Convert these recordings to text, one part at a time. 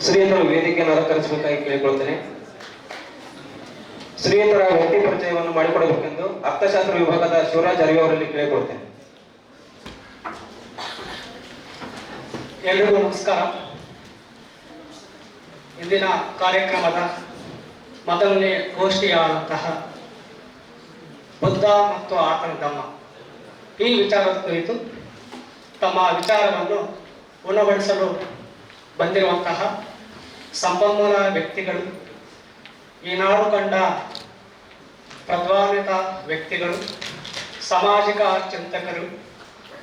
ಶ್ರೀಯಂತರ ವೇದಿಕೆಯನ್ನು ಅಲಂಕರಿಸಬೇಕಾಗಿ ಕೇಳಿಕೊಳ್ಳುತ್ತೇನೆ. ಶ್ರೀಯಂತರ ವ್ಯಕ್ತಿ ಪರಿಚಯವನ್ನು ಮಾಡಿಕೊಡಬೇಕೆಂದು ಅರ್ಥಶಾಸ್ತ್ರ ವಿಭಾಗದ ಶಿವರಾಜ್ ಅರಿವಿ ಅವರಲ್ಲಿ ಕೇಳಿಕೊಳ್ಳುತ್ತೇನೆ. ಎಲ್ರಿಗೂ ನಮಸ್ಕಾರ. ಇಂದಿನ ಕಾರ್ಯಕ್ರಮದ ಮೊದಲನೇ ಗೋಷ್ಠಿಯಾದಂತಹ ಬುದ್ಧ ಮತ್ತು ಆತನ ಧಮ್ಮ ಈ ವಿಚಾರದ ಕುರಿತು ತಮ್ಮ ವಿಚಾರವನ್ನು ಉಣಬಡಿಸಲು ಬಂದಿರುವಂತಹ ಸಂಪನ್ಮೂಲ ವ್ಯಕ್ತಿಗಳು, ಈ ನಾಡು ಕಂಡ ಪ್ರತಿಭಾನ್ವಿತ ವ್ಯಕ್ತಿಗಳು, ಸಾಮಾಜಿಕ ಚಿಂತಕರು,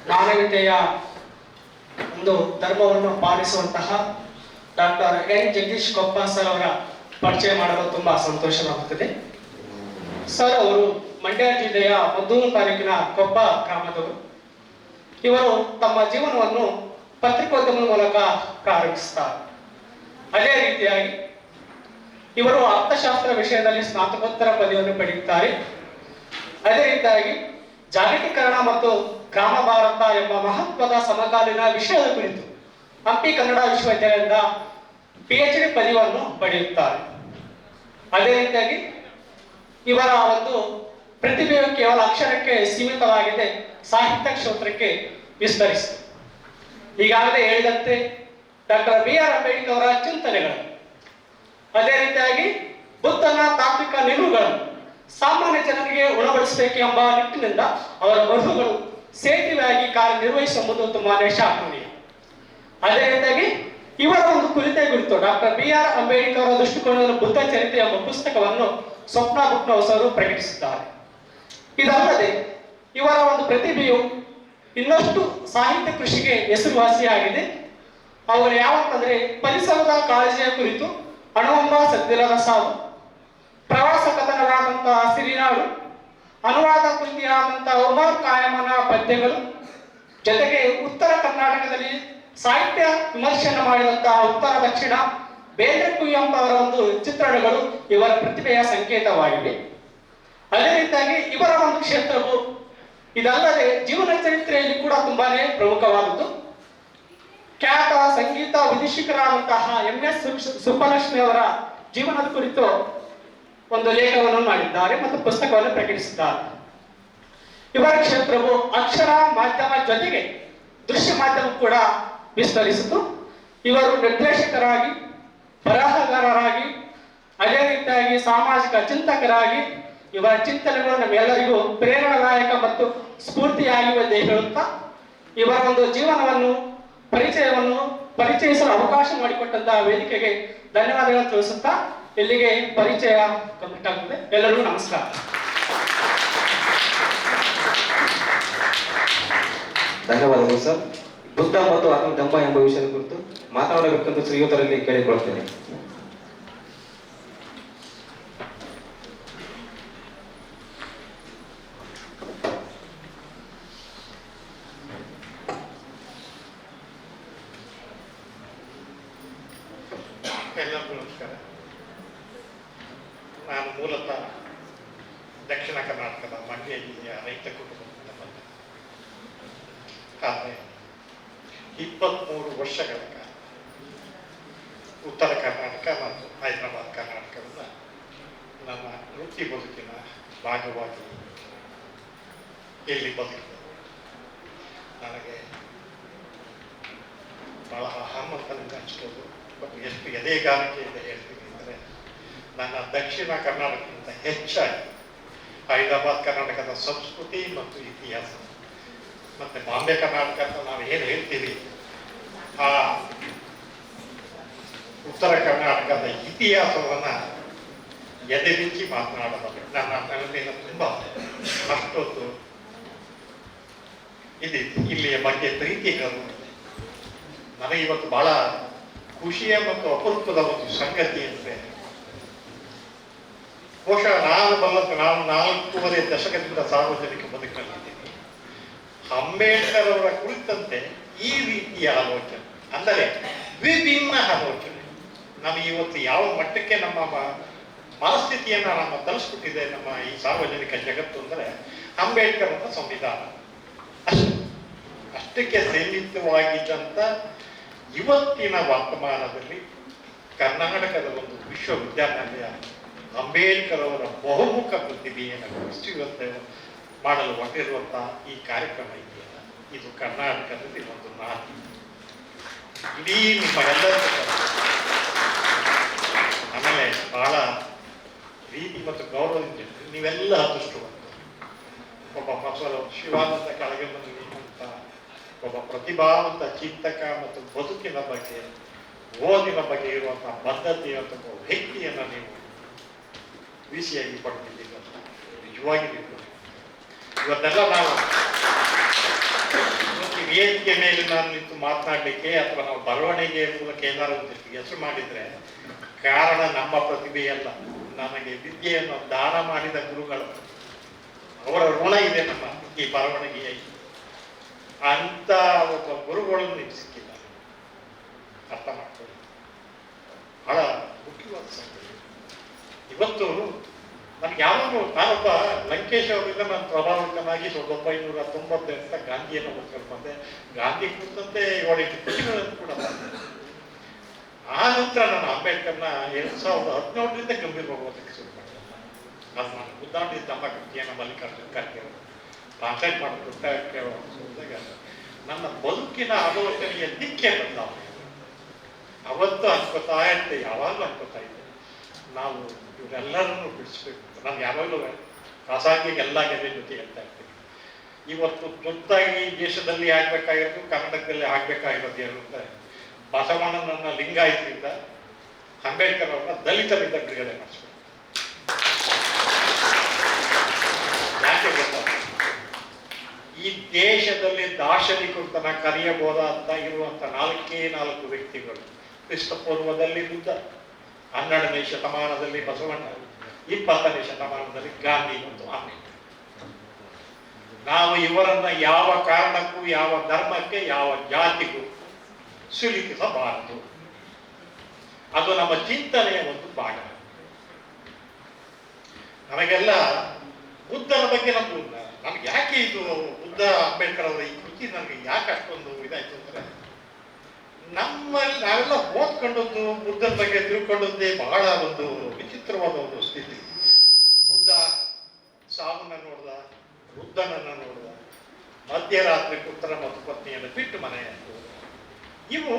ಮಾನವೀಯತೆಯ ಒಂದು ಧರ್ಮವನ್ನು ಪಾಲಿಸುವಂತಹ doctor N Jagadish Koppa sir ಅವರ ಪರಿಚಯ ಮಾಡಲು ತುಂಬಾ ಸಂತೋಷವಾಗುತ್ತದೆ. ಸರ್ ಅವರು ಮಂಡ್ಯ ಜಿಲ್ಲೆಯ ಮದ್ದೂರು ತಾಲೂಕಿನ ಕೊಪ್ಪ ಗ್ರಾಮದವರು. ಇವರು ತಮ್ಮ ಜೀವನವನ್ನು ಪತ್ರಿಕೋದ್ಯಮದ ಮೂಲಕ ಪ್ರಾರಂಭಿಸುತ್ತಾರೆ. ಅದೇ ರೀತಿಯಾಗಿ ಇವರು ಅರ್ಥಶಾಸ್ತ್ರ ವಿಷಯದಲ್ಲಿ ಸ್ನಾತಕೋತ್ತರ ಪದವಿಯನ್ನು ಪಡೆಯುತ್ತಾರೆ. ಅದೇ ರೀತಿಯಾಗಿ ಜಾಗತೀಕರಣ ಮತ್ತು ಗ್ರಾಮ ಭಾರತ ಎಂಬ ಮಹತ್ವದ ಸಮಕಾಲೀನ ವಿಷಯದ ಕುರಿತು ಹಂಪಿ ಕನ್ನಡ ವಿಶ್ವವಿದ್ಯಾಲಯದಿಂದ PhD ಪದವಿಯನ್ನು ಪಡೆಯುತ್ತಾರೆ. ಅದೇ ರೀತಿಯಾಗಿ ಇವರ ಒಂದು ಪ್ರತಿಭೆಯು ಕೇವಲ ಅಕ್ಷರಕ್ಕೆ ಸೀಮಿತವಾಗಿದೆ, ಸಾಹಿತ್ಯ ಕ್ಷೇತ್ರಕ್ಕೆ ವಿಸ್ತರಿಸಿದೆ. ಈಗಾಗಲೇ ಹೇಳಿದಂತೆ ಡಾಕ್ಟರ್ BR ಅಂಬೇಡ್ಕರ್ ಅವರ ಚಿಂತನೆಗಳು, ಅದೇ ರೀತಿಯಾಗಿ ಬುದ್ಧನ ತಾತ್ವಿಕ ನಿಲುವುಗಳನ್ನು ಸಾಮಾನ್ಯ ಜನರಿಗೆ ಉಣಬಡಿಸಬೇಕು ಎಂಬ ನಿಟ್ಟಿನಿಂದ ಅವರ ಬರಹಗಳು ಸೇತುವೆಯಾಗಿ ಕಾರ್ಯನಿರ್ವಹಿಸುವುದು ತುಂಬಾನೇ ಶ್ಲಾಘನೀಯ. ಅದೇ ರೀತಿಯಾಗಿ ಇವರ ಒಂದು ಕುರಿತು ಡಾಕ್ಟರ್ BR ಅಂಬೇಡ್ಕರ್ ಅವರ ದೃಷ್ಟಿಕೋನದ ಬುದ್ಧ ಚರಿತ್ರೆ ಎಂಬ ಪುಸ್ತಕವನ್ನು ಸ್ವಪ್ನ ಬುಕ್ನೌಸ್ ಅವರು ಪ್ರಕಟಿಸಿದ್ದಾರೆ. ಇದಲ್ಲದೆ ಇವರ ಒಂದು ಪ್ರತಿಭೆಯು ಇನ್ನಷ್ಟು ಸಾಹಿತ್ಯ ಕೃಷಿಗೆ ಹೆಸರುವಾಸಿಯಾಗಿದೆ. ಅವರು ಯಾವಂತಂದ್ರೆ ಪರಿಸರದ ಕಾಳಜಿಯ ಕುರಿತು ಅಣುವಂಬ ಸದ್ದಿಲ್ಲದ ಸಾವು, ಪ್ರವಾಸ ಕಥನವಾದಂತಹ ಸಿರಿನಾಡು, ಅನುವಾದ ಕೃತಿಯಾದಂತಹ ಉಮರ್ ಕಾಯಮನ ಪದ್ಯಗಳು, ಜೊತೆಗೆ ಉತ್ತರ ಕರ್ನಾಟಕದಲ್ಲಿ ಸಾಹಿತ್ಯ ವಿಮರ್ಶನ ಮಾಡಿದಂತಹ ಉತ್ತರ ದಕ್ಷಿಣ ಬೇಂದ್ರೆ ಕುವೆಂಪು ಅವರ ಒಂದು ಚಿತ್ರಣಗಳು ಇವರ ಪ್ರತಿಭೆಯ ಸಂಕೇತವಾಗಿವೆ. ಅದೇ ರೀತಿಯಾಗಿ ಇವರ ಒಂದು ಕ್ಷೇತ್ರವು ಇದಲ್ಲದೆ ಜೀವನ ಚರಿತ್ರೆಯಲ್ಲಿ ಕೂಡ ತುಂಬಾನೇ ಪ್ರಮುಖವಾದದ್ದು. ಖ್ಯಾತ ಸಂಗೀತ ವಿದೂಷಕರಾದಂತಹ MS ಸುಬ್ಬಲಕ್ಷ್ಮಿ ಅವರ ಜೀವನದ ಕುರಿತು ಒಂದು ಲೇಖನವನ್ನು ಮಾಡಿದ್ದಾರೆ ಮತ್ತು ಪುಸ್ತಕವನ್ನು ಪ್ರಕಟಿಸಿದ್ದಾರೆ. ಇವರ ಕ್ಷೇತ್ರವು ಅಕ್ಷರ ಮಾಧ್ಯಮ ಜೊತೆಗೆ ದೃಶ್ಯ ಮಾಧ್ಯಮ ಕೂಡ ವಿಸ್ತರಿಸಿತು. ಇವರು ನಿರ್ದೇಶಕರಾಗಿ, ಬರಹಗಾರರಾಗಿ, ಅದೇ ರೀತಿಯಾಗಿ ಸಾಮಾಜಿಕ ಚಿಂತಕರಾಗಿ ಇವರ ಚಿಂತನೆಗಳು ನಮ್ಮೆಲ್ಲರಿಗೂ ಪ್ರೇರಣಾದಾಯಕ ಮತ್ತು ಸ್ಫೂರ್ತಿಯಾಗಿವೆ ಎಂದು ಹೇಳುತ್ತಾ ಇವರ ಒಂದು ಜೀವನವನ್ನು ಪರಿಚಯಿಸಲು ಅವಕಾಶ ಮಾಡಿಕೊಟ್ಟಂತಹ ವೇದಿಕೆಗೆ ಧನ್ಯವಾದಗಳನ್ನು ತಿಳಿಸುತ್ತಾ ಇಲ್ಲಿಗೆ ಪರಿಚಯ ಕಂಪ್ಲೀಟ್ ಆಗುತ್ತದೆ. ಎಲ್ಲರಿಗೂ ನಮಸ್ಕಾರ. ಧನ್ಯವಾದಗಳು ಸರ್. ಬುದ್ಧ ಮತ್ತು ಆತನ ಧಮ್ಮ ಎಂಬ ವಿಷಯದ ಕುರಿತು ಮಾತನಾಡಬೇಕೆಂದು ಶ್ರೀಯುತರಲ್ಲಿ ಕೇಳಿಕೊಳ್ಳುತ್ತೇನೆ. ಎಲ್ಲರಿಗೂ ನಮಸ್ಕಾರ. ನಾನು ಮೂಲತಃ ದಕ್ಷಿಣ ಕರ್ನಾಟಕದ ಮಂಡ್ಯ ಜಿಲ್ಲೆಯ ರೈತ ಕುಟುಂಬದಿಂದ ಬಂದೆ. ಆದರೆ 23 ವರ್ಷಗಳ ಕಾಲ ಉತ್ತರ ಕರ್ನಾಟಕ ಮತ್ತು ಹೈದರಾಬಾದ್ ಕರ್ನಾಟಕವನ್ನು ನನ್ನ ವೃತ್ತಿ ಬದುಕಿನ ಭಾಗವಾಗಿ ಇಲ್ಲಿ ಬದುಕಿದೆ. ನನಗೆ ಬಹಳ ಹಮ್ಮಂತನಿಂದ ಅನಿಸ್ಬೋದು. ಬಟ್ ಎಷ್ಟು ಎದೆಗಾರಿಕೆಯಿಂದ ಹೇಳ್ತೀನಿ ಅಂದರೆ, ನನ್ನ ದಕ್ಷಿಣ ಕರ್ನಾಟಕಕ್ಕಿಂತ ಹೆಚ್ಚಾಗಿ ಹೈದರಾಬಾದ್ ಕರ್ನಾಟಕದ ಸಂಸ್ಕೃತಿ ಮತ್ತು ಇತಿಹಾಸ ಮತ್ತು ಬಾಂಬೆ ಕರ್ನಾಟಕ ಅಂತ ನಾವು ಏನು ಹೇಳ್ತೀವಿ, ಆ ಉತ್ತರ ಕರ್ನಾಟಕದ ಇತಿಹಾಸವನ್ನು ಎದೆಬಿಚ್ಚಿ ಮಾತನಾಡಬಲ್ಲೆ. ನನ್ನಿಂದ ತುಂಬ ಅಷ್ಟೊಂದು ಇದಿತ್ತು. ಇಲ್ಲಿಯ ಬಗ್ಗೆ ಪ್ರೀತಿಗಳು ನನಗೆ ಇವತ್ತು ಬಹಳ ಖುಷಿಯ ಮತ್ತು ಅಪರೂಪದ ಒಂದು ಸಂಗತಿ ಅಂದರೆ, ಬಹುಶಃ ನಾನು 4.5 ದಶಕದಿಂದ ಸಾರ್ವಜನಿಕ ಬದುಕಿನಲ್ಲಿದ್ದೀನಿ. ಅಂಬೇಡ್ಕರ್ ಅವರ ಕುರಿತಂತೆ ಈ ರೀತಿಯ ಆಲೋಚನೆ, ಅಂದರೆ ವಿಭಿನ್ನ ಆಲೋಚನೆ ನಮಗೆ ಇವತ್ತು ಯಾವ ಮಟ್ಟಕ್ಕೆ ನಮ್ಮ ಮನಸ್ಥಿತಿಯನ್ನು ನಮ್ಮ ತರಿಸ್ಬಿಟ್ಟಿದೆ ನಮ್ಮ ಈ ಸಾರ್ವಜನಿಕ ಜಗತ್ತು ಅಂದರೆ, ಅಂಬೇಡ್ಕರ್ ಅವರ ಸಂವಿಧಾನ ಅಷ್ಟಕ್ಕೆ ಸೀಮಿತವಾಗಿದ್ದಂಥ ಇವತ್ತಿನ ವರ್ತಮಾನದಲ್ಲಿ ಕರ್ನಾಟಕದ ಒಂದು ವಿಶ್ವವಿದ್ಯಾನಿಲಯ ಅಂಬೇಡ್ಕರ್ ಅವರ ಬಹುಮುಖ ಪ್ರತಿಭೆಯನ್ನು ಗುರುತಿಸುವಂತೆ ಮಾಡಲು ಹೊರಟಿರುವಂತಹ ಈ ಕಾರ್ಯಕ್ರಮ ಇದೆಯಲ್ಲ, ಇದು ಕರ್ನಾಟಕದಲ್ಲಿ ಒಂದು ನಾಟಿ. ಇಡೀ ನಿಮ್ಮ ಎಲ್ಲರ ಆಮೇಲೆ ಬಹಳ ಪ್ರೀತಿ ಮತ್ತು ಗೌರವದಿಂದ ನೀವೆಲ್ಲ ಅದೃಷ್ಟವಂತ. ಒಬ್ಬ ಪ್ರೊಫೆಸರ್ ಶಿವಾನಂದ ಕೆಳಗೆ ಬಂದ ಒಬ್ಬ ಪ್ರತಿಭಾವಂತ ಚಿಂತಕ ಮತ್ತು ಬದುಕಿನ ಬಗ್ಗೆ, ಓದಿನ ಬಗ್ಗೆ ಇರುವಂತಹ ಬದ್ಧತೆಯಂತ ವ್ಯಕ್ತಿಯನ್ನು ನೀವು ಬಿಸಿಯಾಗಿ ಪಡೆದಿದ್ದೀರಿ ಅಂತ ನಿಜವಾಗಿ ನೀವು ಇವತ್ತೆಲ್ಲ ನಾವು ವೇದಿಕೆ ಮೇಲೆ ನಾನು ನಿಂತು ಮಾತನಾಡಲಿಕ್ಕೆ ಅಥವಾ ನಾವು ಬರವಣಿಗೆ ಮೂಲಕ ಏನಾದ್ರು ಹೆಸರು ಮಾಡಿದ್ರೆ ಕಾರಣ ನಮ್ಮ ಪ್ರತಿಭೆಯಲ್ಲ, ನನಗೆ ವಿದ್ಯೆಯನ್ನು ದಾನ ಮಾಡಿದ ಗುರುಗಳು, ಅವರ ಋಣ ಇದೆ ನಮ್ಮ ಈ ಬರವಣಿಗೆಯ. ಅಂತ ಒಬ್ಬ ಗುರುಗಳನ್ನು ನಿಮ್ಗೆ ಸಿಕ್ಕಿಲ್ಲ, ಅರ್ಥ ಮಾಡ್ಕೊಳ್ಳಿ. ಬಹಳ ಮುಖ್ಯವಾದ ಸಂಗತಿ. ಇವತ್ತು ನನಗೆ ಯಾವಾಗಲೂ ನಾನೊಬ್ಬ ಲಂಕೇಶ್ ಅವರಿಂದ ನಾನು ಪ್ರಭಾವಿತನಾಗಿ 1998 ಗಾಂಧಿಯನ್ನು ಓದ್ಕೊಂಡು ಬಂದೆ. ಗಾಂಧಿ ಕುರಿತಂತೆ 7-8 ಕೃತಿಗಳನ್ನು ಕೂಡ ಬಂದೆ. ಆ ನಂತರ ನಾನು ಅಂಬೇಡ್ಕರ್ನ 2017ರಿಂದ ಗಂಭೀರವಾಗಿ ಓದಕ್ಕೆ ಶುರು ಮಾಡಿದೆ. ನಾನು ಉದ್ದಾಹರಣೆ ತಮ್ಮ ಕೃತಿಯನ್ನು ಮಲ್ಲಿಕಾರ್ಜುನ ಖರ್ಗೆ ಅವರು ಟ್ರಾನ್ಸ್ಲೇಟ್ ಮಾಡಿದಾಗ ನನ್ನ ಬದುಕಿನ ಆಲೋಚನೆಯ ದಿಕ್ಕೆ ಬದಲಾವಣೆ. ಅವತ್ತು ಅನ್ಕೋತಾ ಇದ್ದೆ, ಯಾವಾಗಲೂ ಅನ್ಕೋತಾ ಇದ್ದೆ, ನಾವು ಇವರೆಲ್ಲರನ್ನು ಬಿಡಿಸ್ಬೇಕು. ನಾನು ಯಾವಾಗಲೂ ಖಾಸಗಿಗೆ ಎಲ್ಲ ಗೆರೆ ಜೊತೆ ಹೇಳ್ತಾ ಇರ್ತೀನಿ. ಇವತ್ತು ತುರ್ತಾಗಿ ದೇಶದಲ್ಲಿ ಆಗ್ಬೇಕಾಗಿರೋದು, ಕರ್ನಾಟಕದಲ್ಲಿ ಆಗ್ಬೇಕಾಗಿರೋದು ಏನು ಅಂತ, ಬಸವಣ್ಣನನ್ನ ಲಿಂಗಾಯತರಿಂದ, ಅಂಬೇಡ್ಕರ್ ಅವರನ್ನ ದಲಿತರಿಂದ ಬಿಡುಗಡೆ ಮಾಡಿಸ್ಬೇಕು. ಯಾಕೆ ಗೊತ್ತಾ, ಈ ದೇಶದಲ್ಲಿ ದಾರ್ಶನಿಕರನ್ನ ಕರೆಯಬಹುದಾದ ಇರುವಂತ 4 ವ್ಯಕ್ತಿಗಳು. ಕ್ರಿಸ್ತ ಪೂರ್ವದಲ್ಲಿ ಬುದ್ಧ, 12ನೇ ಶತಮಾನದಲ್ಲಿ ಬಸವಣ್ಣ, 20ನೇ ಶತಮಾನದಲ್ಲಿ ಗಾಂಧಿ ಮತ್ತು ಅಂಬೇಡ್ಕರ್. ನಾವು ಇವರನ್ನ ಯಾವ ಕಾರಣಕ್ಕೂ, ಯಾವ ಧರ್ಮಕ್ಕೆ, ಯಾವ ಜಾತಿಗೂ ಸಿಲುಕಿಸಬಾರದು. ಅದು ನಮ್ಮ ಚಿಂತನೆಯ ಒಂದು ಭಾಗ. ನಮಗೆಲ್ಲ ಬುದ್ಧನ ಬಗ್ಗೆ ನಮ್ಗೆ ಯಾಕೆ ಇದು ಬುದ್ಧ ಅಂಬೇಡ್ಕರ್ ಅವರ ಈ ಕೃತಿ ನನಗೆ ಯಾಕೆ ಅಷ್ಟೊಂದು ಇದಾಯ್ತು ಅಂದ್ರೆ, ನಮ್ಮಲ್ಲಿ ನಾವೆಲ್ಲ ಓದ್ಕೊಂಡದ್ದು ಬುದ್ಧನ ಬಗ್ಗೆ ತಿಳ್ಕೊಂಡದ್ದೇ ಬಹಳ ಒಂದು ವಿಚಿತ್ರವಾದ ಒಂದು ಸ್ಥಿತಿ. ಬುದ್ಧ ಸಾವನ್ನ ನೋಡ್ದ, ವೃದ್ಧನನ್ನ ನೋಡ್ದ, ಮಧ್ಯರಾತ್ರಿ ಪುತ್ರ ಮತ್ತು ಪತ್ನಿಯನ್ನು ಬಿಟ್ಟು ಮನೆ ಹೋದ. ಇವು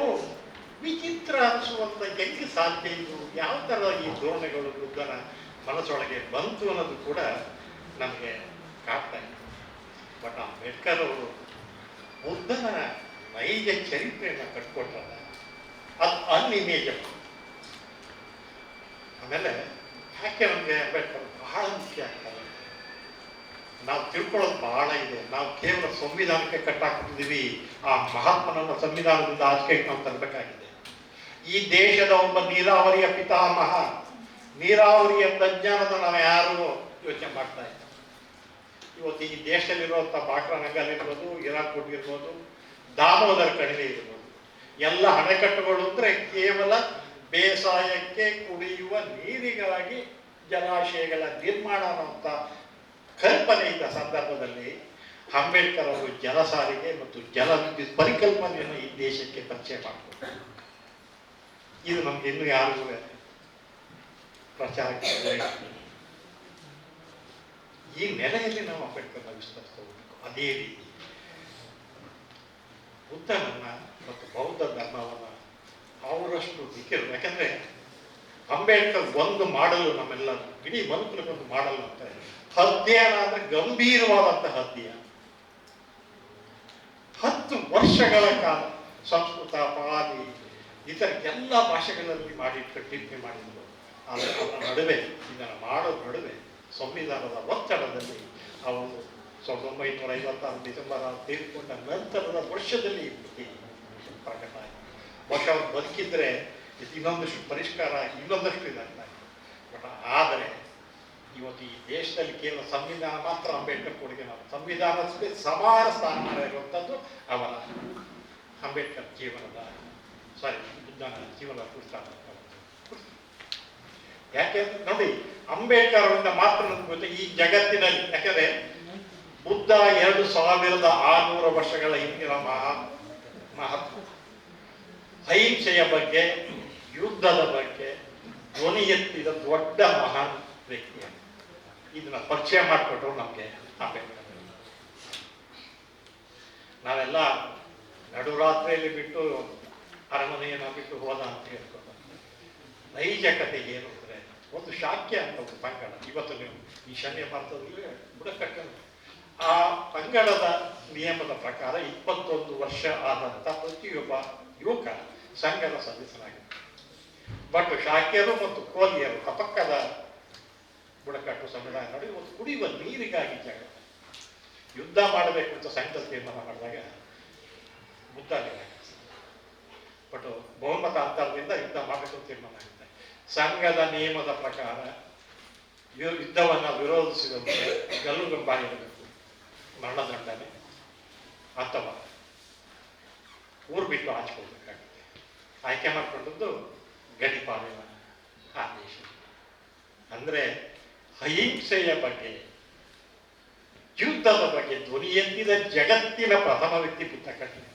ವಿಚಿತ್ರ ಅನಿಸುವಂತ ಹೆಂಗೆ ಸಾಧ್ಯ, ಇದು ಯಾವ ತರ ಈ ಧೋರಣೆಗಳು ಬುದ್ಧನ ಮನಸ್ಸೊಳಗೆ ಬಂತು ಅನ್ನೋದು ಕೂಡ ನಮಗೆ ಕಾಡ್ತಾ ಇದೆ. ಬಟ್ ಅಂಬೇಡ್ಕರ್ ಅವರು ಬುದ್ಧನ ನೈಜ ಚರಿತ್ರೆಯನ್ನು ಕಟ್ಕೊಟ್ರಲ್ಲ, ಅದು ಅನ್ಇಮೇಜಬಲ್. ಆಮೇಲೆ ಯಾಕೆ ನಮಗೆ ಅಂಬೇಡ್ಕರ್ ಬಹಳ ಮುಖ್ಯ ಆಗ್ತಾರೆ, ನಾವು ತಿಳ್ಕೊಳ್ಳೋದು ಬಹಳ ಇದೆ. ನಾವು ಕೇವಲ ಸಂವಿಧಾನಕ್ಕೆ ಕಟ್ಟಾಕ್ತಿದ್ದೀವಿ, ಆ ಮಹಾತ್ಮನನ್ನ ಸಂವಿಧಾನದಿಂದ ಆಚೆಗೆ ನಾವು ತರಬೇಕಾಗಿದೆ. ಈ ದೇಶದ ಒಬ್ಬ ನೀರಾವರಿಯ ಪಿತಾಮಹ, ನೀರಾವರಿಯ ತಜ್ಞಾನದ ನಾವು ಯಾರು ಯೋಚನೆ ಮಾಡ್ತಾ ಇದ್ದ. ಇವತ್ತು ಈ ದೇಶದಲ್ಲಿರುವಂಥ ಬಾಕ್ರಾನಗಲ್ ಇರ್ಬೋದು, ಹಿರಾಕೂಟ್ ಇರ್ಬೋದು, ದಾಮೋದರ ಕಣಿವೆ ಇರ್ಬೋದು, ಎಲ್ಲ ಅಣೆಕಟ್ಟುಗಳು ಅಂದ್ರೆ ಕೇವಲ ಬೇಸಾಯಕ್ಕೆ ಕುಡಿಯುವ ನೀರಿಗಾಗಿ ಜಲಾಶಯಗಳ ನಿರ್ಮಾಣ ಅನ್ನುವಂಥ ಕಲ್ಪನೆ ಇದ್ದ ಸಂದರ್ಭದಲ್ಲಿ ಅಂಬೇಡ್ಕರ್ ಅವರು ಜಲ ಸಾರಿಗೆ ಮತ್ತು ಜಲ ವಿದ್ಯುತ್ ಪರಿಕಲ್ಪನೆಯನ್ನು ಈ ದೇಶಕ್ಕೆ ಪರಿಚಯ ಮಾಡಿಕೊಟ್ರು. ಇದು ನಮ್ಗೆ ಇನ್ನೂ ಯಾರಿಗೂ ಪ್ರಚಾರಕ್ಕೆ ಈ ನೆಲೆಯಲ್ಲಿ ನಾವು ಅಂಬೇಡ್ಕರ್ನ ವಿಸ್ತರಿಸ್ತಾ ಹೋಗ್ಬೇಕು. ಅದೇ ರೀತಿ ಬುದ್ಧನನ್ನ ಮತ್ತು ಬೌದ್ಧ ಧರ್ಮವನ್ನ ಅವರಷ್ಟು ದಿಕ್ಕಿರು. ಯಾಕಂದ್ರೆ ಅಂಬೇಡ್ಕರ್ ಒಂದು ಮಾಡಲು, ನಮ್ಮೆಲ್ಲ ಇಡೀ ಮನುಕುಲಕ್ಕೊಂದು ಮಾಡಲು ಅಂತ ಅಧ್ಯಯನ ಅಂದ್ರೆ ಗಂಭೀರವಾದಂತಹ ಅಧ್ಯಯನ. 10 ವರ್ಷಗಳ ಕಾಲ ಸಂಸ್ಕೃತ, ಪಾಲಿ, ಇತರ ಎಲ್ಲ ಭಾಷೆಗಳಲ್ಲಿ ಮಾಡಿ ಟಿಪ್ಪಣಿ ಮಾಡಿದ್ರು. ಆದರೆ ಅವರ ನಡುವೆ, ಇದನ್ನು ಮಾಡೋ ನಡುವೆ ಸಂವಿಧಾನದ ಒತ್ತಡದಲ್ಲಿ ಅವರು 1956 ಡಿಸೆಂಬರ್ ತೀರ್ಕೊಂಡ ನಂತರದ ವರ್ಷದಲ್ಲಿ ಪ್ರಕಟ ಆಯಿತು. ಬಹುಶಃ ಅವ್ರು ಬದುಕಿದ್ರೆ ಇನ್ನೊಂದಷ್ಟು ಪರಿಷ್ಕಾರ, ಇನ್ನೊಂದಷ್ಟು ಇದಾಗ್ತಾ ಇದೆ. ಬಟ್ ಆದರೆ ಇವತ್ತು ಈ ದೇಶದಲ್ಲಿ ಕೇವಲ ಸಂವಿಧಾನ ಮಾತ್ರ ಅಂಬೇಡ್ಕರ್ ಕೊಡುಗೆ ನಾವು, ಸಂವಿಧಾನಕ್ಕೆ ಸಮಾನ ಸ್ಥಾನಮಾನ ಇರುವಂಥದ್ದು ಅವರ ಅಂಬೇಡ್ಕರ್ ಜೀವನದ ಬುದ್ಧನ ಜೀವನದ ಪುಸ್ತಕ. ಯಾಕೆ ನೋಡಿ, ಅಂಬೇಡ್ಕರ್ ಅವರಿಂದ ಮಾತ್ರ ನಮ್ಗೆ ಗೊತ್ತೆ ಈ ಜಗತ್ತಿನಲ್ಲಿ. ಯಾಕಂದ್ರೆ ಬುದ್ಧ 2600 ವರ್ಷಗಳ ಹಿಂದಿನ ಮಹಾತ್ಮ, ಅಹಿಂಸೆಯ ಬಗ್ಗೆ, ಯುದ್ಧದ ಬಗ್ಗೆ ಧ್ವನಿ ಎತ್ತಿದ ದೊಡ್ಡ ಮಹಾನ್ ವ್ಯಕ್ತಿ. ಇದನ್ನ ಪರಿಚಯ ಮಾಡಿಕೊಟ್ರು ನಮಗೆ ಅಂಬೇಡ್ಕರ್. ನಾವೆಲ್ಲ ನಡುರಾತ್ರಿಯಲ್ಲಿ ಬಿಟ್ಟು ಅರಮನೆಯನ್ನು ಬಿಟ್ಟು ಹೋದ ಅಂತ ಹೇಳ್ಕೊಂಡು ನೈಜ ಕತೆ ಏನು ಅಂದರೆ, ಒಂದು ಶಾಕ್ಯ ಅಂತ ಒಂದು ಪಂಗಡ, ಇವತ್ತು ನೀವು ಈಶಾನ್ಯ ಭಾರತದಲ್ಲಿ ಬುಡಕಟ್ಟು, ಆ ಪಂಗಡದ ನಿಯಮದ ಪ್ರಕಾರ 21 ವರ್ಷ ಆದಂಥ ಪ್ರತಿಯೊಬ್ಬ ಯುವಕ ಸಂಘದ ಸದಸ್ಯನಾಗಿದ್ದ. ಬಟ್ ಶಾಕ್ಯರು ಮತ್ತು ಕೋಲಿಯರು ಕಪಕ್ಕದ ಬುಡಕಟ್ಟು ಸಮುದಾಯ ನೋಡಿ ಒಂದು ಕುಡಿಯುವ ನೀರಿಗಾಗಿ ಜಗಳ, ಯುದ್ಧ ಮಾಡಬೇಕು ಅಂತ ಸಂಘದ ತೀರ್ಮಾನ ಮಾಡಿದಾಗ ಬುದ್ಧ ಬಟ್ ಬಹುಮತ ಅಂತರದಿಂದ ಯುದ್ಧ ಮಾಡಬೇಕು ಅಂತ ತೀರ್ಮಾನ ಆಗುತ್ತೆ. ಸಂಘದ ನಿಯಮದ ಪ್ರಕಾರ ಯುದ್ಧವನ್ನು ವಿರೋಧಿಸಿದವರಿಗೆ ಗಲ್ಲುಗಂಬಾಗಿರಬೇಕು, ಮರಣದಂಡನೆ ಅಥವಾ ಊರು ಬಿಟ್ಟು ಆಚಿಕೊಳ್ಬೇಕಾಗುತ್ತೆ. ಆಯ್ಕೆ ಮಾಡಿಕೊಂಡದ್ದು ಗಡಿಪಾಲಿನ ಆದೇಶ. ಅಂದರೆ ಅಹಿಂಸೆಯ ಬಗ್ಗೆ, ಯುದ್ಧದ ಬಗ್ಗೆ ಧ್ವನಿ ಎತ್ತಿದ ಜಗತ್ತಿನ ಪ್ರಥಮ ವ್ಯಕ್ತಿ ಬುದ್ಧ ಕಟ್ಟಿದೆ.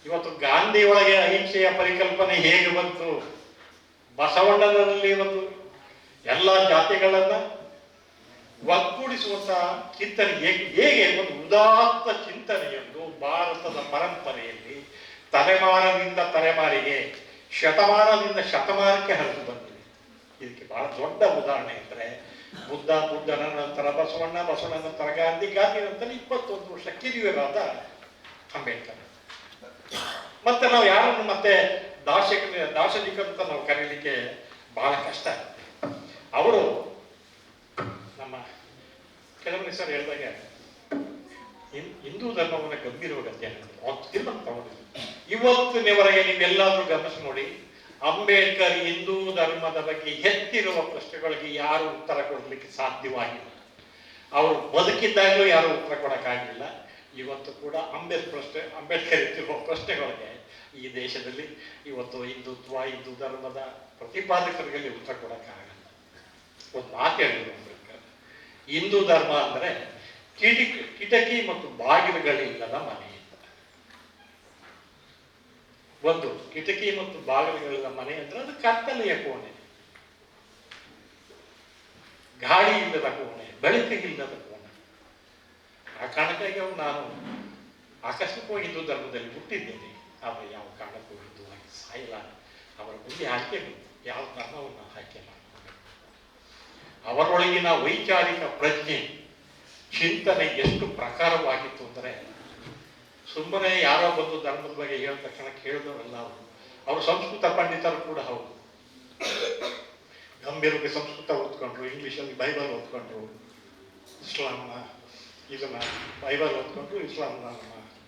ಇವತ್ತು ಗಾಂಧಿ ಒಳಗೆ ಅಹಿಂಸೆಯ ಪರಿಕಲ್ಪನೆ ಹೇಗೆ ಬಂತು, ಬಸವಣ್ಣನಲ್ಲಿ ಒಂದು ಎಲ್ಲ ಜಾತಿಗಳನ್ನ ಒಗ್ಗೂಡಿಸುವಂತಹ ಚಿಂತನೆ ಹೇಗೆ ಒಂದು ಉದಾತ್ತ ಚಿಂತನೆಯೊಂದು ಭಾರತದ ಪರಂಪರೆಯಲ್ಲಿ ತಲೆಮಾರದಿಂದ ತಲೆಮಾರಿಗೆ, ಶತಮಾನದಿಂದ ಶತಮಾನಕ್ಕೆ ಹರಿದು ಬಂದಿದೆ. ಇದಕ್ಕೆ ಬಹಳ ದೊಡ್ಡ ಉದಾಹರಣೆ ಅಂದರೆ ಬುದ್ಧನ ನಂತರ ಬಸವಣ್ಣ, ಬಸವಣ್ಣ ನಂತರ ಗಾಂಧಿ, ಗಾಂಧಿ ನಂತರ 21 ವರ್ಷ ಕಿರಿಯರಾದ ಅಂಬೇಡ್ಕರ್. ಮತ್ತೆ ನಾವು ಯಾರನ್ನು ಮತ್ತೆ ದಾರ್ಶನಿಕರು ಅಂತ ನಾವು ಕರೀಲಿಕ್ಕೆ ಬಹಳ ಕಷ್ಟ ಆಗುತ್ತೆ. ಅವರು ನಮ್ಮ ಕೆಲವರು ಹೆಸರು ಹೇಳಿದಾಗ ಹಿಂದೂ ಧರ್ಮವನ್ನು ಗಂಭೀರವಾಗಿ ತೀರ್ಮಾನ ತಗೊಂಡಿದ್ರು. ಇವತ್ತಿನವರೆಗೆ ನೀವೆಲ್ಲಾದ್ರೂ ಗಮನಿಸಿ ನೋಡಿ, ಅಂಬೇಡ್ಕರ್ ಹಿಂದೂ ಧರ್ಮದ ಬಗ್ಗೆ ಎತ್ತಿರುವ ಪ್ರಶ್ನೆಗಳಿಗೆ ಯಾರು ಉತ್ತರ ಕೊಡಲಿಕ್ಕೆ ಸಾಧ್ಯವಾಗಿಲ್ಲ. ಅವರು ಬದುಕಿದ್ದಾಗಲೂ ಯಾರು ಉತ್ತರ ಕೊಡೋಕ್ಕಾಗಲಿಲ್ಲ. ಇವತ್ತು ಕೂಡ ಅಂಬೇಡ್ಕರ್ ಎತ್ತಿರುವ ಪ್ರಶ್ನೆಗಳಿಗೆ ಈ ದೇಶದಲ್ಲಿ ಇವತ್ತು ಹಿಂದೂ ಧರ್ಮದ ಪ್ರತಿಪಾದಕರಿಗೆ ಉತ್ತರ ಕೊಡೋಕ್ಕಾಗಲ್ಲ. ಒಂದು ಮಾತು ಹೇಳಿದ್ರು ಅಂಬೇಡ್ಕರ್, ಹಿಂದೂ ಧರ್ಮ ಅಂದರೆ ಕಿಟಕಿ ಮತ್ತು ಬಾಗಿಲುಗಳಿಲ್ಲದ ಮನೆ. ಒಂದು ಕಿಟಕಿ ಮತ್ತು ಬಾಗಿಲುಗಳಿಲ್ಲದ ಮನೆ ಅಂದ್ರೆ ಅದು ಕತ್ತಲೆಯ ಕೋಣೆ, ಗಾಳಿ ಇಲ್ಲದ ಕೋಣೆ, ಬೆಳಕಿಲ್ಲದ ಕೋಣೆ. ಆ ಕಾರಣಕ್ಕಾಗಿ ನಾನು ಆಕಸ್ಮಿಕವಾಗಿ ಹಿಂದೂ ಧರ್ಮದಲ್ಲಿ ಹುಟ್ಟಿದ್ದೇನೆ, ಆದರೆ ಯಾವ ಕಾರಣಕ್ಕೂ ಹಿಂದೂವಾಗಿ ಸಾಯಿಲ್ಲ. ಅವರ ಮುಂದೆ ಆಯ್ಕೆ ಯಾವ ಧರ್ಮವನ್ನು ಆಯ್ಕೆ ಮಾಡಿಕೊಂಡು ಅವರೊಳಗಿನ ವೈಚಾರಿಕ ಪ್ರಜ್ಞೆ, ಚಿಂತನೆ ಎಷ್ಟು ಪ್ರಕಾರವಾಗಿತ್ತು ಅಂದರೆ, ಸುಮ್ಮನೆ ಯಾರೋ ಬಂದು ಧರ್ಮದ ಬಗ್ಗೆ ಹೇಳಿದ ತಕ್ಷಣ ಕೇಳಿದವರಲ್ಲ ಅವರು ಸಂಸ್ಕೃತ ಪಂಡಿತರು ಕೂಡ ಹೌದು. ಗಂಭೀರವಾಗಿ ಸಂಸ್ಕೃತ ಓದ್ಕೊಂಡ್ರು, ಇಂಗ್ಲೀಷಲ್ಲಿ ಬೈಬಲ್ ಓದ್ಕೊಂಡ್ರು, ಇಸ್ಲಾಂನ ಇದನ್ನ ಬೈಬಲ್ ಓದ್ಕೊಂಡ್ರು, ಇಸ್ಲಾಂನ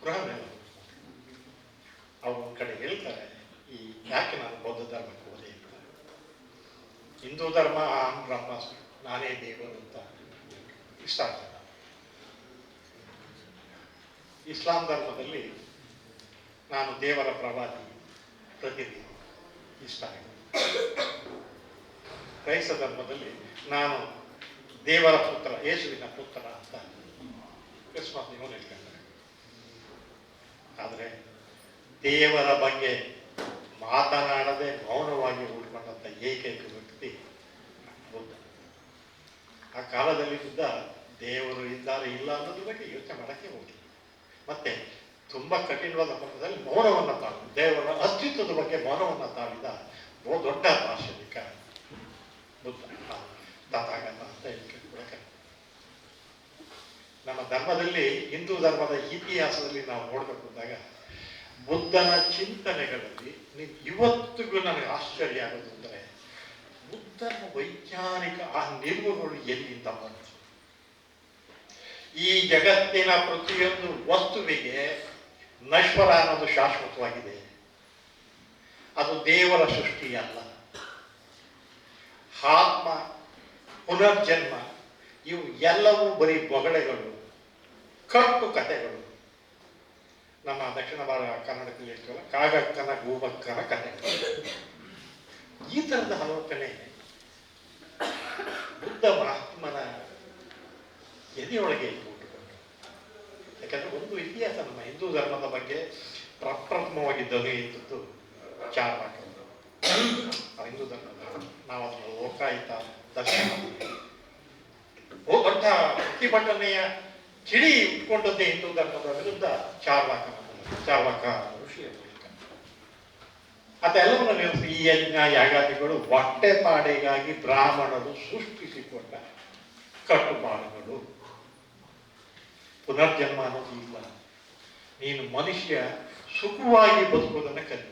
ಕುರಾನ್ ಎಲ್ಲ ಅವ್ರು ಒಂದು ಕಡೆ ಹೇಳ್ತಾರೆ, ಈ ಯಾಕೆ ನಾನು ಬೌದ್ಧ ಧರ್ಮಕ್ಕೆ ಹೋದೆ ಅಂತ. ಹಿಂದೂ ಧರ್ಮ ಅಹಂ ಬ್ರಹ್ಮಾಸ್ಮಿ, ನಾನೇ ದೇವರು ಅಂತ ಇಷ್ಟ ಆಗ್ತದೆ. ಇಸ್ಲಾಂ ಧರ್ಮದಲ್ಲಿ ನಾನು ದೇವರ ಪ್ರವಾದಿ, ಪ್ರತಿನಿಧಿ, ಇಷ್ಟ ಆಗಿದೆ. ಕ್ರೈಸ್ತ ಧರ್ಮದಲ್ಲಿ ನಾನು ದೇವರ ಪುತ್ರ, ಯೇಸುವಿನ ಪುತ್ರ ಅಂತ ಕ್ರಿಸ್ಮಸ್ ನೀವು ಹೇಳ್ಕೊಂಡ್ರೆ. ಆದರೆ ದೇವರ ಬಗ್ಗೆ ಮಾತನಾಡದೆ ಮೌನವಾಗಿ ಉಳ್ಕೊಂಡಂಥ ಏಕೈಕ ವ್ಯಕ್ತಿ ಬುದ್ಧ. ಆ ಕಾಲದಲ್ಲಿ ಬುದ್ಧ ದೇವರು ಇದ್ದಾರೆ ಇಲ್ಲ ಅನ್ನೋದ್ರ ಬಗ್ಗೆ ಯೋಚನೆ ಮಾಡೋಕ್ಕೆ ಹೋಗಿ, ಮತ್ತೆ ತುಂಬಾ ಕಠಿಣವಾದ ಮಟ್ಟದಲ್ಲಿ ಮೌನವನ್ನು ತಾಳಿದ, ದೇವರ ಅಸ್ತಿತ್ವದ ಬಗ್ಗೆ ಮೌನವನ್ನು ತಾಳಿದ ದೊಡ್ಡ ದಾರ್ಶನಿಕ ಬುದ್ಧ, ತಥಾಗತ ಅಂತ ಕೂಡ ನಮ್ಮ ಧರ್ಮದಲ್ಲಿ, ಹಿಂದೂ ಧರ್ಮದ ಇತಿಹಾಸದಲ್ಲಿ ನಾವು ನೋಡ್ಬೇಕು ಅಂದಾಗ ಬುದ್ಧನ ಚಿಂತನೆಗಳಲ್ಲಿ ಇವತ್ತಿಗೂ ನನಗೆ ಆಶ್ಚರ್ಯ ಆಗೋದು ಅಂದರೆ, ಬುದ್ಧನ ವೈಜ್ಞಾನಿಕ ಆ ನಿಲುವುಗಳು ಎಲ್ಲಿಂದ ಬಂತು. ಈ ಜಗತ್ತಿನ ಪ್ರತಿಯೊಂದು ವಸ್ತುವಿಗೆ ನಶ್ವರ ಅನ್ನೋದು ಶಾಶ್ವತವಾಗಿದೆ, ಅದು ದೇವರ ಸೃಷ್ಟಿ ಅಲ್ಲ. ಆತ್ಮ, ಪುನರ್ಜನ್ಮ ಇವು ಎಲ್ಲವೂ ಬರೀ ಬೊಗಳೆಗಳು, ಕಟ್ಟು ಕಥೆಗಳು. ನಮ್ಮ ದಕ್ಷಿಣ ಭಾರತ ಕನ್ನಡದಲ್ಲಿ ಹೇಳ್ತೀವಲ್ಲ, ಕಾಗಕ್ಕನ ಗೂಬಕ್ಕನ ಕಥೆಗಳು. ಈ ಥರದ ಆಲೋಚನೆ ಬುದ್ಧ ಮಹಾತ್ಮನ ಎದೆಯೊಳಗೆ ಇಟ್ಟುಕೊಂಡ್ರು. ಯಾಕಂದ್ರೆ ಒಂದು ಇತಿಹಾಸ ನಮ್ಮ ಹಿಂದೂ ಧರ್ಮದ ಬಗ್ಗೆ ಪ್ರಪ್ರಥಮವಾಗಿ ಧ್ವನಿ ಇದ್ದದ್ದು ಚಾರ್ವಾಕ. ನಾವು ಅದನ್ನು ಲೋಕಾಯುತ ದರ್ಶನ ದೊಡ್ಡ ಪ್ರತಿಭಟನೆಯ ಕಿಡಿ ಇಟ್ಕೊಂಡದ್ದೇ ಹಿಂದೂ ಧರ್ಮದ ವಿರುದ್ಧ ಚಾರ್ವಾಕ ಋಷಿಯ ಮೂಲಕ ಅದೆಲ್ಲವನ್ನು ನಿಲ್ಲಿಸಿ ಈ ಯಜ್ಞ ಯಾಗಾದಿಗಳು ಹೊಟ್ಟೆಪಾಡಿಗಾಗಿ ಬ್ರಾಹ್ಮಣರು ಸೃಷ್ಟಿಸಿಕೊಂಡ ಕಟ್ಟುಪಾಡುಗಳು. ಪುನರ್ಜನ್ಮ ಅನ್ನೋದು ಇಲ್ಲ. ನೀನು ಮನುಷ್ಯ ಸುಖವಾಗಿ ಬದುಕುವುದನ್ನು ಕಲಿ.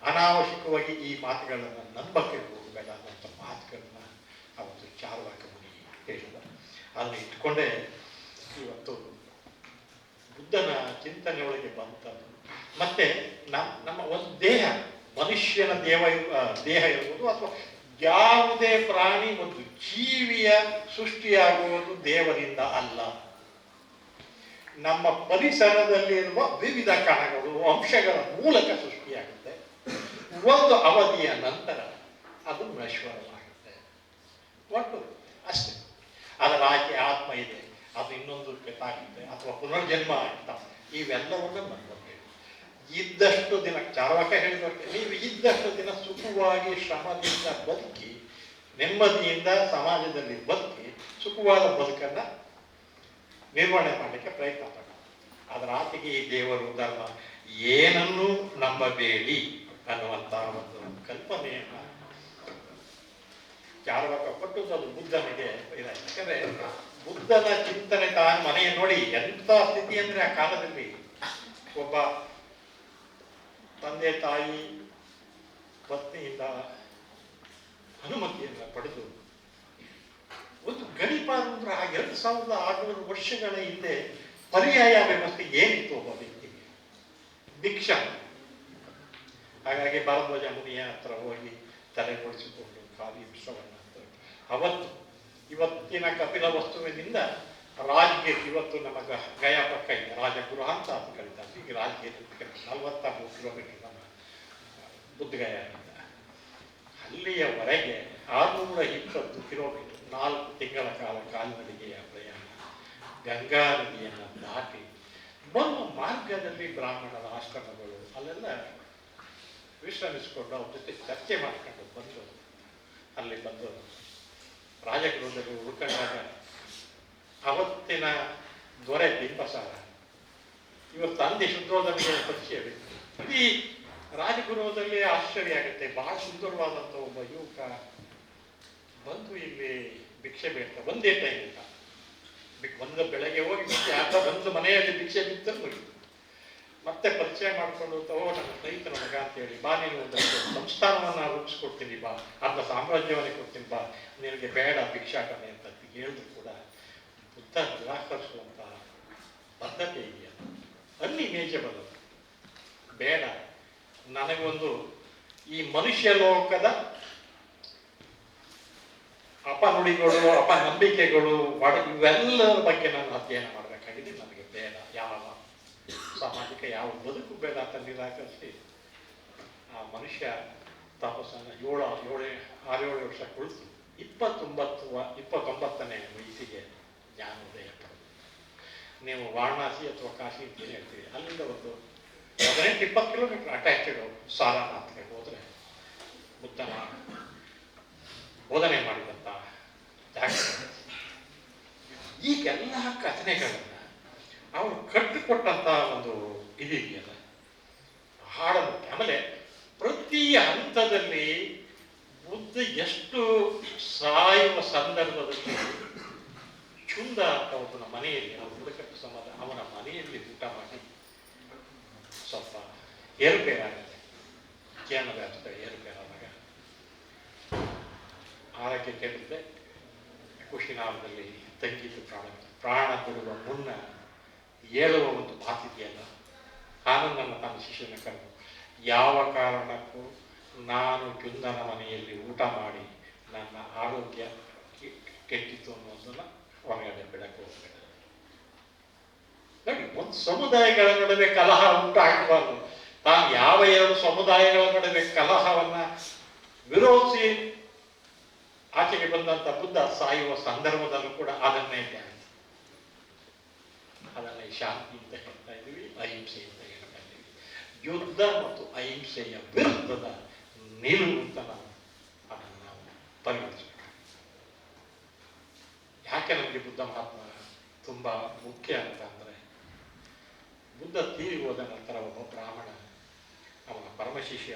ಅನಾವಶ್ಯಕವಾಗಿ ಈ ಮಾತುಗಳನ್ನು ನಂಬಕ್ಕೆ ಹೋಗಬೇಡ ಅನ್ನೋಂಥ ಮಾತುಗಳನ್ನ ಅವತ್ತು ಚಾರ್ವಾಕ ಮುನಿ ಹೇಳಿದ. ಅದನ್ನು ಇಟ್ಕೊಂಡೇ ಇವತ್ತು ಬುದ್ಧನ ಚಿಂತನೆಯೊಳಗೆ ಬಂತದ್ದು. ಮತ್ತೆ ನಮ್ಮ ಒಂದು ದೇಹ, ಮನುಷ್ಯನ ದೇಹ ಇರುವುದು ಅಥವಾ ಯಾವುದೇ ಪ್ರಾಣಿ ಒಂದು ಜೀವಿಯ ಸೃಷ್ಟಿಯಾಗುವುದು ದೇವರಿಂದ ಅಲ್ಲ. ನಮ್ಮ ಪರಿಸರದಲ್ಲಿರುವ ವಿವಿಧ ಕಣಗಳು, ಅಂಶಗಳ ಮೂಲಕ ಸೃಷ್ಟಿಯಾಗುತ್ತೆ. ಒಂದು ಅವಧಿಯ ನಂತರ ಅದು ನಶ್ವರವಾಗುತ್ತೆ. ಒಟ್ಟು ಅಷ್ಟೇ. ಅದರ ಆಕೆ ಆತ್ಮ ಇದೆ, ಅದು ಇನ್ನೊಂದು ಆಗುತ್ತೆ ಅಥವಾ ಪುನರ್ಜನ್ಮ ಆಗ್ತಾ, ಇವೆಲ್ಲವನ್ನು ನಂಬಬೇಕು. ಇದ್ದಷ್ಟು ದಿನ ಚಾರ್ವಾಕ ಹೇಳಿದಕ್ಕೆ ನೀವು ಇದ್ದಷ್ಟು ದಿನ ಸುಖವಾಗಿ ಶ್ರಮದಿಂದ ಬದುಕಿ, ನೆಮ್ಮದಿಯಿಂದ ಸಮಾಜದಲ್ಲಿ ಬದುಕಿ, ಸುಖವಾದ ಬದುಕನ್ನ ನಿರ್ವಹಣೆ ಮಾಡಲಿಕ್ಕೆ ಪ್ರಯತ್ನ ಪಡ. ಅದರ ಆಚೆಗೆ ಈ ದೇವರು ಧರ್ಮ ಏನನ್ನೂ ನಂಬಬೇಡಿ ಅನ್ನುವಂಥ ಒಂದು ಕಲ್ಪನೆಯನ್ನ ಚಾರ್ವಾಕ ಕೊಟ್ಟದ್ದು ಅದು ಬುದ್ಧನಿಗೆ ಇದಾಯ್ತು. ಯಾಕಂದ್ರೆ ಬುದ್ಧನ ಚಿಂತನೆ ತಾನು ಮನೆಯ ನೋಡಿ ಎಂಥ ಸ್ಥಿತಿ ಅಂದ್ರೆ ಆ ಕಾಲದಲ್ಲಿ ಒಬ್ಬ ತಂದೆ ತಾಯಿ ಪತ್ನಿಯಿಂದ ಅನುಮತಿಯನ್ನು ಪಡೆದು ಒಂದು ಗಡಿಪಾರು ಆ 2600 ವರ್ಷಗಳ ಹಿಂದೆ ಪರ್ಯಾಯ ವ್ಯವಸ್ಥೆ ಏನಿತ್ತು ಒಬ್ಬ ವ್ಯಕ್ತಿಗೆ? ಭಿಕ್ಷಾ. ಹಾಗಾಗಿ ಭಾರದ್ವಾಜ ಮುನಿಯ ಹತ್ರ ಹೋಗಿ ತಲೆ ಕೊಡಿಸಿಕೊಂಡು ಖಾಲಿ ವಿಶ್ವವನ್ನು ಅವತ್ತು ಇವತ್ತಿನ ಕಪಿಲ ವಸ್ತುವಿನಿಂದ ರಾಜ್ಗಿರ್, ಇವತ್ತು ನಮಗ ಗಯಾ ಪಕ್ಕ ಇದೆ, ರಾಜಗೃಹ ಅಂತ ಅದು ಕರೀತಾರೆ. ಈಗ ರಾಜ್ಗಿರ್ 43 ಕಿಲೋಮೀಟರ್ ನಮ್ಮ ಬುದ್ಧಗಯಾದಿಂದ ಅಲ್ಲಿಯವರೆಗೆ 620 ಕಿಲೋಮೀಟರ್ 4 ತಿಂಗಳ ಕಾಲ ಕಾಲ್ನಡಿಗೆಯ ಪ್ರಯಾಣ. ಗಂಗಾ ನದಿಯನ್ನು ದಾಟಿ ಬರುವ ಮಾರ್ಗದಲ್ಲಿ ಬ್ರಾಹ್ಮಣರ ಆಶ್ರಮಗಳು, ಅಲ್ಲೆಲ್ಲ ವಿಶ್ರಮಿಸಿಕೊಂಡು ಅವ್ರ ಜೊತೆ ಚರ್ಚೆ ಮಾಡ್ಕೊಂಡು ಬಂದು ಅಲ್ಲಿ ಬಂದು ರಾಜಗೃಹದಲ್ಲಿ ಉಳ್ಕೊಂಡಾಗ ಅವತ್ತಿನ ದೊರೆ ಬಿಂಬಸಾರ ಇವತ್ತು ಅಂದಿ ಶುದ್ಧೋಧನಿಗೆ ಪರಿಚಯವಿತ್ತು. ಈ ರಾಜಗೃಹದಲ್ಲಿ ಆಶ್ಚರ್ಯ ಆಗುತ್ತೆ. ಬಹಳ ಸುಂದರವಾದಂಥ ಒಬ್ಬ ಯುವಕ ಬಂದು ಇಲ್ಲಿ ಭಿಕ್ಷೆ ಬೇಡ್ತಾ ಒಂದೇ ಟೈಮ್ ಇಲ್ಲ, ಒಂದು ಬೆಳಗ್ಗೆ ಹೋಗಿ ಭಿಕ್ಷೆ ಆತ ಒಂದು ಮನೆಯಲ್ಲಿ ಭಿಕ್ಷೆ ಬಿತ್ತರು ಮತ್ತೆ ಪರಿಚಯ ಮಾಡ್ಕೊಂಡು ನನ್ನ ಸ್ನೇಹಿತನ ಮಗ ಅಂತ ಹೇಳಿ, ಬಾ ನೀನು ಒಂದಷ್ಟು ಸಂಸ್ಥಾನವನ್ನ ರೂಪಿಸ್ಕೊಡ್ತೀನಿ, ಬಾ ಅರ್ಧ ಸಾಮ್ರಾಜ್ಯವನ್ನೇ ಕೊಡ್ತೀನಿ, ಬಾ ನಿನಗೆ ಬೇಡ ಭಿಕ್ಷಾಟನೆ ಅಂತ ಹೇಳಿದ್ರು ಕೂಡ ಬುದ್ಧ ನಿರಾಕರಿಸುವಂತ ಪದ್ಧತಿ ಇದೆಯಾ? ಅಲ್ಲಿ ಮೇಜಬಲ್ ಬೇಡ, ನನಗೊಂದು ಈ ಮನುಷ್ಯ ಲೋಕದ ಅಪನುಡಿಗಳು, ಅಪನಂಬಿಕೆಗಳು, ಇವೆಲ್ಲರ ಬಗ್ಗೆ ನಾನು ಅಧ್ಯಯನ ಮಾಡಬೇಕಾಗಿದೆ. ನನಗೆ ಬೇಡ, ಯಾವ ಸಾಮಾಜಿಕ ಯಾವ ಬದುಕು ಬೇಡ ಅಂತ ನಿರಾಕರಿಸಿ ಆ ಮನುಷ್ಯ ತಪಸ್ಸನ್ನು 6-7 ವರ್ಷ ಕುಳಿತು 29ನೇ ವಯಸ್ಸಿಗೆ ಜ್ಞಾನೋದಯ ಪಡೆದು. ನೀವು ವಾರಣಾಸಿ ಅಥವಾ ಕಾಶಿ ಅಂತ ಹೇಳ್ತೀವಿ, ಅಲ್ಲಿಂದ ಒಂದು 18-20 ಕಿಲೋಮೀಟರ್ ಅಟ್ಯಾಚೆಡ್ ಸಾರನಾಥ್ಗೆ ಹೋದರೆ ಬುದ್ಧನ ಬೋಧನೆ ಮಾಡಿದಂಥ ಜಾಗ. ಈಗೆಲ್ಲ ಕಥನೆಗಳನ್ನ ಅವರು ಕಟ್ಟಿಕೊಟ್ಟಂತ ಒಂದು ಇದೆಯಲ್ಲ, ಬಹಳ ಮುಖ್ಯ. ಆಮೇಲೆ ಪ್ರತಿ ಹಂತದಲ್ಲಿ ಬುದ್ಧ ಎಷ್ಟು ಸಾಯುವ ಸಂದರ್ಭದಲ್ಲಿ ಚುಂದ ಅಂತ ಒಬ್ಬನ ಮನೆಯಲ್ಲಿ, ಅವನ ಬುಡಕಟ್ಟು ಸಮಾಜ, ಅವನ ಮನೆಯಲ್ಲಿ ಊಟ ಮಾಡಿ ಸ್ವಲ್ಪ ಏರುಪೇರಾಗುತ್ತೆ. ಜ್ಞಾನ ವ್ಯಾಪ್ತ ಏರುಪೇರಾದಾಗ ಆರೋಗ್ಯ ಕೆಟ್ಟಿದೆ. ಕುಶಿನಾಳದಲ್ಲಿ ತಂಗಿದ್ದು ಪ್ರಾಣ ಬಿಡುವ ಮುನ್ನ ಹೇಳುವ ಒಂದು ಮಾತಿದೆಯಲ್ಲ, ಆನಂದನ ತನ್ನ ಶಿಷ್ಯನ ಕರೆದು, ಯಾವ ಕಾರಣಕ್ಕೂ ನಾನು ಚುಂದನ ಮನೆಯಲ್ಲಿ ಊಟ ಮಾಡಿ ನನ್ನ ಆರೋಗ್ಯ ಕೆಟ್ಟಿತ್ತು ಅನ್ನೋದನ್ನ ಹೊರಗಡೆ ಬಿಡಕ್ಕೆ ಹೋಗ್ಬೇಡ. ನೋಡಿ, ಒಂದು ಸಮುದಾಯಗಳ ನಡುವೆ ಕಲಹ ಉಂಟಾಗಬಾರ್ದು. ತಾನು ಯಾವ 2 ಸಮುದಾಯಗಳ ನಡುವೆ ಕಲಹವನ್ನ ವಿರೋಧಿಸಿ ಆಚೆಗೆ ಬಂದಂತ ಬುದ್ಧ ಸಾಯುವ ಸಂದರ್ಭದಲ್ಲೂ ಕೂಡ ಅದನ್ನೇ ಅದನ್ನೇ ಶಾಂತಿ ಅಂತ ಹೇಳ್ತಾ ಇದ್ದೀವಿ, ಅಹಿಂಸೆ ಅಂತ ಹೇಳ್ತಾ ಇದ್ದೀವಿ. ಯುದ್ಧ ಮತ್ತು ಅಹಿಂಸೆಯ ವಿರುದ್ಧದ ನಿಲುವು ಅಂತ ನಾವು ಅದನ್ನು ತುಂಬ ಮುಖ್ಯ ಅಂತ ಅಂದರೆ, ಬುದ್ಧ ತೀರಿ ಹೋದ ನಂತರ ಒಬ್ಬ ಬ್ರಾಹ್ಮಣ ಅವನ ಪರಮಶಿಷ್ಯ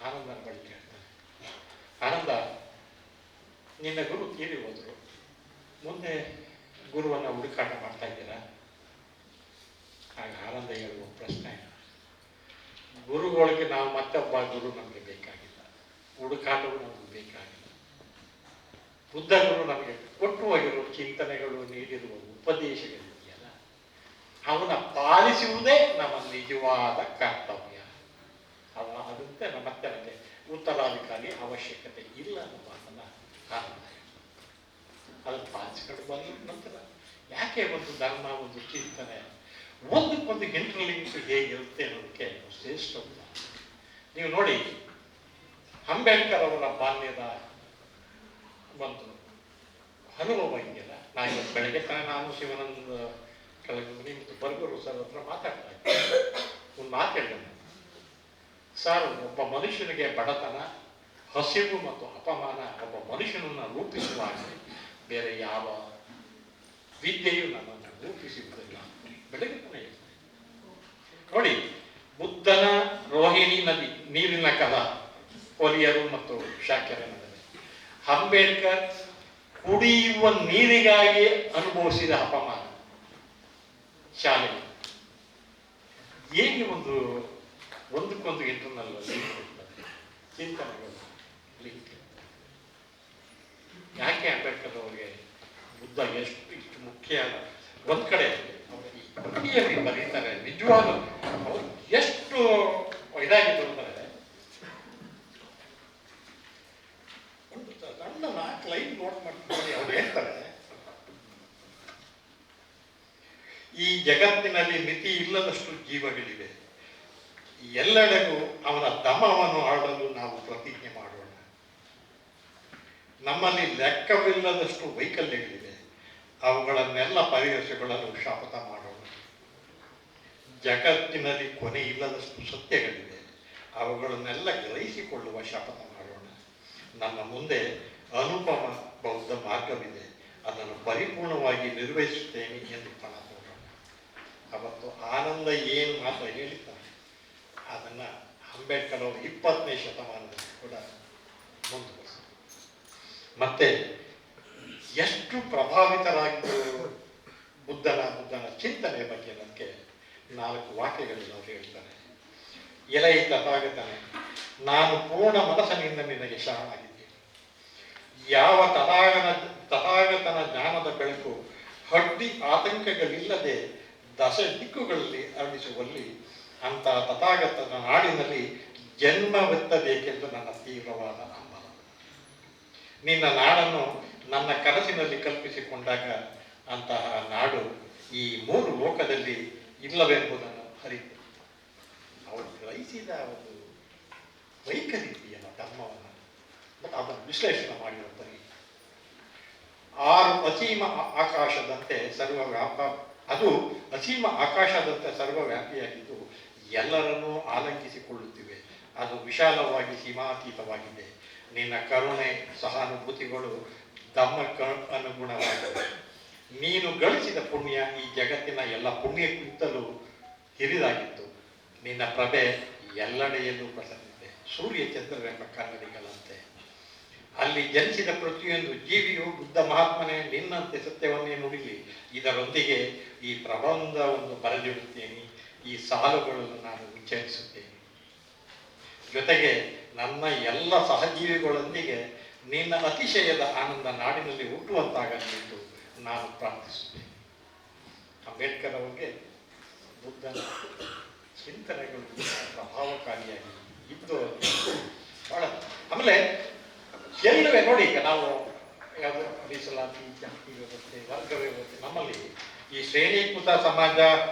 ಆನಂದನ ಬಳಿ ಕೇಳ್ತಾನೆ, ಆನಂದ, ನಿನ್ನ ಗುರು ತೀರಿ ಹೋದರು, ಮುಂದೆ ಗುರುವನ್ನು ಹುಡುಕಾಟ ಮಾಡ್ತಾ ಇದ್ದೀರಾ? ಆಗ ಆನಂದ ಹೇಳುವ ಪ್ರಶ್ನೆ, ಗುರುಗಳಿಗೆ ನಾವು ಮತ್ತೊಬ್ಬ ಗುರು ನಮಗೆ ಬೇಕಾಗಿಲ್ಲ, ಹುಡುಕಾಟವು ನಮಗೆ ಬೇಕಾಗಿಲ್ಲ. ಬುದ್ಧ ಗುರು ನಮಗೆ ಕೊಟ್ಟು ಹೋಗಿರುವ ಚಿಂತನೆಗಳು, ನೀಡಿರುವ ಉಪದೇಶಗಳಿದೆಯಲ್ಲ, ಅವನ ಪಾಲಿಸುವುದೇ ನಮ್ಮ ನಿಜವಾದ ಕರ್ತವ್ಯ. ಅದಂತೆ ಮತ್ತೆ ನಮಗೆ ಉತ್ತರಾಧಿಕಾರಿ ಅವಶ್ಯಕತೆ ಇಲ್ಲ ಅನ್ನೋ ಮಾತನ್ನ ಆನಂದ ಅದನ್ನು ಪಾಲಿಸಿಕೊಂಡು ಬಂದ ನಂತರ ಯಾಕೆ ಒಂದು ಧರ್ಮ, ಒಂದು ಚಿಂತನೆ ಒಂದಕ್ಕೊಂದು ಇಂಟರ್ಲಿಂಕ್ ಹೇಗಿರುತ್ತೆ ಅನ್ನೋದಕ್ಕೆ ಶ್ರೇಷ್ಠ ಉದಾಹರಣೆ. ನೀವು ನೋಡಿ, ಅಂಬೇಡ್ಕರ್ ಅವರ ಬಾಲ್ಯದ ಒಂದು ಅನುಭವ ಇದೆಯಲ್ಲ. ನಾನು ಇವತ್ತು ಬೆಳಗ್ಗೆ ನಾನು ಶಿವಾನಂದ ಕೆಳಗುಂದಿ ಮತ್ತು ಬರ್ಗೂರು ಸರ್ ಹತ್ರ ಮಾತಾಡ್ತಾ ಇದ್ದೆ. ಒಂದು ಮಾತು ಹೇಳಿದೆ, ಸರ್, ಒಬ್ಬ ಮನುಷ್ಯನಿಗೆ ಬಡತನ, ಹಸಿವು ಮತ್ತು ಅಪಮಾನ ಒಬ್ಬ ಮನುಷ್ಯನನ್ನು ರೂಪಿಸುವಾಗ ಬೇರೆ ಯಾವ ವಿದ್ಯೆಯು ನನ್ನನ್ನು ರೂಪಿಸುವುದಿಲ್ಲ. ಬೆಳಗ್ಗೆ ತಾನೇ ನೋಡಿ, ಬುದ್ಧನ ರೋಹಿಣಿ ನದಿ, ನೀರಿನ ಕಲ, ಒಲಿಯರು ಮತ್ತು ಶಾಕ್ಯರ ನಡುವೆ. ಅಂಬೇಡ್ಕರ್ ಕುಡಿಯುವ ನೀರಿಗಾಗಿ ಅನುಭವಿಸಿದ ಅಪಮಾನ, ಶಾಲೆ. ಹೇಗೆ ಒಂದಕ್ಕೊಂದು ಇಂಟರ್ನಲ್ ಲಿಂಕ್ ಇರ್ತದೆ, ಚಿಂತನೆಗಳು ಲಿಂಕ್. ಯಾಕೆ ಅಂಬೇಡ್ಕರ್ ಅವರಿಗೆ ಬುದ್ಧ ಇಷ್ಟು ಮುಖ್ಯ? ಒಂದ್ ಕಡೆ ಕೃತಿಯಲ್ಲಿ ಬರೀತಾರೆ, ನಿಜವಾಗ್ಲೂ ಅವರು ಎಷ್ಟು ಇದಾಗಿದ್ದು ಅಂದರೆ, ಒಂದು ಸಣ್ಣ 4 ಲೈನ್ ನೋಟ್ ಮಾಡ್ತಾರೆ. ಅವ್ರು ಹೇಳ್ತಾರೆ, ಈ ಜಗತ್ತಿನಲ್ಲಿ ಮಿತಿ ಇಲ್ಲದಷ್ಟು ಜೀವಗಳಿವೆ, ಎಲ್ಲೆಡೆಗೂ ಅವನ ದಮವನ್ನು ಆಡಲು ನಾವು ಪ್ರತಿಜ್ಞೆ ಮಾಡೋಣ. ನಮ್ಮಲ್ಲಿ ಲೆಕ್ಕವಿಲ್ಲದಷ್ಟು ವೈಕಲ್ಯಗಳಿವೆ, ಅವುಗಳನ್ನೆಲ್ಲ ಪರಿಹರಿಸಿಕೊಳ್ಳಲು ಶಪಥ ಮಾಡೋಣ. ಜಗತ್ತಿನಲ್ಲಿ ಕೊನೆ ಇಲ್ಲದಷ್ಟು ಸತ್ಯಗಳಿವೆ, ಅವುಗಳನ್ನೆಲ್ಲ ಗ್ರಹಿಸಿಕೊಳ್ಳುವ ಶಪಥ ಮಾಡೋಣ. ನನ್ನ ಮುಂದೆ ಅನುಪಮ ಬೌದ್ಧ ಮಾರ್ಗವಿದೆ, ಅದನ್ನು ಪರಿಪೂರ್ಣವಾಗಿ ನಿರ್ವಹಿಸುತ್ತೇನೆ ಎಂದು ಪಣ ತೋರೋಣ. ಅವತ್ತು ಆನಂದ ಏನು ಮಾತ್ರ ಹೇಳಿದ್ದಾನೆ, ಅದನ್ನು ಅಂಬೇಡ್ಕರ್ ಅವರು 20ನೇ ಶತಮಾನದಲ್ಲಿ ಕೂಡ ಮುಂದುವರಿಸಿದರು. ಮತ್ತೆ ಎಷ್ಟು ಪ್ರಭಾವಿತರಾಗಿದ್ದರು ಬುದ್ಧನ ಚಿಂತನೆ ಬಗ್ಗೆ ನನಗೆ 4 ವಾಕ್ಯಗಳಲ್ಲಿ ಅವರು ಹೇಳ್ತಾರೆ. ಎಲೈ ತಥಾಗತನೇ, ನಾನು ಪೂರ್ಣ ಮನಸ್ಸಿನಿಂದ ನಿನಗೆ ಶರಣಾಗಿದ್ದೇನೆ. ಯಾವ ತಥಾಗತನ ಜ್ಞಾನದ ಬೆಳಕು ಅಡ್ಡಿ ಆತಂಕಗಳಿಲ್ಲದೆ ದಶ ದಿಕ್ಕುಗಳಲ್ಲಿ ಹರಡಿಸುವಲ್ಲಿ ಅಂತ ತಥಾಗತನ ನಾಡಿನಲ್ಲಿ ಜನ್ಮವೆತ್ತಬೇಕೆಂದು ನನ್ನ ತೀವ್ರವಾದ ಹಂಬಲ. ನಿನ್ನ ನಾಡನ್ನು ನನ್ನ ಕನಸಿನಲ್ಲಿ ಕಲ್ಪಿಸಿಕೊಂಡಾಗ ಅಂತಹ ನಾಡು ಈ 3 ಲೋಕದಲ್ಲಿ ಇಲ್ಲವೆಂಬುದನ್ನು ಅರಿತು ಅವರು ಗ್ರಹಿಸಿದ ಒಂದು ವೈಖರಿ ಇದೆಯಲ್ಲ ಧರ್ಮವನ್ನು, ಮತ್ತು ಅದನ್ನು ವಿಶ್ಲೇಷಣೆ ಮಾಡಿರುತ್ತಾರೆ. 6 ಅಸೀಮ ಆಕಾಶದಂತೆ ಅದು ಅಸೀಮ ಆಕಾಶದಂತೆ ಸರ್ವವ್ಯಾಪಿಯಾಗಿದ್ದು ಎಲ್ಲರನ್ನೂ ಆಲಂಕಿಸಿಕೊಳ್ಳುತ್ತಿವೆ. ಅದು ವಿಶಾಲವಾಗಿ ಸೀಮಾತೀತವಾಗಿದೆ. ನಿನ್ನ ಕರುಣೆ, ಸಹಾನುಭೂತಿಗಳು ಧರ್ಮಕ್ಕೆ ಅನುಗುಣವಾಗಿವೆ. ನೀನು ಗಳಿಸಿದ ಪುಣ್ಯ ಈ ಜಗತ್ತಿನ ಎಲ್ಲ ಪುಣ್ಯಕ್ಕಿಂತಲೂ ಹಿರಿದಾಗಿತ್ತು. ನಿನ್ನ ಪ್ರಭೆ ಎಲ್ಲೆಡೆಯಲ್ಲೂ ಪ್ರಸರಿಸಿದೆ, ಸೂರ್ಯ ಚಂದ್ರರೆಂಬ ಕನ್ನಡಿಗಳಂತೆ. ಅಲ್ಲಿ ಜನಿಸಿದ ಪ್ರತಿಯೊಂದು ಜೀವಿಯು ಬುದ್ಧ ಮಹಾತ್ಮನೇ ನಿನ್ನಂತೆ ಸತ್ಯವನ್ನೇ ನುಡಿಲಿ. ಇದರೊಂದಿಗೆ ಈ ಪ್ರಬಂಧವನ್ನು ಬರೆದಿಡುತ್ತೇನೆ, ಈ ಸಾಲುಗಳನ್ನು ನಾನು ಉಚ್ಚರಿಸುತ್ತೇನೆ. ಜೊತೆಗೆ ನನ್ನ ಎಲ್ಲ ಸಹಜೀವಿಗಳೊಂದಿಗೆ ನಿನ್ನ ಅತಿಶಯದ ಆನಂದ ನಾಡಿನಲ್ಲಿ ಹುಟ್ಟುವಂತಾಗಲೆಂದು ನಾನು ಪ್ರಾರ್ಥಿಸುತ್ತೇನೆ. ಅಂಬೇಡ್ಕರ್ ಅವರಿಗೆ ಬುದ್ಧನ ಚಿಂತನೆಗಳು ಪ್ರಭಾವಕಾರಿಯಾಗಿ ಇದ್ದು ಬಹಳ. ಆಮೇಲೆ ಎಲ್ಲವೇ ನೋಡಿ, ಈಗ ನಾವು ಯಾವುದು ಮೀಸಲಾತಿ, ಜಾತಿ ವ್ಯವಸ್ಥೆ, ವರ್ಗ ವ್ಯವಸ್ಥೆ, ನಮ್ಮಲ್ಲಿ ಈ ಶ್ರೇಣೀಕೃತ ಸಮಾಜ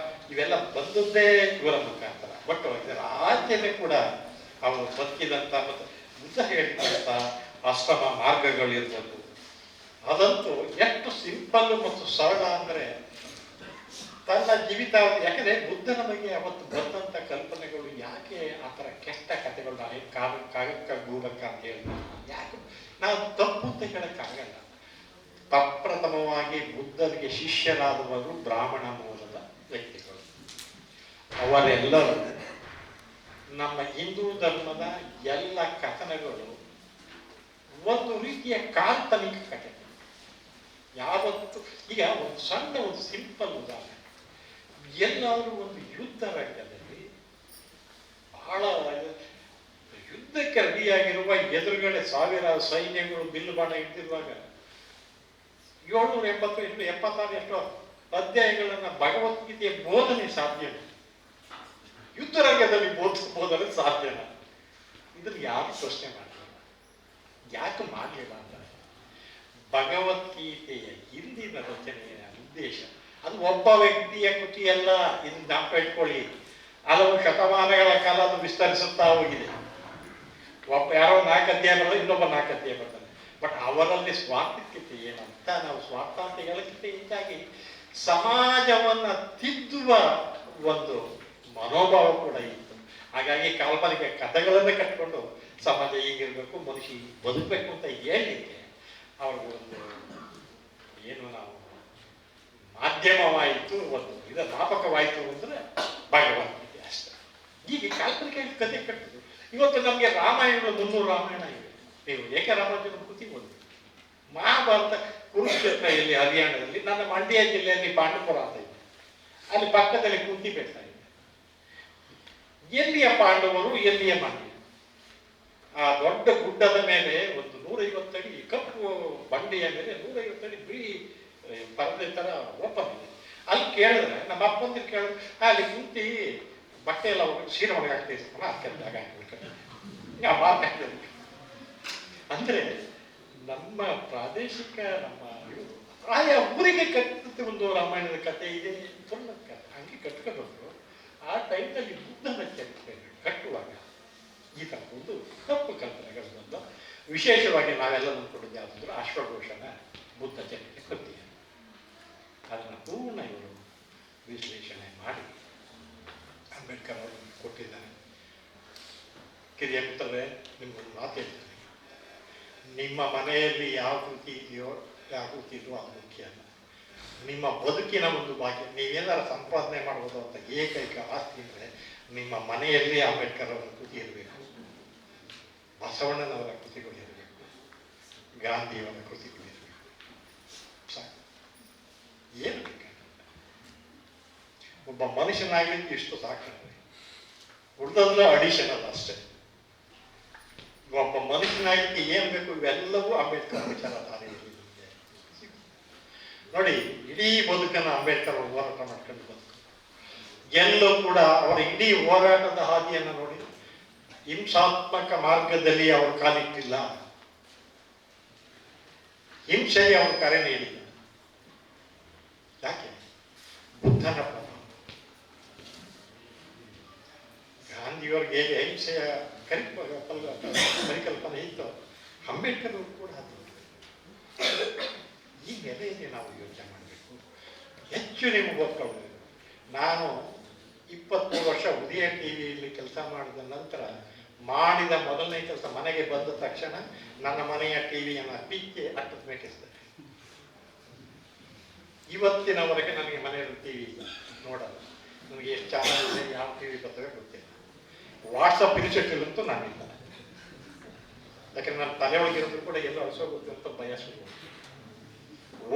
ಇವೆಲ್ಲ ಬಂದದ್ದೇ ಇವರ ಮುಖಾಂತರ. ಬಟ್ ಇದರ ಆಚೆನೆ ಕೂಡ ಅವರು ಬದುಕಿದಂಥ ಮತ್ತು ಬುದ್ಧ ಹೇಳಿದಂಥ ಆಶ್ರಮ ಮಾರ್ಗಗಳಿರ್ಬೋದು, ಅದಂತೂ ಎಷ್ಟು ಸಿಂಪಲ್ ಮತ್ತು ಸರಳ ಅಂದರೆ ತನ್ನ ಜೀವಿತ. ಯಾಕಂದರೆ ಬುದ್ಧನ ಬಗ್ಗೆ ಅವತ್ತು ಬಂದಂಥ ಕಲ್ಪನೆಗಳು ಯಾಕೆ ಆ ಥರ ಕೆಟ್ಟ ಕಥೆಗಳನ್ನ ಕಾಗಕ್ಕ ಗೂಡಕ್ಕ ಅಂತ ಹೇಳ್ತಾರೆ. ಯಾಕೆ ನಾವು ತಪ್ಪು ಅಂತ ಹೇಳೋಕ್ಕಾಗಲ್ಲ. ಪ್ರಪ್ರಥಮವಾಗಿ ಬುದ್ಧನಿಗೆ ಶಿಷ್ಯರಾದವರು ಬ್ರಾಹ್ಮಣ ಮೂಲದ ವ್ಯಕ್ತಿಗಳು. ಅವರೆಲ್ಲರೂ ನಮ್ಮ ಹಿಂದೂ ಧರ್ಮದ ಎಲ್ಲ ಕಥನಗಳು ಒಂದು ರೀತಿಯ ಕಾಲ್ಪನಿಕ ಕಥೆ. ಯಾವತ್ತು ಈಗ ಒಂದು ಸಣ್ಣ ಒಂದು ಸಿಂಪಲ್ ಉದಾಹರಣೆ, ಎಲ್ಲಾದರೂ ಒಂದು ಯುದ್ಧ ರಂಗದಲ್ಲಿ ಬಹಳ ಯುದ್ಧಕ್ಕೆ ರೆಡಿಯಾಗಿರುವ ಎದುರುಗಡೆ ಸಾವಿರ ಸೈನ್ಯಗಳು ಬಿಲ್ಲು ಬಾಣ ಇಟ್ಟಿರುವಾಗ 776 ಎಷ್ಟೋ ಅಧ್ಯಾಯಗಳನ್ನ ಭಗವದ್ಗೀತೆಯ ಬೋಧನೆ ಸಾಧ್ಯ, ಯುದ್ಧ ರಂಗದಲ್ಲಿ ಬೋಧನೆ ಸಾಧ್ಯನ? ಇದನ್ನು ಯಾರು ಪ್ರಶ್ನೆ ಮಾಡಲಿಲ್ಲ. ಯಾಕೆ ಮಾಡಲಿಲ್ಲ ಅಂದ್ರೆ ಭಗವದ್ಗೀತೆಯ ಹಿಂದಿನ ರಚನೆಯ ಉದ್ದೇಶ ಅದು ಒಬ್ಬ ವ್ಯಕ್ತಿಯ ಕೃತಿಯಲ್ಲ. ಇದನ್ನ ಜ್ಞಾಪಕ ಇಟ್ಕೊಳ್ಳಿ, ಹಲವು ಶತಮಾನಗಳ ಕಾಲ ಅದು ವಿಸ್ತರಿಸುತ್ತಾ ಹೋಗಿದೆ. ಒಬ್ಬ ಯಾರೋ 4 ಅಧ್ಯಾಯ ಬರಲ್ಲ, ಇನ್ನೊಬ್ಬ 4 ಅಧ್ಯಾಯ ಬರ್ತಾನೆ. ಬಟ್ ಅವರಲ್ಲಿ ಸ್ವಾರ್ಥಿಕತೆ ಏನಂತ ನಾವು ಸ್ವಾರ್ಥಾಂತಿಗಳಕ್ಕಿಂತ ಹೆಚ್ಚಾಗಿ ಸಮಾಜವನ್ನ ತಿದ್ದುವ ಒಂದು ಮನೋಭಾವ ಕೂಡ ಇತ್ತು. ಹಾಗಾಗಿ ಕಾಲ್ಪನಿಕ ಕಥೆಗಳನ್ನು ಕಟ್ಕೊಂಡು ಸಮಾಜ ಹೀಗಿರ್ಬೇಕು, ಮನುಷ್ಯ ಹೀಗೆ ಬದುಕಬೇಕು ಅಂತ ಹೇಳಲಿಕ್ಕೆ ಅವ್ರಿಗೆ ಒಂದು ಏನು ನಾವು ಮಾಧ್ಯಮವಾಯಿತು, ಒಂದು ಇದರ ಮಾಪಕವಾಯಿತು ಅಂದ್ರೆ ಭಗವದ್ಗೀತೆ ಅಷ್ಟೇ. ಹೀಗೆ ಕಾಲ್ಪನಿಕ ಕಥೆ ಕಟ್ಟಿದ್ರು. ಇವತ್ತು ನಮಗೆ ರಾಮಾಯಣಗಳು 300 ರಾಮಾಯಣ ಇವೆ. ನೀವು ಏಕರಾಮಾಯಣ ಕೃತಿ ಒಂದು. ಮಹಾಭಾರತ ಕುರುಕ್ಷೇತ್ರ ಇಲ್ಲಿ ಹರಿಯಾಣದಲ್ಲಿ, ನನ್ನ ಮಂಡ್ಯ ಜಿಲ್ಲೆಯಲ್ಲಿ ಪಾಂಡವಪುರ ಅಂತ ಇದೆ, ಅಲ್ಲಿ ಪಕ್ಕದಲ್ಲಿ ಕುಂತಿ ಬೆಟ್ಟ ಇದೆ. ಎಲ್ಲಿಯ ಪಾಂಡವರು, ಎಲ್ಲಿಯ ಮಂಡ್ಯ? ಆ ದೊಡ್ಡ ಗುಡ್ಡದ ಮೇಲೆ ಒಂದು 150 ಅಡಿ ಕಪ್ಪು ಬಂಡೆಯ ಮೇಲೆ 150 ಅಡಿ ಬಿಳಿ ಪರದೆ ತರ ಓಪನ್ ಇದೆ. ಅಲ್ಲಿ ಕೇಳಿದ್ರೆ ನಮ್ಮ ಅಪ್ಪಂದಿರು ಕೇಳಿದ್ರೆ ಅಲ್ಲಿ ಕುಂತಿ ಬಟ್ಟೆ ಎಲ್ಲ ಸೀರೆ ಒಳಗೆ ಹಾಕ್ತಿರ್ತಾರ, ಅದಕ್ಕೆ ಜಾಗ ಹಾಕ್ಬಿಡ್ತಾರೆ. ಅಂದ್ರೆ ನಮ್ಮ ಪ್ರಾದೇಶಿಕ ನಮ್ಮ ಆಯಾ ಊರಿಗೆ ಕಟ್ಟಿದ ಒಂದು ರಾಮಾಯಣದ ಕಥೆ ಇದೆ, ಪುರಾಣದ ಕಥೆ ಹಂಗೆ ಕಟ್ಕೊಂಡು ಆ ಟೈಮ್ನಲ್ಲಿ ಬುದ್ಧನ ಚರಿತ್ರೆ ಕಟ್ಟುವಾಗ ಈ ಥರ ಒಂದು ತಪ್ಪು ಕಲ್ಪನೆಗಳು ಬಂದು ವಿಶೇಷವಾಗಿ ನಾವೆಲ್ಲ ನಂಬ್ಕೊಂಡಿದ್ದು ಯಾವುದಂದ್ರೆ ಅಶ್ವಘೋಷನ ಬುದ್ಧ ಚರಿತ್ರೆ ಕೃತಿ. ಅದನ್ನು ಪೂರ್ಣ ಇವರು ವಿಶ್ಲೇಷಣೆ ಮಾಡಿ ಅಂಬೇಡ್ಕರ್ ಅವರು ಕೊಟ್ಟಿದ್ದಾರೆ. ಕಿರಿಯ ಮಿತ್ರರೇ, ನಿಮ್ಗೊಂದು ಮಾತು ಹೇಳ್ತಾರೆ, ನಿಮ್ಮ ಮನೆಯಲ್ಲಿ ಯಾವ ಕೃತಿ ಇದೆಯೋ ಯಾವ ಕೃತಿ ಇದೆಯೋ ಅದು ಮುಖ್ಯ ಅಲ್ಲ. ನಿಮ್ಮ ಬದುಕಿನ ಒಂದು ಭಾಗ್ಯ, ನೀವೇನಾರ ಸಂಪಾದನೆ ಮಾಡ್ಬೋದು ಅಂತ ಏಕೈಕ ಆಸ್ತಿ ಅಂದರೆ ನಿಮ್ಮ ಮನೆಯಲ್ಲಿ ಅಂಬೇಡ್ಕರ್ ಅವರ ಕೃತಿ ಇರಬೇಕು, ಬಸವಣ್ಣನವರ ಕೃತಿಗಳು ಇರಬೇಕು, ಗಾಂಧಿಯವರ ಕೃತಿಗಳು ಇರಬೇಕು. ಸಾಕು, ಏನು ಬೇಕಾಗಿಲ್ಲ. ಒಬ್ಬ ಮನುಷ್ಯನಾಗಲಿಕ್ಕೆ ಇಷ್ಟು ಸಾಕಾಗ್ತದೆ, ಉಳಿದಲ್ಲ ಅಡಿಷನಲ್ ಅಷ್ಟೇ. ಒಬ್ಬ ಮನುಷ್ಯನಾಗಲಿಕ್ಕೆ ಏನು ಬೇಕು ಇವೆಲ್ಲವೂ ಅಂಬೇಡ್ಕರ್ ವಿಚಾರಧಾರೆಯಲ್ಲಿ ನೋಡಿ. ಇಡೀ ಬದುಕನ್ನು ಅಂಬೇಡ್ಕರ್ ಹೋರಾಟ ಮಾಡ್ಕೊಂಡು ಬದುಕು ಎಲ್ಲೂ ಕೂಡ ಅವರ ಇಡೀ ಹೋರಾಟದ ಹಾದಿಯನ್ನು ನೋಡಿ, ಹಿಂಸಾತ್ಮಕ ಮಾರ್ಗದಲ್ಲಿ ಅವರು ಕಾಲಿಟ್ಟಿಲ್ಲ, ಹಿಂಸೆಗೆ ಅವರು ಕರೆ ನೀಡಿಲ್ಲ. ಯಾಕೆ? ಬುದ್ಧನ ಪ್ರಭಾವ. ಗಾಂಧಿಯವರಿಗೆ ಹೇಗೆ ಹಿಂಸೆಯ ಪರಿಕಲ್ಪನೆ ಇತ್ತು, ಅಂಬೇಡ್ಕರ್ ಅವರು ಕೂಡ ಅದು. ಈ ನೆಲೆಯಲ್ಲಿ ನಾವು ಯೋಚನೆ ಮಾಡಬೇಕು. ಹೆಚ್ಚು ನಿಮಗೆ ಗೊತ್ತಾಗಬೇಕು. ನಾನು 23 ವರ್ಷ ಉದಯ ಟಿವಿಯಲ್ಲಿ ಕೆಲಸ ಮಾಡಿದ ನಂತರ ಮಾಡಿದ ಮೊದಲನೇ ಕೆಲಸ, ಮನೆಗೆ ಬಂದ ತಕ್ಷಣ ನನ್ನ ಮನೆಯ ಟಿವಿಯನ್ನು ಪಿಕ್ಕೆ ಅಟ್ಟದ ಮೇಟಿಸಿದೆ. ಇವತ್ತಿನವರೆಗೆ ನನಗೆ ಮನೆಯಲ್ಲಿ ಟಿವಿ ಇಲ್ಲ, ನೋಡಲ್ಲ. ನನಗೆ ಎಷ್ಟು ಚಾನಲ್ ಇದೆ, ಯಾವ ಟಿವಿ ಬರ್ತವೆ ಗೊತ್ತಿಲ್ಲ. ವಾಟ್ಸಪ್ ಇನಿಷಿಯೇಟಿವ್ ನಾನಿಲ್ಲ, ಯಾಕಂದ್ರೆ ನನ್ನ ತಲೆ ಒಳಗಿರೋದು ಕೂಡ ಎಲ್ಲ ಅಳಿಸೋಗುತ್ತೆ ಅಂತ ಭಯ ಶುರು.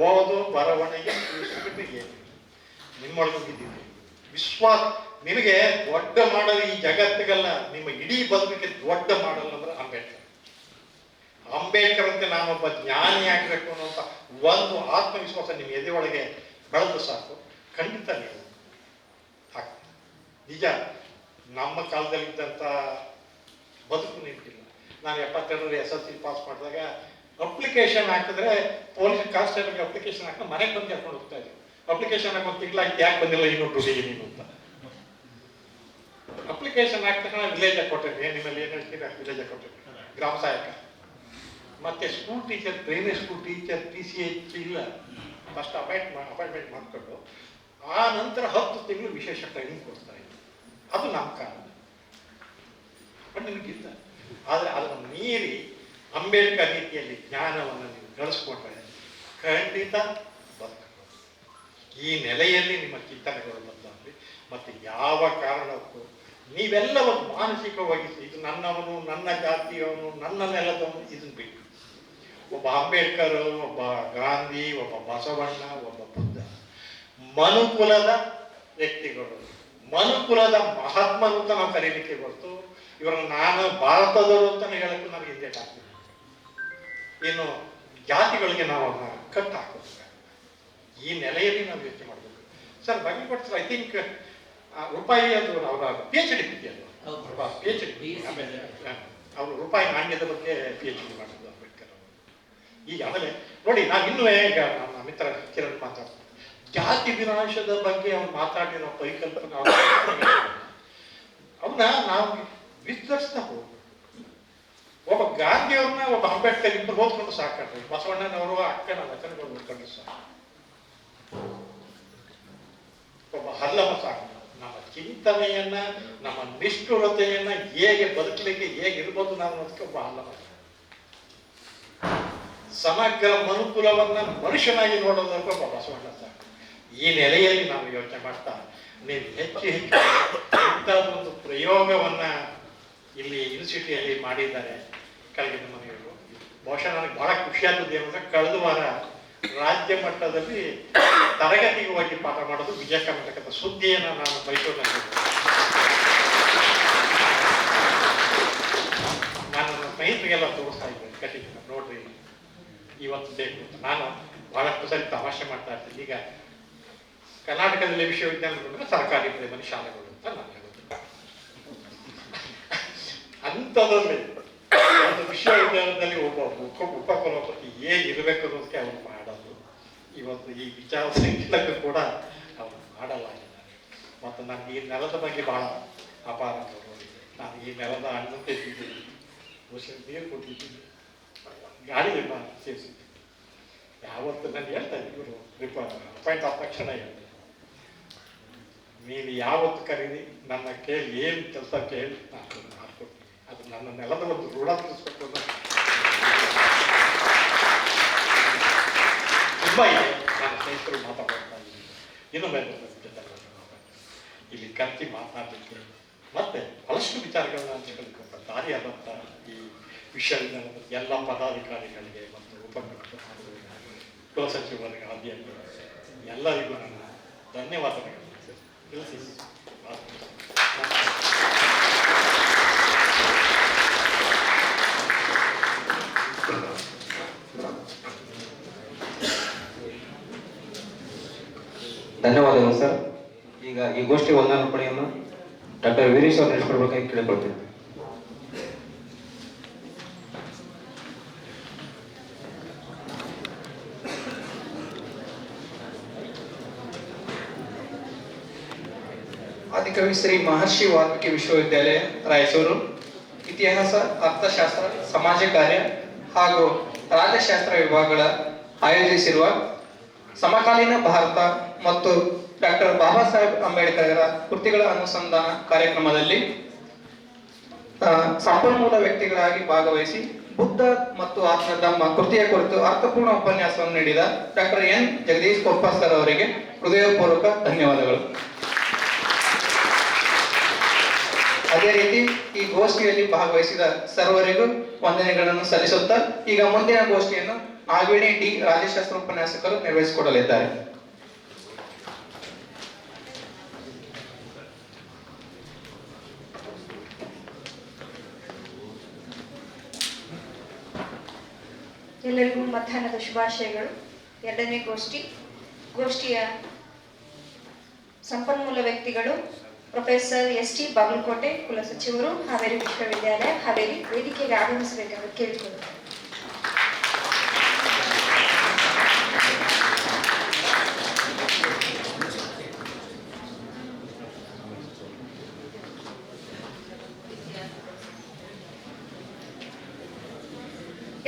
ಓದು ಬರವಣಿಗೆ ಏನು ನಿಮ್ಮೊಳಗಿದ್ದೀವಿ ವಿಶ್ವಾಸ. ನಿಮಗೆ ದೊಡ್ಡ ಮಾಡಲು ಈ ಜಗತ್ತಿಗೆಲ್ಲ, ನಿಮ್ಮ ಇಡೀ ಬದುಕಿಗೆ ದೊಡ್ಡ ಮಾಡಲ್ಲ ಅಂದ್ರೆ ಅಂಬೇಡ್ಕರ್. ಅಂಬೇಡ್ಕರ್ ಅಂತ ನಾನೊಬ್ಬ ಜ್ಞಾನಿ ಆಗಬೇಕು ಅನ್ನೋಂಥ ಒಂದು ಆತ್ಮವಿಶ್ವಾಸ ನಿಮ್ಮ ಎದೆ ಒಳಗೆ ಬೆಳೆದು ಸಾಕು, ಖಂಡಿತ ನೀವು ಆಗ್ತದೆ. ನಿಜ, ನಮ್ಮ ಕಾಲದಲ್ಲಿದ್ದಂಥ ಬದುಕು ನಿಮಗಿಲ್ಲ. ನಾನು 72ರಲ್ಲಿ SSLC ಪಾಸ್ ಮಾಡಿದಾಗ ಅಪ್ಲಿಕೇಶನ್ ಹಾಕಿದ್ರೆ ಪೊಲೀಸ್ ಕಾನ್ಸ್ಟೇಬಲ್ಗೆ ಅಪ್ಲಿಕೇಶನ್ ಹಾಕಿದ್ರೆ ಮನೆಗೆ ಬಂದು ಕರ್ಕೊಂಡು ಹೋಗ್ತಾ ಇದ್ರು. ಅಪ್ಲಿಕೇಶನ್ ಹಾಕಿ 1 ತಿಂಗಳಾಗಿ ಯಾಕೆ ಬಂದಿಲ್ಲ ಇನ್ನೂ ಡ್ಯೂಟಿಗೆ ನೀನು ಅಂತ. ಅಪ್ಲಿಕೇಶನ್ ಹಾಕಿದ ತಕ್ಷಣ ವಿಲೇಜ್ ಕೊಟ್ಟಿದ್ದೆ, ನಿಮ್ಮಲ್ಲಿ ಏನು ಹೇಳ್ತೀರಾ, ವಿಲೇಜ್ ಕೊಟ್ಟಿದ್ದೆ, ಗ್ರಾಮ ಸಹಾಯಕ. ಮತ್ತೆ school teacher, primary school teacher TCH ಇಲ್ಲ, ಫಸ್ಟ್ ಅಪಾಯಿಂಟ್ಮೆಂಟ್ ಮಾಡಿಕೊಂಡು ಆ ನಂತರ 10 ತಿಂಗಳು ವಿಶೇಷ ಟ್ರೈನಿಂಗ್ ಕೊಡ್ತಾ ಇದ್ರು. ಅದು ನಮ್ಮ ಕಾಲ, ಬಟ್ ನಿಮಗಿಲ್ಲ. ಆದರೆ ಅದನ್ನು ಮೀರಿ ಅಂಬೇಡ್ಕರ್ ರೀತಿಯಲ್ಲಿ ಜ್ಞಾನವನ್ನು ನೀವು ಗಳಿಸ್ಕೊಂಡ್ರೆ ಖಂಡಿತ ಬದುಕಬಹುದು. ಈ ನೆಲೆಯಲ್ಲಿ ನಿಮ್ಮ ಚಿಂತನೆಗಳು ಬಂದಲ್ಲಿ ಮತ್ತು ಯಾವ ಕಾರಣಕ್ಕೂ ನೀವೆಲ್ಲವನ್ನು ಮಾನಸಿಕವಾಗಿ ಇದು ನನ್ನವನು, ನನ್ನ ಜಾತಿಯವನು, ನನ್ನ ನೆಲದವನು ಇದನ್ನು ಬಿಟ್ಟು ಒಬ್ಬ ಅಂಬೇಡ್ಕರ್, ಒಬ್ಬ ಗಾಂಧಿ, ಒಬ್ಬ ಬಸವಣ್ಣ, ಒಬ್ಬ ಬುದ್ಧ ಮನುಕುಲದ ವ್ಯಕ್ತಿಗಳು, ಮನುಕುಲದ ಮಹಾತ್ಮರು ಅಂತ ನಾವು ಕರೀಲಿಕ್ಕೆ ಹೊರತು ಇವರನ್ನು ನಾನು ಭಾರತದವರು ಅಂತ ಹೇಳಕ್ಕೂ ನನಗೆ ಹಿಂದೆ ಆಗ್ತದೆ. ಇನ್ನು ಜಾತಿಗಳಿಗೆ ನಾವು ಅವನ್ನ ಕಟ್ ಹಾಕೋದು. ಈ ನೆಲೆಯಲ್ಲಿ ನಾವು ಯೋಚನೆ ಮಾಡಬೇಕು. ಸರ್ ಭಂಗಿಪಟ್ರು ಐ ಥಿಂಕ್ ರೂಪಾಯಿ ಅದು ಅವರ PhD ಇದೆಯಲ್ಲ, PhD ಆಮೇಲೆ ಅವರು ರೂಪಾಯಿ ನಾಣ್ಯದ ಬಗ್ಗೆ PhD ಮಾಡಿದ್ರು ಅಂಬೇಡ್ಕರ್ ಅವರು. ಈಗ ಆಮೇಲೆ ನೋಡಿ, ನಾವಿನ್ನೂ ಈಗ ನಮ್ಮ ಮಿತ್ರ ಕಿರಣ್ ಮಾತಾಡ್ತಾರೆ, ಜಾತಿ ವಿನಾಶದ ಬಗ್ಗೆ ಅವ್ರು ಮಾತಾಡಿರೋ ಪರಿಕಲ್ಪನೆ ಅವನ್ನ ನಾವು ವಿಸ್ತರಿಸ್ತಾ ಹೋಗ್ಬೇಕು. ಒಬ್ಬ ಗಾಂಧಿಯವ್ರನ್ನ, ಒಬ್ಬ ಅಂಬೇಡ್ಕರ್ ಇಬ್ಬರು ಓದ್ಕೊಂಡು ಸಾಕಾಗ್ತದೆ. ಬಸವಣ್ಣನವರು ಅಕ್ಕನ ವಚನಗಳು ಓದ್ಕೊಂಡು ಸಾಕು, ಒಬ್ಬ ಹಲ್ಲವ ಸಾಕು. ನಮ್ಮ ಚಿಂತನೆಯನ್ನ, ನಮ್ಮ ನಿಷ್ಠುರತೆಯನ್ನ ಹೇಗೆ ಬದುಕಲಿಕ್ಕೆ ಹೇಗೆ ಇರ್ಬೋದು ನಾವು ಅದಕ್ಕೆ ಒಬ್ಬ ಹಲ್ಲವ. ಸಮಗ್ರ ಮನುಕುಲವನ್ನ ಮನುಷ್ಯನಾಗಿ ನೋಡೋದಕ್ಕೆ ಒಬ್ಬ ಬಸವಣ್ಣ ಸಾಕು. ಈ ನೆಲೆಯಲ್ಲಿ ನಾವು ಯೋಚನೆ ಮಾಡ್ತಾ ನೀವು ಹೆಚ್ಚು ಹೆಚ್ಚು ಇಂಥದ್ದೊಂದು ಪ್ರಯೋಗವನ್ನ ಇಲ್ಲಿ ಯೂನಿವರ್ಸಿಟಿಯಲ್ಲಿ ಮಾಡಿದ್ದಾರೆ ಕೆಳಗಿನ ಮನೆಯವರು. ಬಹುಶಃ ನನಗೆ ಬಹಳ ಖುಷಿಯಾದದ್ದು ಏನಂದ್ರೆ, ಕಳೆದ ವಾರ ರಾಜ್ಯ ಮಟ್ಟದಲ್ಲಿ ತರಗತಿಗೆ ಹೋಗಿ ಪಾಠ ಮಾಡೋದು ವಿಜಯ ಕರ್ನಾಟಕದ ಸುದ್ದಿಯನ್ನು ನಾನು ಮೈಸೂರಿನಲ್ಲಿ ನಾನು ನನ್ನ ಸ್ನೇಹಿತರಿಗೆಲ್ಲ ತೋರಿಸ್ತಾ ಇದ್ದೆ, ಕಟ್ಟಿದ್ದೆ ನೋಡ್ರಿ ಇವತ್ತು ಬೇಕು ಅಂತ. ನಾನು ಬಹಳಷ್ಟು ಸರಿ ತಮಾಷೆ ಮಾಡ್ತಾ ಇರ್ತೀನಿ. ಈಗ ಕರ್ನಾಟಕದಲ್ಲಿ ವಿಶ್ವವಿದ್ಯಾಲಯಗಳು ಸರ್ಕಾರಿ ಪ್ರೈಮರಿ ಶಾಲೆಗಳು ಅಂತ ನಾನು ಹೇಳೋದು. ಅಂಥದ್ರಲ್ಲಿ ಒಂದು ವಿಶ್ವವಿದ್ಯಾಲಯದಲ್ಲಿ ಒಬ್ಬ ಉಪಕುಲಪತಿ ಹೇಗಿರಬೇಕು ಅನ್ನೋದಕ್ಕೆ ಅವರು ಮಾಡೋದು. ಇವತ್ತು ಈ ವಿಚಾರ ಸಂಕಿಲಕ್ಕೂ ಕೂಡ ಅವರು ಮಾಡಲಾಗಿದ್ದಾರೆ. ಮತ್ತು ನನಗೆ ಈ ನೆಲದ ಬಗ್ಗೆ ಬಹಳ ಅಪಾರ ಗೌರವ ಇದೆ. ನಾನು ಈ ನೆಲದ ಹಣ್ಣು ತೆಗೆದಿದ್ದೀನಿ, ಮುಸ್ಲಿಂ ನೀರು ಕೊಟ್ಟಿದ್ದೀನಿ, ಗಾಡಿ ವಿಮಾನ ಸೇರಿಸಿದ್ದೀನಿ. ಯಾವತ್ತು ನಾನು ಹೇಳ್ತಾ ಇದ್ದೀನಿ, ಇವರು ಅಪಾಯಿಂಟ್ ಆದ ತಕ್ಷಣ ಹೇಳ್ತಾರೆ, ನೀನು ಯಾವತ್ತು ಕರೀರಿ ನನ್ನ ಕೇಳಿ ಏನು ಕೆಲಸ ಕೇಳಿ ನಾನು ಮಾಡ್ಕೊಡ್ತೀನಿ. ಅದು ನನ್ನ ನೆಲದ ಒಂದು ಋಣ ತಿಳಿಸ್ಬೇಕು ಅನ್ನೋ ತುಂಬ ಇದೆ. ನನ್ನ ಸ್ನೇಹಿತರು ಮಾತಾಡ್ತಾ ಇದ್ದೀನಿ, ಇನ್ನು ಮೇಲೆ ಇಲ್ಲಿ ಕರ್ತಿ ಮಾತನಾಡಲಿಕ್ಕೆ ಮತ್ತೆ ಬಹಳಷ್ಟು ವಿಚಾರಗಳನ್ನ ಹಂಚಿಕೊಳ್ಳಿಕ್ಕೆ ದಾರಿ ಆದಂಥ ಈ ವಿಶ್ವವಿದ್ಯಾಲಯದ ಎಲ್ಲ ಪದಾಧಿಕಾರಿಗಳಿಗೆ ಮತ್ತು ಕುಲಸಚಿವರಿಗೆ, ಅಧ್ಯಕ್ಷರು ಎಲ್ಲರಿಗೂ ನನ್ನ ಧನ್ಯವಾದಗಳು ತಿಳಿಸಿ ಧನ್ಯವಾದಗಳು ಸರ್. ಈಗ ಈ ಗೋಷ್ಠಿ ವಂದನಾರ್ಪಣೆಯನ್ನು ಡಾಕ್ಟರ್ ವೀರೇಶ್ ಅವರು ನಡೆಸಿಕೊಡ್ಬೇಕಾಗಿ ಕೇಳಿಕೊಳ್ತೇನೆ. ಆದಿಕವಿ ಶ್ರೀ ಮಹರ್ಷಿ ವಾಲ್ಮೀಕಿ ವಿಶ್ವವಿದ್ಯಾಲಯ ರಾಯಚೂರು ಇತಿಹಾಸ, ಅರ್ಥಶಾಸ್ತ್ರ, ಸಮಾಜ ಕಾರ್ಯ ಹಾಗೂ ರಾಜ್ಯಶಾಸ್ತ್ರ ವಿಭಾಗಗಳ ಆಯೋಜಿಸಿರುವ ಸಮಕಾಲೀನ ಭಾರತ ಮತ್ತು ಡಾಕ್ಟರ್ ಬಾಬಾ ಸಾಹೇಬ್ ಅಂಬೇಡ್ಕರ್ ಕೃತಿಗಳ ಅನುಸಂಧಾನ ಕಾರ್ಯಕ್ರಮದಲ್ಲಿ ಸಂಪನ್ಮೂಲ ವ್ಯಕ್ತಿಗಳಾಗಿ ಭಾಗವಹಿಸಿ ಬುದ್ಧ ಮತ್ತು ಆತ್ಮಧಮ್ಮ ಕೃತಿಯ ಕುರಿತು ಅರ್ಥಪೂರ್ಣ ಉಪನ್ಯಾಸವನ್ನು ನೀಡಿದ doctor N Jagadish Koppa sir ಅವರಿಗೆ ಹೃದಯಪೂರ್ವಕ ಧನ್ಯವಾದಗಳು. ಅದೇ ರೀತಿ ಈ ಗೋಷ್ಠಿಯಲ್ಲಿ ಭಾಗವಹಿಸಿದ ಸರ್ವರಿಗೂ ವಂದನೆಗಳನ್ನು ಸಲ್ಲಿಸುತ್ತಾ ಈಗ ಮುಂದಿನ ಗೋಷ್ಠಿಯನ್ನು ನಾಗವೇಣಿ ಡಿ ರಾಜ್ಯಶಾಸ್ತ್ರ ಉಪನ್ಯಾಸಕರು ನಿರ್ವಹಿಸಿಕೊಡಲಿದ್ದಾರೆ. ಎಲ್ಲರಿಗೂ ಮಧ್ಯಾಹ್ನದ ಶುಭಾಶಯಗಳು. ಎರಡನೇ ಗೋಷ್ಠಿಯ ಸಂಪನ್ಮೂಲ ವ್ಯಕ್ತಿಗಳು ಪ್ರೊಫೆಸರ್ ST ಬಾಗಲಕೋಟೆ, ಕುಲಸಚಿವರು, ಹಾವೇರಿ ವಿಶ್ವವಿದ್ಯಾಲಯ ಹಾವೇರಿ, ವೇದಿಕೆಗೆ ಆಗಮಿಸಬೇಕೆಂದು ಕೇಳಿಕೊಳ್ಳುತ್ತೇವೆ.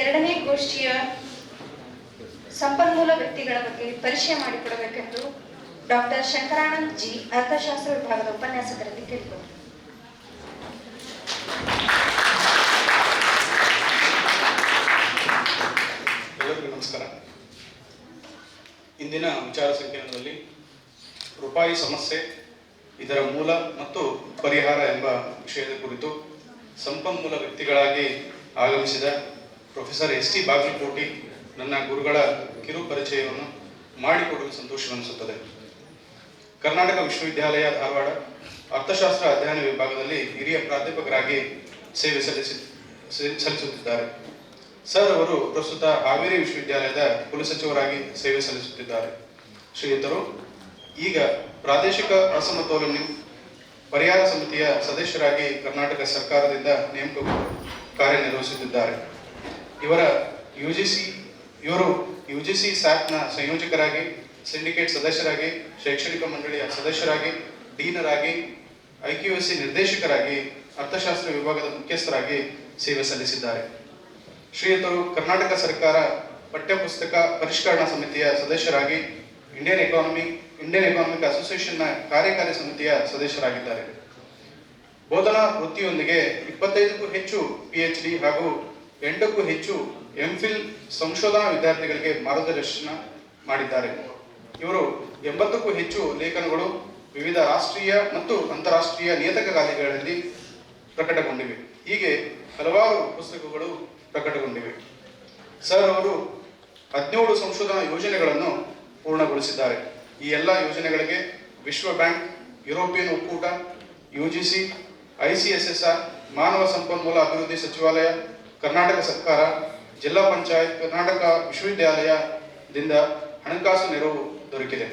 ಎರಡನೇ ಗೋಷ್ಠಿಯ ಸಂಪನ್ಮೂಲ ವ್ಯಕ್ತಿಗಳ ಬಗ್ಗೆ ಪರಿಚಯ ಮಾಡಿಕೊಡಬೇಕೆಂದು ಡಾಕ್ಟರ್ ಶಂಕರಾನಂದ್ ಜಿ, ಅರ್ಥಶಾಸ್ತ್ರ ವಿಭಾಗದ ಉಪನ್ಯಾಸಕರಲ್ಲಿ ಕೇಳಿಕೊಳ್ಳುತ್ತೇವೆ. ಎಲ್ಲರಿಗೂ ನಮಸ್ಕಾರ. ಇಂದಿನ ವಿಚಾರ ಸಂಕಿರಣದಲ್ಲಿ ರೂಪಾಯಿ ಸಮಸ್ಯೆ, ಇದರ ಮೂಲ ಮತ್ತು ಪರಿಹಾರ ಎಂಬ ವಿಷಯದ ಕುರಿತು ಸಂಪನ್ಮೂಲ ವ್ಯಕ್ತಿಗಳಾಗಿ ಆಗಮಿಸಿದ ಪ್ರೊಫೆಸರ್ ಎಸ್ ಟಿ ಬಾಗಲಕೋಟೆ ನನ್ನ ಗುರುಗಳ ಕಿರು ಪರಿಚಯವನ್ನು ಮಾಡಿಕೊಡಲು ಸಂತೋಷವೆನಿಸುತ್ತದೆ. ಕರ್ನಾಟಕ ವಿಶ್ವವಿದ್ಯಾಲಯ ಧಾರವಾಡ ಅರ್ಥಶಾಸ್ತ್ರ ಅಧ್ಯಯನ ವಿಭಾಗದಲ್ಲಿ ಹಿರಿಯ ಪ್ರಾಧ್ಯಾಪಕರಾಗಿ ಸೇವೆ ಸಲ್ಲಿಸುತ್ತಿದ್ದಾರೆ. ಸರ್ ಅವರು ಪ್ರಸ್ತುತ ಹಾವೇರಿ ವಿಶ್ವವಿದ್ಯಾಲಯದ ಕುಲಸಚಿವರಾಗಿ ಸೇವೆ ಸಲ್ಲಿಸುತ್ತಿದ್ದಾರೆ. ಶ್ರೀಯುತರು ಈಗ ಪ್ರಾದೇಶಿಕ ಅಸಮತೋಲನ ಪರಿಹಾರ ಸಮಿತಿಯ ಸದಸ್ಯರಾಗಿ ಕರ್ನಾಟಕ ಸರ್ಕಾರದಿಂದ ನೇಮಕಗೊಂಡು ಕಾರ್ಯನಿರ್ವಹಿಸುತ್ತಿದ್ದಾರೆ. ಇವರು ಯುಜಿಸಿ ಸ್ಯಾಟ್ನ ಸಂಯೋಜಕರಾಗಿ, ಸಿಂಡಿಕೇಟ್ ಸದಸ್ಯರಾಗಿ, ಶೈಕ್ಷಣಿಕ ಮಂಡಳಿಯ ಸದಸ್ಯರಾಗಿ, ಡೀನರಾಗಿ, IQAC ನಿರ್ದೇಶಕರಾಗಿ, ಅರ್ಥಶಾಸ್ತ್ರ ವಿಭಾಗದ ಮುಖ್ಯಸ್ಥರಾಗಿ ಸೇವೆ ಸಲ್ಲಿಸಿದ್ದಾರೆ. ಶ್ರೀಯುತರು ಕರ್ನಾಟಕ ಸರ್ಕಾರ ಪಠ್ಯಪುಸ್ತಕ ಪರಿಷ್ಕರಣಾ ಸಮಿತಿಯ ಸದಸ್ಯರಾಗಿ, ಇಂಡಿಯನ್ ಎಕಾನಮಿಕ್ ಅಸೋಸಿಯೇಷನ್ನ ಕಾರ್ಯಕಾರಿ ಸಮಿತಿಯ ಸದಸ್ಯರಾಗಿದ್ದಾರೆ. ಬೋಧನಾ ವೃತ್ತಿಯೊಂದಿಗೆ 25ಕ್ಕೂ ಹೆಚ್ಚು PhD ಹಾಗೂ 8ಕ್ಕೂ ಹೆಚ್ಚು MPhil ಸಂಶೋಧನಾ ವಿದ್ಯಾರ್ಥಿಗಳಿಗೆ ಮಾರ್ಗದರ್ಶನ ಮಾಡಿದ್ದಾರೆ. ಇವರು 80ಕ್ಕೂ ಹೆಚ್ಚು ಲೇಖನಗಳು ವಿವಿಧ ರಾಷ್ಟ್ರೀಯ ಮತ್ತು ಅಂತಾರಾಷ್ಟ್ರೀಯ ನಿಯತಕಾಲಿಕೆಗಳಲ್ಲಿ ಪ್ರಕಟಗೊಂಡಿವೆ. ಹೀಗೆ ಹಲವಾರು ಪುಸ್ತಕಗಳು ಪ್ರಕಟಗೊಂಡಿವೆ. ಸರ್ ಅವರು 17 ಸಂಶೋಧನಾ ಯೋಜನೆಗಳನ್ನು ಪೂರ್ಣಗೊಳಿಸಿದ್ದಾರೆ. ಈ ಎಲ್ಲ ಯೋಜನೆಗಳಿಗೆ ವಿಶ್ವ ಬ್ಯಾಂಕ್, ಯುರೋಪಿಯನ್ ಒಕ್ಕೂಟ, UGC, ICSSR, ಮಾನವ ಸಂಪನ್ಮೂಲ ಅಭಿವೃದ್ಧಿ ಸಚಿವಾಲಯ, ಕರ್ನಾಟಕ ಸರ್ಕಾರ, ಜಿಲ್ಲಾ ಪಂಚಾಯತ್, ಕರ್ನಾಟಕ ವಿಶ್ವವಿದ್ಯಾಲಯದಿಂದ ಹಣಕಾಸು ನೆರವು ದೊರಕಿದೆ.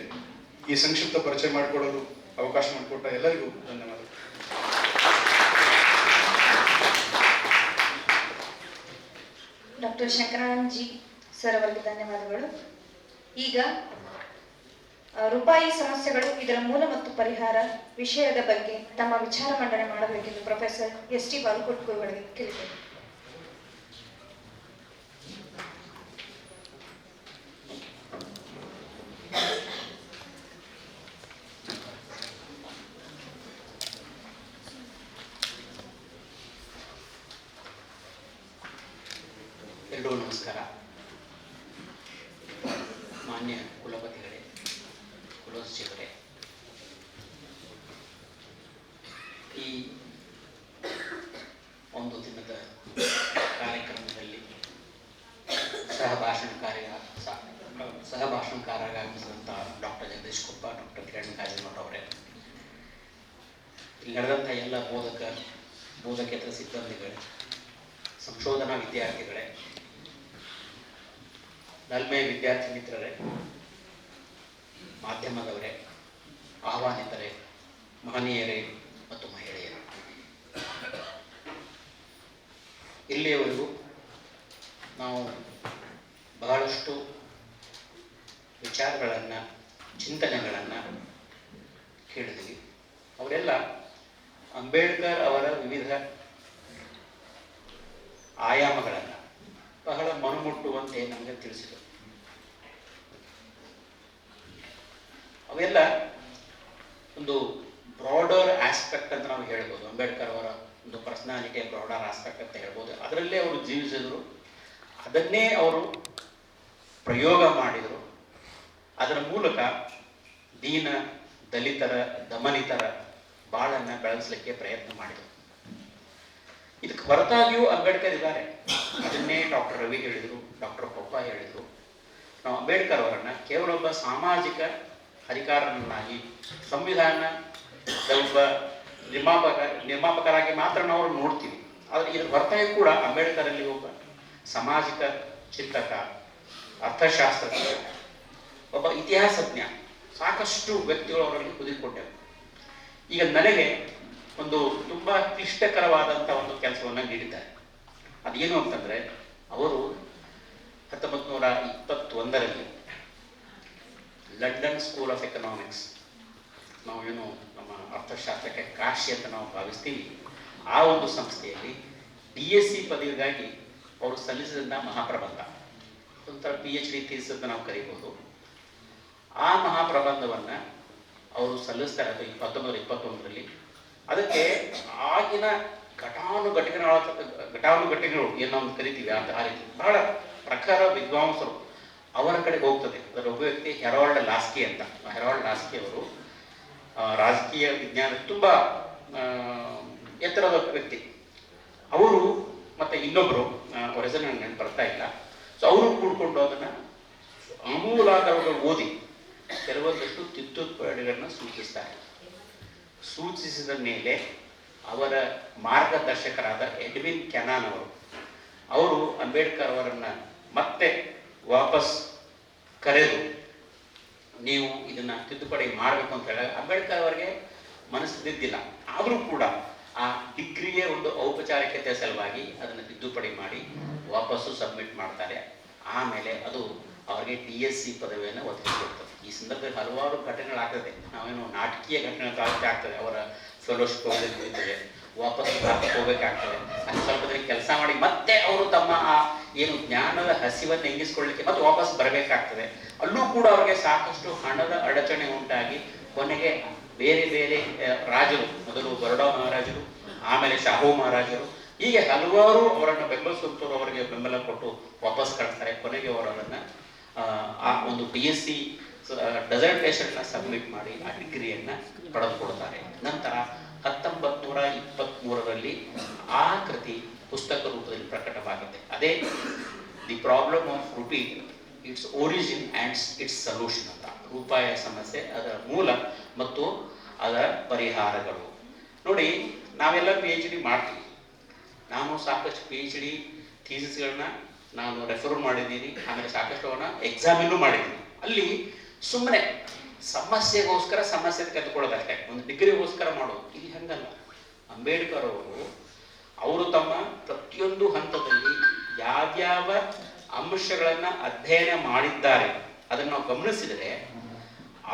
ಈ ಸಂಕ್ಷಿಪ್ತ ಪರಿಚಯ ಮಾಡಿಕೊಡಲು ಅವಕಾಶ ಮಾಡಿಕೊಟ್ಟ ಎಲ್ಲರಿಗೂ ಧನ್ಯವಾದಗಳು. ಡಾಕ್ಟರ್ ಶಂಕರಾನಂದ್ ಜಿ ಸರ್ ಅವರಿಗೆ ಧನ್ಯವಾದಗಳು. ಈಗ ರೂಪಾಯಿ ಸಮಸ್ಯೆಗಳು, ಇದರ ಮೂಲ ಮತ್ತು ಪರಿಹಾರ ವಿಷಯದ ಬಗ್ಗೆ ತಮ್ಮ ವಿಚಾರ ಮಂಡನೆ ಮಾಡಬೇಕೆಂದು ಪ್ರೊಫೆಸರ್ ಎಸ್ ಟಿ ಬಾಗಲಕೋಟೆ ಅವರಿಗೆ ಕೇಳಿದ್ದೇನೆ. ಎಲ್ಲರಿಗೂ ನಮಸ್ಕಾರ. ಮಾನ್ಯ ಕುಲಪತಿಗಳೇ, ಕುಲಸಚಿವರೇ, ಈ ಒಂದು ದಿನದ ಕಾರ್ಯಕ್ರಮದಲ್ಲಿ ಸಹಭಾಷಣಕಾರರಾಗಿರುವಂಥ ಡಾಕ್ಟರ್ ಜಗದೀಶ್ ಕೊಪ್ಪ, ಡಾಕ್ಟರ್ ಕಿರಣ್ ಕಾಜನೂರ್ ಅವರೇ, ಇಲ್ಲಿ ನಡೆದಂಥ ಎಲ್ಲ ಬೋಧಕೇತರ ಸಿಬ್ಬಂದಿಗಳೇ, ಸಂಶೋಧನಾ ವಿದ್ಯಾರ್ಥಿಗಳೇ, ನಲ್ಮೆ ವಿದ್ಯಾರ್ಥಿ ಮಿತ್ರರೇ, ಮಾಧ್ಯಮದವರೇ, ಆಹ್ವಾನಿತರೇ, ಮಹನೀಯರೇ ಮತ್ತು ಮಹಿಳೆಯರೇ, ಇಲ್ಲಿಯವರೆಗೂ ನಾವು ಬಹಳಷ್ಟು ವಿಚಾರಗಳನ್ನು, ಚಿಂತನೆಗಳನ್ನು ಕೇಳಿದ್ವಿ. ಅವರೆಲ್ಲ ಅಂಬೇಡ್ಕರ್ ಅವರ ವಿವಿಧ ಆಯಾಮಗಳನ್ನು ಬಹಳ ಮನಮುಟ್ಟುವಂತೆ ನಮಗೆ ತಿಳಿಸಿದರು. ಅವೆಲ್ಲ ಒಂದು ಬ್ರಾಡರ್ ಆಸ್ಪೆಕ್ಟ್ ಅಂತ ನಾವು ಹೇಳ್ಬೋದು. ಅಂಬೇಡ್ಕರ್ ಅವರ ಒಂದು ಪರ್ಸನಾಲಿಟಿಯ ಬ್ರಾಡರ್ ಆಸ್ಪೆಕ್ಟ್ ಅಂತ ಹೇಳ್ಬೋದು. ಅದರಲ್ಲೇ ಅವರು ಜೀವಿಸಿದರು, ಅದನ್ನೇ ಅವರು ಪ್ರಯೋಗ ಮಾಡಿದರು. ಅದರ ಮೂಲಕ ದೀನ, ದಲಿತರ, ದಮನಿತರ ಬಾಳನ್ನು ಬೆಳೆಸಲಿಕ್ಕೆ ಪ್ರಯತ್ನ ಮಾಡಿದರು. ಇದಕ್ಕೆ ಹೊರತಾಗಿಯೂ ಅಂಬೇಡ್ಕರ್ ಇದ್ದಾರೆ. ಅದನ್ನೇ ಡಾಕ್ಟರ್ ರವಿ ಹೇಳಿದರು, ಡಾಕ್ಟರ್ ಕೊಪ್ಪ ಹೇಳಿದರು. ನಾವು ಅಂಬೇಡ್ಕರ್ ಅವರನ್ನು ಕೇವಲ ಒಬ್ಬ ಸಾಮಾಜಿಕ ಅಧಿಕಾರನನ್ನಾಗಿ, ಸಂವಿಧಾನದ ಒಬ್ಬ ನಿರ್ಮಾಪಕರಾಗಿ ಮಾತ್ರ ನಾವು ಅವ್ರನ್ನ ನೋಡ್ತೀವಿ. ಆದರೆ ಇದ್ರ ಹೊರತಾಗಿ ಕೂಡ ಅಂಬೇಡ್ಕರಲ್ಲಿ ಒಬ್ಬ ಸಾಮಾಜಿಕ ಚಿಂತಕ, ಅರ್ಥಶಾಸ್ತ್ರಜ್ಞ, ಒಬ್ಬ ಇತಿಹಾಸಜ್ಞ, ಸಾಕಷ್ಟು ವ್ಯಕ್ತಿಗಳು ಅವರಲ್ಲಿ ಕುದಿಕೊಂಡರು. ಈಗ ನನಗೆ ಒಂದು ತುಂಬ ಕ್ಲಿಷ್ಟಕರವಾದಂಥ ಒಂದು ಕೆಲಸವನ್ನು ನೀಡಿದ್ದಾರೆ. ಅದೇನು ಅಂತಂದರೆ, ಅವರು 1921ರಲ್ಲಿ ಲಂಡನ್ ಸ್ಕೂಲ್ ಆಫ್ ಎಕನಾಮಿಕ್ಸ್, ನಾವೇನು ನಮ್ಮ ಅರ್ಥಶಾಸ್ತ್ರಕ್ಕೆ ಕಾಶಿ ಅಂತ ನಾವು ಭಾವಿಸ್ತೀವಿ, ಆ ಒಂದು ಸಂಸ್ಥೆಯಲ್ಲಿ DSc ಪದವಿಗಾಗಿ ಅವರು ಸಲ್ಲಿಸಿದಂಥ ಮಹಾಪ್ರಬಂಧ, ಒಂಥರ PhD ಥೀಸಿಸ್ ಅಂತ ನಾವು ಕರಿಬೋದು. ಆ ಮಹಾಪ್ರಬಂಧವನ್ನು ಅವರು ಸಲ್ಲಿಸ್ತಾರೆ 1921ರಲ್ಲಿ. ಅದಕ್ಕೆ ಆಗಿನ ಘಟಾನುಘಟಿಗಳು ಏನೋ ಒಂದು ಕರಿತೀವಿ, ಆ ರೀತಿ ಬಹಳ ಪ್ರಖರ ವಿದ್ವಾಂಸರು ಅವರ ಕಡೆಗೆ ಹೋಗ್ತದೆ. ಅದರ ಒಬ್ಬ ವ್ಯಕ್ತಿ ಹೆರಾಲ್ಡ್ ಲಾಸ್ಕಿ ಅಂತ. ಹೆರಾಲ್ಡ್ ಲಾಸ್ಕಿ ಅವರು ರಾಜಕೀಯ ವಿಜ್ಞಾನ ತುಂಬ ಎತ್ತರದ ವ್ಯಕ್ತಿ. ಅವರು ಮತ್ತೆ ಇನ್ನೊಬ್ಬರು ಅವ್ರ ಹೆಸರು ನನಗೆ ನೆನಪು ಬರ್ತಾ ಇಲ್ಲ. ಸೊ ಅವರು ಕೂಡ್ಕೊಂಡು ಅದನ್ನು ಆಮೂಲಾಗ್ರವಾಗಿ ಓದಿ ಕೆಲವೊಂದಷ್ಟು ತಿದ್ದುಪಡಿಗಳನ್ನು ಸೂಚಿಸ್ತಾರೆ. ಸೂಚಿಸಿದ ಮೇಲೆ ಅವರ ಮಾರ್ಗದರ್ಶಕರಾದ ಎಡ್ವಿನ್ ಕೆನಾನ್ ಅವರು ಅಂಬೇಡ್ಕರ್ ಅವರನ್ನು ಮತ್ತೆ ವಾಪಸ್ ಕರೆದು ನೀವು ಇದನ್ನ ತಿದ್ದುಪಡಿ ಮಾಡಬೇಕು ಅಂತ ಹೇಳಿ ಅಂಬೇಡ್ಕರ್ ಅವರಿಗೆ ಮನಸ್ಸಿದ್ದಿಲ್ಲ. ಆದರೂ ಕೂಡ ಆ ಡಿಗ್ರಿಯ ಒಂದು ಔಪಚಾರಿಕತೆ ಸಲುವಾಗಿ ಅದನ್ನು ತಿದ್ದುಪಡಿ ಮಾಡಿ ವಾಪಸ್ಸು ಸಬ್ಮಿಟ್ ಮಾಡ್ತಾರೆ. ಆಮೇಲೆ ಅದು ಅವರಿಗೆ DSc ಪದವಿಯನ್ನು ಒದಗಿಸಿಕೊಡ್ತದೆ. ಈ ಸಂದರ್ಭದಲ್ಲಿ ಹಲವಾರು ಘಟನೆಗಳಾಗ್ತದೆ. ನಾವೇನು ನಾಟಕೀಯ ಘಟನೆಗಳು ಆಗ್ತದೆ. ಅವರ ಫೆಲೋಶಿಪ್ ಹೋಗ್ತದೆ, ವಾಪಸ್ ಹೋಗ್ಬೇಕಾಗ್ತದೆ. ಅಲ್ಲಿ ಸ್ವಲ್ಪ ದಿನ ಕೆಲಸ ಮಾಡಿ ಮತ್ತೆ ಅವರು ತಮ್ಮ ಆ ಏನು ಜ್ಞಾನದ ಹಸಿವನ್ನು ಹೆಂಗಿಸ್ಕೊಳ್ಳಿಕ್ಕೆ ಮತ್ತೆ ವಾಪಸ್ ಬರಬೇಕಾಗ್ತದೆ. ಅಲ್ಲೂ ಕೂಡ ಅವರಿಗೆ ಸಾಕಷ್ಟು ಹಣದ ಅಡಚಣೆ ಉಂಟಾಗಿ ಕೊನೆಗೆ ಬೇರೆ ಬೇರೆ ರಾಜರು, ಮೊದಲು ಬರೋಡಾ ಮಹಾರಾಜರು, ಆಮೇಲೆ ಶಾಹು ಮಹಾರಾಜರು, ಹೀಗೆ ಹಲವಾರು ಅವರನ್ನು ಬೆಂಬಲಿಸುತ್ತವರು ಅವರಿಗೆ ಬೆಂಬಲ ಕೊಟ್ಟು ವಾಪಸ್ ಕಳಿಸ್ತಾರೆ. ಕೊನೆಗೆ ಅವರನ್ನು ಆ ಒಂದು DSc ಡೆಸರ್ಟೇಷನ್ನ ಸಬ್ಮಿಟ್ ಮಾಡಿ ಆ ಡಿಗ್ರಿಯನ್ನು ಪಡೆದುಕೊಡ್ತಾರೆ. ನಂತರ 1923ರಲ್ಲಿ ಆ ಕೃತಿ ಪುಸ್ತಕ ರೂಪದಲ್ಲಿ ಪ್ರಕಟವಾಗುತ್ತೆ. ಅದೇ the problem of rupee, it's origin and it's solution ಅಂತ. ರೂಪಾಯಿಯ ಸಮಸ್ಯೆ, ಅದರ ಮೂಲ ಮತ್ತು ಅದರ ಪರಿಹಾರಗಳು. ನೋಡಿ, ನಾವೆಲ್ಲ PhD ಮಾಡ್ತೀವಿ. ನಾನು ಸಾಕಷ್ಟು PhD ಥೀಸಿಸ್ಗಳನ್ನ ನಾನು ರೆಫರ್ ಮಾಡಿದ್ದೀನಿ. ಆಮೇಲೆ ಸಾಕಷ್ಟು ಅವನ್ನ ಎಕ್ಸಾಮಿನೂ ಮಾಡಿದ್ದೀನಿ. ಅಲ್ಲಿ ಸುಮ್ಮನೆ ಸಮಸ್ಯೆಗೋಸ್ಕರ ಸಮಸ್ಯೆ ತೆಗೆದುಕೊಳ್ಳೋದಷ್ಟೇ, ಒಂದು ಡಿಗ್ರಿಗೋಸ್ಕರ ಮಾಡೋದು. ಇಲ್ಲಿ ಹಂಗಲ್ಲ. ಅಂಬೇಡ್ಕರ್ ಅವರು ತಮ್ಮ ಪ್ರತಿಯೊಂದು ಹಂತದಲ್ಲಿ ಯಾವ್ಯಾವ ಅಂಶಗಳನ್ನು ಅಧ್ಯಯನ ಮಾಡಿದ್ದಾರೆ ಅದನ್ನು ನಾವು ಗಮನಿಸಿದರೆ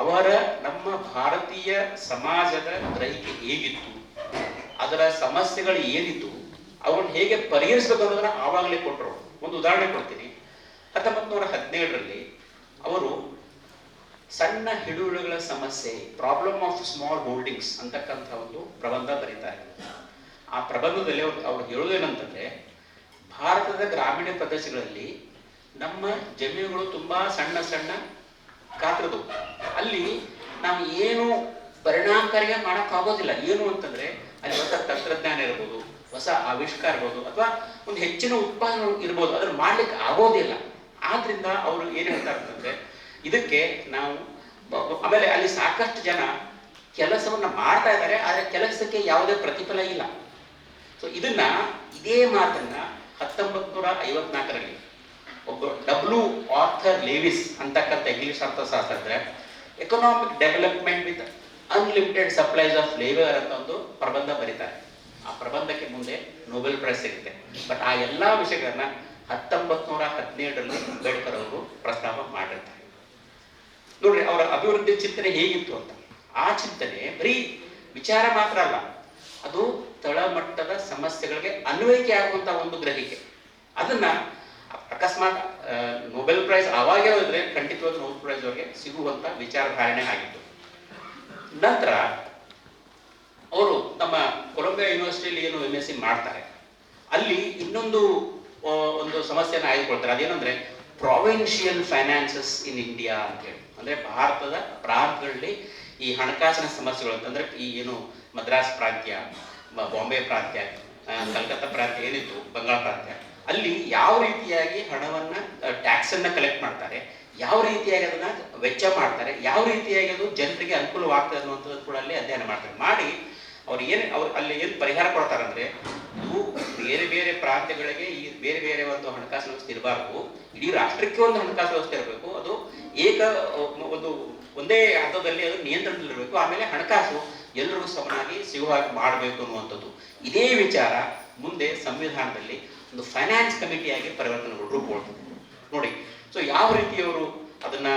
ಅವರ ನಮ್ಮ ಭಾರತೀಯ ಸಮಾಜದ ಗ್ರಹಿಕೆ ಹೇಗಿತ್ತು, ಅದರ ಸಮಸ್ಯೆಗಳು ಏನಿತ್ತು, ಅವನ್ನ ಹೇಗೆ ಪರಿಹರಿಸಬೇಕು ಅನ್ನೋದನ್ನ ಆವಾಗಲೇ ಕೊಟ್ಟರು. ಒಂದು ಉದಾಹರಣೆ ಕೊಡ್ತೀನಿ. 1917ರಲ್ಲಿ ಅವರು ಸಣ್ಣ ಹಿಡುವಳಿಗಳ ಸಮಸ್ಯೆ, ಪ್ರಾಬ್ಲಮ್ ಆಫ್ ಸ್ಮಾಲ್ ಹೋಲ್ಡಿಂಗ್ಸ್ ಅಂತಕ್ಕಂಥ ಒಂದು ಪ್ರಬಂಧ ಬರೀತಾರೆ. ಆ ಪ್ರಬಂಧದಲ್ಲಿ ಅವ್ರು ಹೇಳೋದೇನಂತಂದ್ರೆ, ಭಾರತದ ಗ್ರಾಮೀಣ ಪ್ರದೇಶಗಳಲ್ಲಿ ನಮ್ಮ ಜಮೀನುಗಳು ತುಂಬಾ ಸಣ್ಣ ಸಣ್ಣ ಗಾತ್ರದವು. ಅಲ್ಲಿ ನಾವು ಏನು ಪರಿಣಾಮಕಾರಿಯಾಗಿ ಮಾಡೋಕ್ಕಾಗೋದಿಲ್ಲ. ಏನು ಅಂತಂದ್ರೆ ಅಲ್ಲಿ ಹೊಸ ತಂತ್ರಜ್ಞಾನ ಇರ್ಬೋದು, ಹೊಸ ಆವಿಷ್ಕಾರ ಇರ್ಬೋದು, ಅಥವಾ ಒಂದು ಹೆಚ್ಚಿನ ಉತ್ಪಾದನೆ ಇರ್ಬೋದು, ಅದನ್ನು ಮಾಡ್ಲಿಕ್ಕೆ ಆಗೋದಿಲ್ಲ. ಆದ್ರಿಂದ ಅವರು ಏನು ಹೇಳ್ತಾರೆ ಅಂತಂದ್ರೆ, ಇದಕ್ಕೆ ನಾವು ಆಮೇಲೆ ಅಲ್ಲಿ ಸಾಕಷ್ಟು ಜನ ಕೆಲಸವನ್ನ ಮಾಡ್ತಾ ಇದ್ದಾರೆ, ಆದರೆ ಕೆಲಸಕ್ಕೆ ಯಾವುದೇ ಪ್ರತಿಫಲ ಇಲ್ಲ. ಸೊ ಇದೇ ಮಾತನ್ನ 1954ರಲ್ಲಿ ಒಬ್ಬ ಆರ್ಥರ್ ಲೇವಿಸ್ ಅಂತಕ್ಕಂಥ ಇಂಗ್ಲಿಷ್ ಅರ್ಥಶಾಸ್ತ್ರಜ್ಞ economic development with unlimited supplies of labour ಅಂತ ಒಂದು ಪ್ರಬಂಧ ಬರೀತಾರೆ. ಆ ಪ್ರಬಂಧಕ್ಕೆ ಮುಂದೆ ನೊಬೆಲ್ ಪ್ರೈಸ್ ಸಿಗುತ್ತೆ. ಬಟ್ ಆ ಎಲ್ಲಾ ವಿಷಯಗಳನ್ನ 1917ರಲ್ಲಿ ಅಂಬೇಡ್ಕರ್ ಅವರು ಪ್ರಸ್ತಾಪ ಮಾಡಿರ್ತಾರೆ. ನೋಡ್ರಿ, ಅವರ ಅಭಿವೃದ್ಧಿ ಚಿಂತನೆ ಹೇಗಿತ್ತು ಅಂತ. ಆ ಚಿಂತನೆ ಬರೀ ವಿಚಾರ ಮಾತ್ರ ಅಲ್ಲ, ಅದು ತಳಮಟ್ಟದ ಸಮಸ್ಯೆಗಳಿಗೆ ಅನ್ವಯಿಕೆ ಆಗುವಂತ ಒಂದು ಗ್ರಹಿಕೆ. ಅದನ್ನ ಅಕಸ್ಮಾತ್ ನೊಬೆಲ್ ಪ್ರೈಸ್ ಅವಾಗಿರೋದ್ರೆ ಖಂಡಿತವಾಗಿ ನೊಬೆಲ್ ಪ್ರೈಸ್ ಅವರಿಗೆ ಸಿಗುವಂತ ವಿಚಾರಧಾರಣೆ ಆಗಿತ್ತು. ನಂತರ ಅವರು ನಮ್ಮ ಕೊಲಂಬಿಯಾ ಯೂನಿವರ್ಸಿಟಿಯಲ್ಲಿ ಏನು MSc ಮಾಡ್ತಾರೆ, ಅಲ್ಲಿ ಇನ್ನೊಂದು ಒಂದು ಸಮಸ್ಯೆನ ಆಯ್ದುಕೊಳ್ತಾರೆ. ಅದೇನಂದ್ರೆ ಪ್ರಾವಿನ್ಷಿಯಲ್ ಫೈನಾನ್ಸಸ್ ಇನ್ ಇಂಡಿಯಾ ಅಂತ ಹೇಳಿ. ಅಂದ್ರೆ ಭಾರತದ ಪ್ರಾಂತಗಳಲ್ಲಿ ಈ ಹಣಕಾಸಿನ ಸಮಸ್ಯೆಗಳು ಅಂತಂದ್ರೆ ಈ ಏನು ಮದ್ರಾಸ್ ಪ್ರಾಂತ್ಯ, ಬಾಂಬೆ ಪ್ರಾಂತ್ಯ, ಕಲ್ಕತ್ತಾ ಪ್ರಾಂತ್ಯ ಏನಿತ್ತು, ಬಂಗಾಳ ಪ್ರಾಂತ್ಯ, ಅಲ್ಲಿ ಯಾವ ರೀತಿಯಾಗಿ ಹಣವನ್ನ ಟ್ಯಾಕ್ಸ್ ಅನ್ನ ಕಲೆಕ್ಟ್ ಮಾಡ್ತಾರೆ, ಯಾವ ರೀತಿಯಾಗಿ ಅದನ್ನ ವೆಚ್ಚ ಮಾಡ್ತಾರೆ, ಯಾವ ರೀತಿಯಾಗಿ ಅದು ಜನರಿಗೆ ಅನುಕೂಲವಾಗ್ತದೆ ಅನ್ನುವಂಥದ್ದು ಕೂಡ ಅಲ್ಲಿ ಅಧ್ಯಯನ ಮಾಡ್ತಾರೆ. ಮಾಡಿ ಅವ್ರು ಅಲ್ಲಿ ಏನು ಪರಿಹಾರ ಕೊಡ್ತಾರೆ ಅಂದ್ರೆ, ಇವು ಬೇರೆ ಬೇರೆ ಪ್ರಾಂತ್ಯಗಳಿಗೆ ಈ ಬೇರೆ ಬೇರೆ ಒಂದು ಹಣಕಾಸು ವ್ಯವಸ್ಥೆ ಇರಬಾರ್ದು, ಇಡೀ ರಾಷ್ಟ್ರಕ್ಕೆ ಒಂದು ಹಣಕಾಸು ವ್ಯವಸ್ಥೆ ಇರಬೇಕು, ಅದು ಒಂದೇ ಹಂತದಲ್ಲಿ ಅದು ನಿಯಂತ್ರಣದಲ್ಲಿರಬೇಕು, ಆಮೇಲೆ ಹಣಕಾಸು ಎಲ್ಲರಿಗೂ ಸಮನಾಗಿ ಸಿಗುವ ಹಾಗೆ ಮಾಡಬೇಕು ಅನ್ನುವಂಥದ್ದು. ಇದೇ ವಿಚಾರ ಮುಂದೆ ಸಂವಿಧಾನದಲ್ಲಿ ಒಂದು ಫೈನಾನ್ಸ್ ಕಮಿಟಿಯಾಗಿ ರೂಪುಗೊಳ್ತದೆ. ನೋಡಿ, ಸೊ ಯಾವ ರೀತಿಯವರು ಅದನ್ನ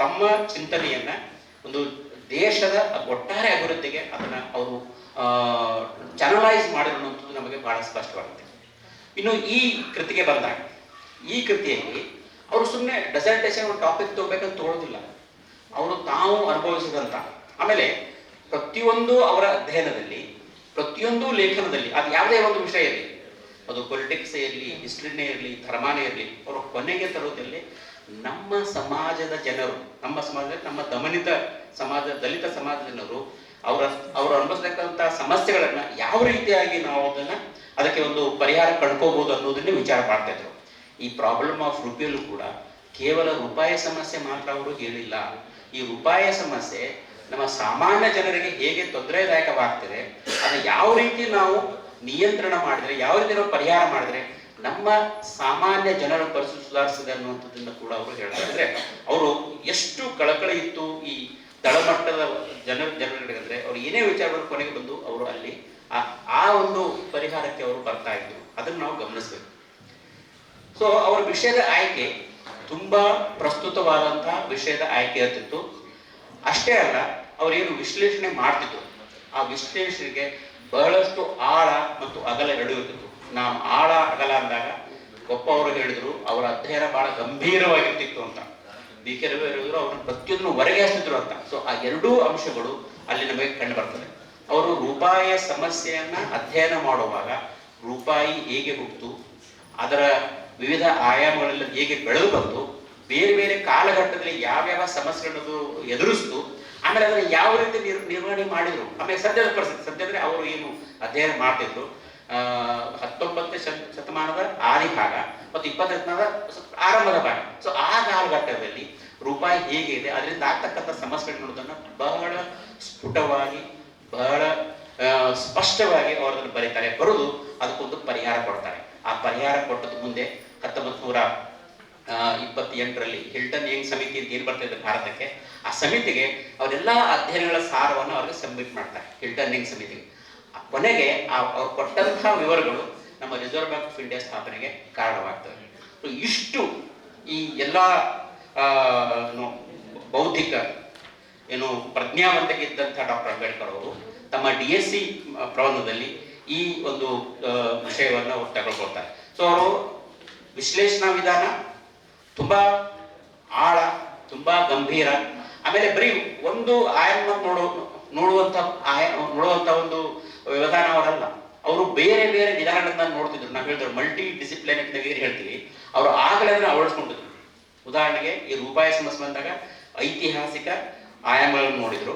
ತಮ್ಮ ಚಿಂತನೆಯನ್ನ ಒಂದು ದೇಶದ ಒಟ್ಟಾರೆ ಅಭಿವೃದ್ಧಿಗೆ ಅದನ್ನ ಅವರು ಚಾನಲೈಸ್ ಮಾಡಿರುವಂಥದ್ದು ನಮಗೆ ಬಹಳ ಸ್ಪಷ್ಟವಾಗುತ್ತೆ. ಇನ್ನು ಈ ಕೃತಿಗೆ ಬಂದಾಗ, ಈ ಕೃತಿಯಲ್ಲಿ ಅವರು ಸುಮ್ಮನೆ ಡೆಸರ್ಟೇಷನ್ ಒಂದು ಟಾಪಿಕ್ ತಗೋಬೇಕಂತ ತಗೊಳ್ಳೋದಿಲ್ಲ. ಅವರು ತಾವು ಅನುಭವಿಸಿದಂತ, ಆಮೇಲೆ ಪ್ರತಿಯೊಂದು ಅವರ ಅಧ್ಯಯನದಲ್ಲಿ, ಪ್ರತಿಯೊಂದು ಲೇಖನದಲ್ಲಿ, ಅದು ಯಾವುದೇ ಒಂದು ವಿಷಯ ಇರಲಿ, ಅದು ಪೊಲಿಟಿಕ್ಸ್ ಇರಲಿ, ಹಿಸ್ಟ್ರಿನೇ ಇರಲಿ, ಧರ್ಮನೇ ಇರಲಿ, ಅವರು ಕೊನೆಗೆ ತರೋದ್ರಲ್ಲಿ ನಮ್ಮ ಸಮಾಜದ ಜನರು, ನಮ್ಮ ಸಮಾಜದಲ್ಲಿ ನಮ್ಮ ದಮನಿತ ಸಮಾಜ, ದಲಿತ ಸಮಾಜದ ಜನರು ಅವರು ಅನುಭವಿಸ್ತಕ್ಕಂಥ ಸಮಸ್ಯೆಗಳನ್ನ ಯಾವ ರೀತಿಯಾಗಿ ನಾವು ಅದಕ್ಕೆ ಒಂದು ಪರಿಹಾರ ಕಂಡ್ಕೋಬಹುದು ಅನ್ನೋದನ್ನೇ ವಿಚಾರ ಮಾಡ್ತಾ ಇದ್ರು. ಈ ಪ್ರಾಬ್ಲಮ್ ಆಫ್ ರುಪಿಯಲ್ಲೂ ಕೂಡ ಕೇವಲ ರೂಪಾಯಿ ಸಮಸ್ಯೆ ಮಾತ್ರ ಅವರು ಹೇಳಿಲ್ಲ. ಈ ರೂಪಾಯಿ ಸಮಸ್ಯೆ ನಮ್ಮ ಸಾಮಾನ್ಯ ಜನರಿಗೆ ಹೇಗೆ ತೊಂದರೆದಾಯಕವಾಗ್ತದೆ, ಅದನ್ನ ಯಾವ ರೀತಿ ನಾವು ನಿಯಂತ್ರಣ ಮಾಡಿದ್ರೆ, ಯಾವ ರೀತಿ ನಾವು ಪರಿಹಾರ ಮಾಡಿದ್ರೆ ನಮ್ಮ ಸಾಮಾನ್ಯ ಜನರ ಪರಿಸ್ಥಿತಿ ಸುಧಾರಿಸಿದೆ ಅನ್ನುವಂಥದ್ದನ್ನ ಕೂಡ ಅವರು ಹೇಳ್ತಾ ಇದ್ರೆ, ಅವರು ಎಷ್ಟು ಕಳಕಳಿ ಇತ್ತು ಈ ತಳಮಟ್ಟದ ಜನರಿಗೆ ಅಂದ್ರೆ ಅವ್ರು ಏನೇ ವಿಚಾರಗಳು ಕೊನೆಗೆ ಬಂದು ಅವರು ಅಲ್ಲಿ ಆ ಒಂದು ಪರಿಹಾರಕ್ಕೆ ಅವರು ಬರ್ತಾ ಇದ್ರು. ಅದನ್ನು ನಾವು ಗಮನಿಸ್ಬೇಕು. ಸೊ ಅವರ ವಿಷಯದ ಆಯ್ಕೆ ತುಂಬಾ ಪ್ರಸ್ತುತವಾದಂತಹ ವಿಷಯದ ಆಯ್ಕೆ ಇರ್ತಿತ್ತು. ಅಷ್ಟೇ ಅಲ್ಲ, ಅವರೇನು ವಿಶ್ಲೇಷಣೆ ಮಾಡ್ತಿದ್ರು, ಆ ವಿಶ್ಲೇಷಣೆಗೆ ಬಹಳಷ್ಟು ಆಳ ಮತ್ತು ಅಗಲ ಎರಡೂ ಇರ್ತಿತ್ತು. ನಾನು ಆಳ ಅಗಲ ಅಂದಾಗ ಗೊಪ್ಪ ಅವರು ಹೇಳಿದ್ರು ಅವರ ಅಧ್ಯಯನ ಬಹಳ ಗಂಭೀರವಾಗಿರ್ತಿತ್ತು ಅಂತ. ಬಿ ಕೆ ರವಿ ಹೇಳಿದ್ರು ಅವ್ರನ್ನ ಪ್ರತಿಯೊಂದನ್ನು ಹೊರಗೆ ಹಾಕ್ತಿದ್ರು ಅಂತ. ಸೊ ಆ ಎರಡೂ ಅಂಶಗಳು ಅಲ್ಲಿ ನಮಗೆ ಕಂಡು ಬರ್ತದೆ. ಅವರು ರೂಪಾಯಿಯ ಸಮಸ್ಯೆಯನ್ನ ಅಧ್ಯಯನ ಮಾಡುವಾಗ ರೂಪಾಯಿ ಹೇಗೆ ಹುಟ್ಟಿತು, ಅದರ ವಿವಿಧ ಆಯಾಮಗಳೆಲ್ಲ ಹೇಗೆ ಬೆಳೆದು ಬಂತು, ಬೇರೆ ಬೇರೆ ಕಾಲಘಟ್ಟದಲ್ಲಿ ಯಾವ್ಯಾವ ಸಮಸ್ಯೆಗಳನ್ನು ಎದುರಿಸ್ತು, ಆಮೇಲೆ ಅದನ್ನ ಯಾವ ರೀತಿ ನಿರ್ವಹಣೆ ಮಾಡಿದ್ರು, ಆಮೇಲೆ ಸದ್ಯದ ಪರಿಸ್ಥಿತಿ, ಸದ್ಯದ್ರೆ ಅವರು ಏನು ಅಧ್ಯಯನ ಮಾಡ್ತಿದ್ರು 19ನೇ ಶತಮಾನದ ಆದಿ ಭಾಗ ಮತ್ತು 20ನೇ ಶತಮಾನದ ಆರಂಭದ ಭಾಗ. ಸೊ ಆ ಕಾಲಘಟ್ಟದಲ್ಲಿ ರೂಪಾಯಿ ಹೇಗೆ ಇದೆ, ಅದರಿಂದ ಆಗ್ತಕ್ಕಂಥ ಸಮಸ್ಯೆಗಳನ್ನೋದನ್ನ ಬಹಳ ಸ್ಫುಟವಾಗಿ, ಬಹಳ ಸ್ಪಷ್ಟವಾಗಿ ಅವರನ್ನು ಬರೀತಾರೆ. ಬರೆದು ಅದಕ್ಕೊಂದು ಪರಿಹಾರ ಕೊಡ್ತಾರೆ. ಆ ಪರಿಹಾರ ಕೊಟ್ಟದ ಮುಂದೆ 1928ರಲ್ಲಿ ಹಿಲ್ಟನ್ ಯಂಗ್ ಸಮಿತಿ ಅಂತ ಏನ್ ಬರ್ತಾ ಇದೆ ಭಾರತಕ್ಕೆ, ಆ ಸಮಿತಿಗೆ ಅವರೆಲ್ಲ ಅಧ್ಯಯನಗಳ ಸಾರವನ್ನು ಅವ್ರಿಗೆ ಸಬ್ಮಿಟ್ ಮಾಡ್ತಾರೆ, ಹಿಲ್ಟನ್ ಯಂಗ್ ಸಮಿತಿಗೆ. ಕೊನೆಗೆ ಅವ್ರು ಕೊಟ್ಟಂತಹ ವಿವರಗಳು ನಮ್ಮ ರಿಸರ್ವ್ ಬ್ಯಾಂಕ್ ಆಫ್ ಇಂಡಿಯಾ ಸ್ಥಾಪನೆಗೆ ಕಾರಣವಾಗ್ತವೆ. ಇಷ್ಟು ಈ ಎಲ್ಲ ಬೌದ್ಧಿಕ ಪ್ರಜ್ಞಾವಂತಿಕೆ ಇದ್ದಂತಹ ಡಾಕ್ಟರ್ ಅಂಬೇಡ್ಕರ್ ಅವರು ತಮ್ಮ DSc ಪ್ರಬಂಧದಲ್ಲಿ ಈ ಒಂದು ವಿಷಯವನ್ನು ಅವ್ರು ತಗೊಳ್ಕೊಳ್ತಾರೆ. ಸೊ ಅವರು ವಿಶ್ಲೇಷಣಾ ವಿಧಾನ ತುಂಬಾ ಆಳ, ತುಂಬಾ ಗಂಭೀರ, ಆಮೇಲೆ ಬರೀ ಒಂದು ಆಯಾಮ ನೋಡುವಂತ ಒಂದು ವಿಧಾನ ಅವರಲ್ಲ. ಅವರು ಬೇರೆ ಬೇರೆ ವಿಧಾನಗಳನ್ನ ನೋಡ್ತಿದ್ರು. ನಾವು ಹೇಳಿದ್ರು ಮಲ್ಟಿ ಡಿಸಿಪ್ಲಿನ್ ಅಂತ ಹೇಳ್ತೀವಿ. ಅವರು ಆಗಲೇ ಅದನ್ನ ಅಳವಡಿಸ್ಕೊಂಡಿದ್ರು. ಉದಾಹರಣೆಗೆ ಈ ರೂಪಾಯಿ ಸಮಸ್ಯೆ ಬಂದಾಗ ಐತಿಹಾಸಿಕ ಆಯಾಮಗಳನ್ನು ನೋಡಿದ್ರು.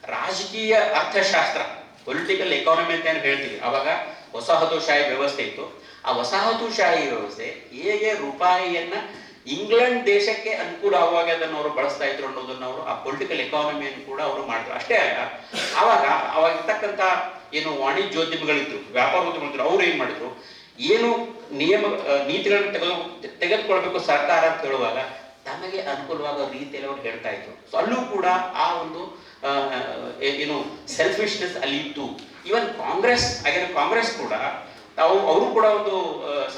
ರಾಜಕೀಯ ಅರ್ಥಶಾಸ್ತ್ರ, ಪೊಲಿಟಿಕಲ್ ಎಕಾನಮಿ ಅಂತ ಏನು ಹೇಳ್ತೀವಿ, ಅವಾಗ ವಸಾಹತುಶಾಹಿ ವ್ಯವಸ್ಥೆ ಇತ್ತು. ಆ ವಸಾಹತುಶಾಹಿ ವ್ಯವಸ್ಥೆ ಹೇಗೆ ರೂಪಾಯಿಯನ್ನ ಇಂಗ್ಲೆಂಡ್ ದೇಶಕ್ಕೆ ಅನುಕೂಲ ಆಗುವಾಗ ಅದನ್ನು ಅವರು ಬಳಸ್ತಾ ಇದ್ರು ಅನ್ನೋದನ್ನ ಅವರು ಆ ಪೊಲಿಟಿಕಲ್ ಎಕಾನಮಿಯನ್ನು ಕೂಡ ಅವರು ಮಾಡಿದ್ರು. ಅಷ್ಟೇ ಅಲ್ಲ, ಅವಾಗ ಇರ್ತಕ್ಕಂಥ ಏನು ವಾಣಿಜ್ಯೋದ್ಯಮಿಗಳಿದ್ರು, ವ್ಯಾಪಾರೋದ್ಯಮಿಗಳಿದ್ರು, ಅವ್ರು ಏನ್ ಮಾಡಿದ್ರು, ಏನು ನೀತಿಗಳನ್ನು ತೆಗೆದುಕೊಳ್ಬೇಕು ಸರ್ಕಾರ ಅಂತ ಹೇಳುವಾಗ ತಮಗೆ ಅನುಕೂಲವಾದ ರೀತಿಯಲ್ಲಿ ಅವ್ರು ಹೇಳ್ತಾ ಇದ್ರು. ಸೊ ಅಲ್ಲೂ ಕೂಡ ಆ ಒಂದು ಏನು ಸೆಲ್ಫಿಶ್ನೆಸ್ ಅಲ್ಲಿ ಇತ್ತು. ಈವನ್ ಕಾಂಗ್ರೆಸ್ ಕೂಡ ಅವರು ಕೂಡ ಒಂದು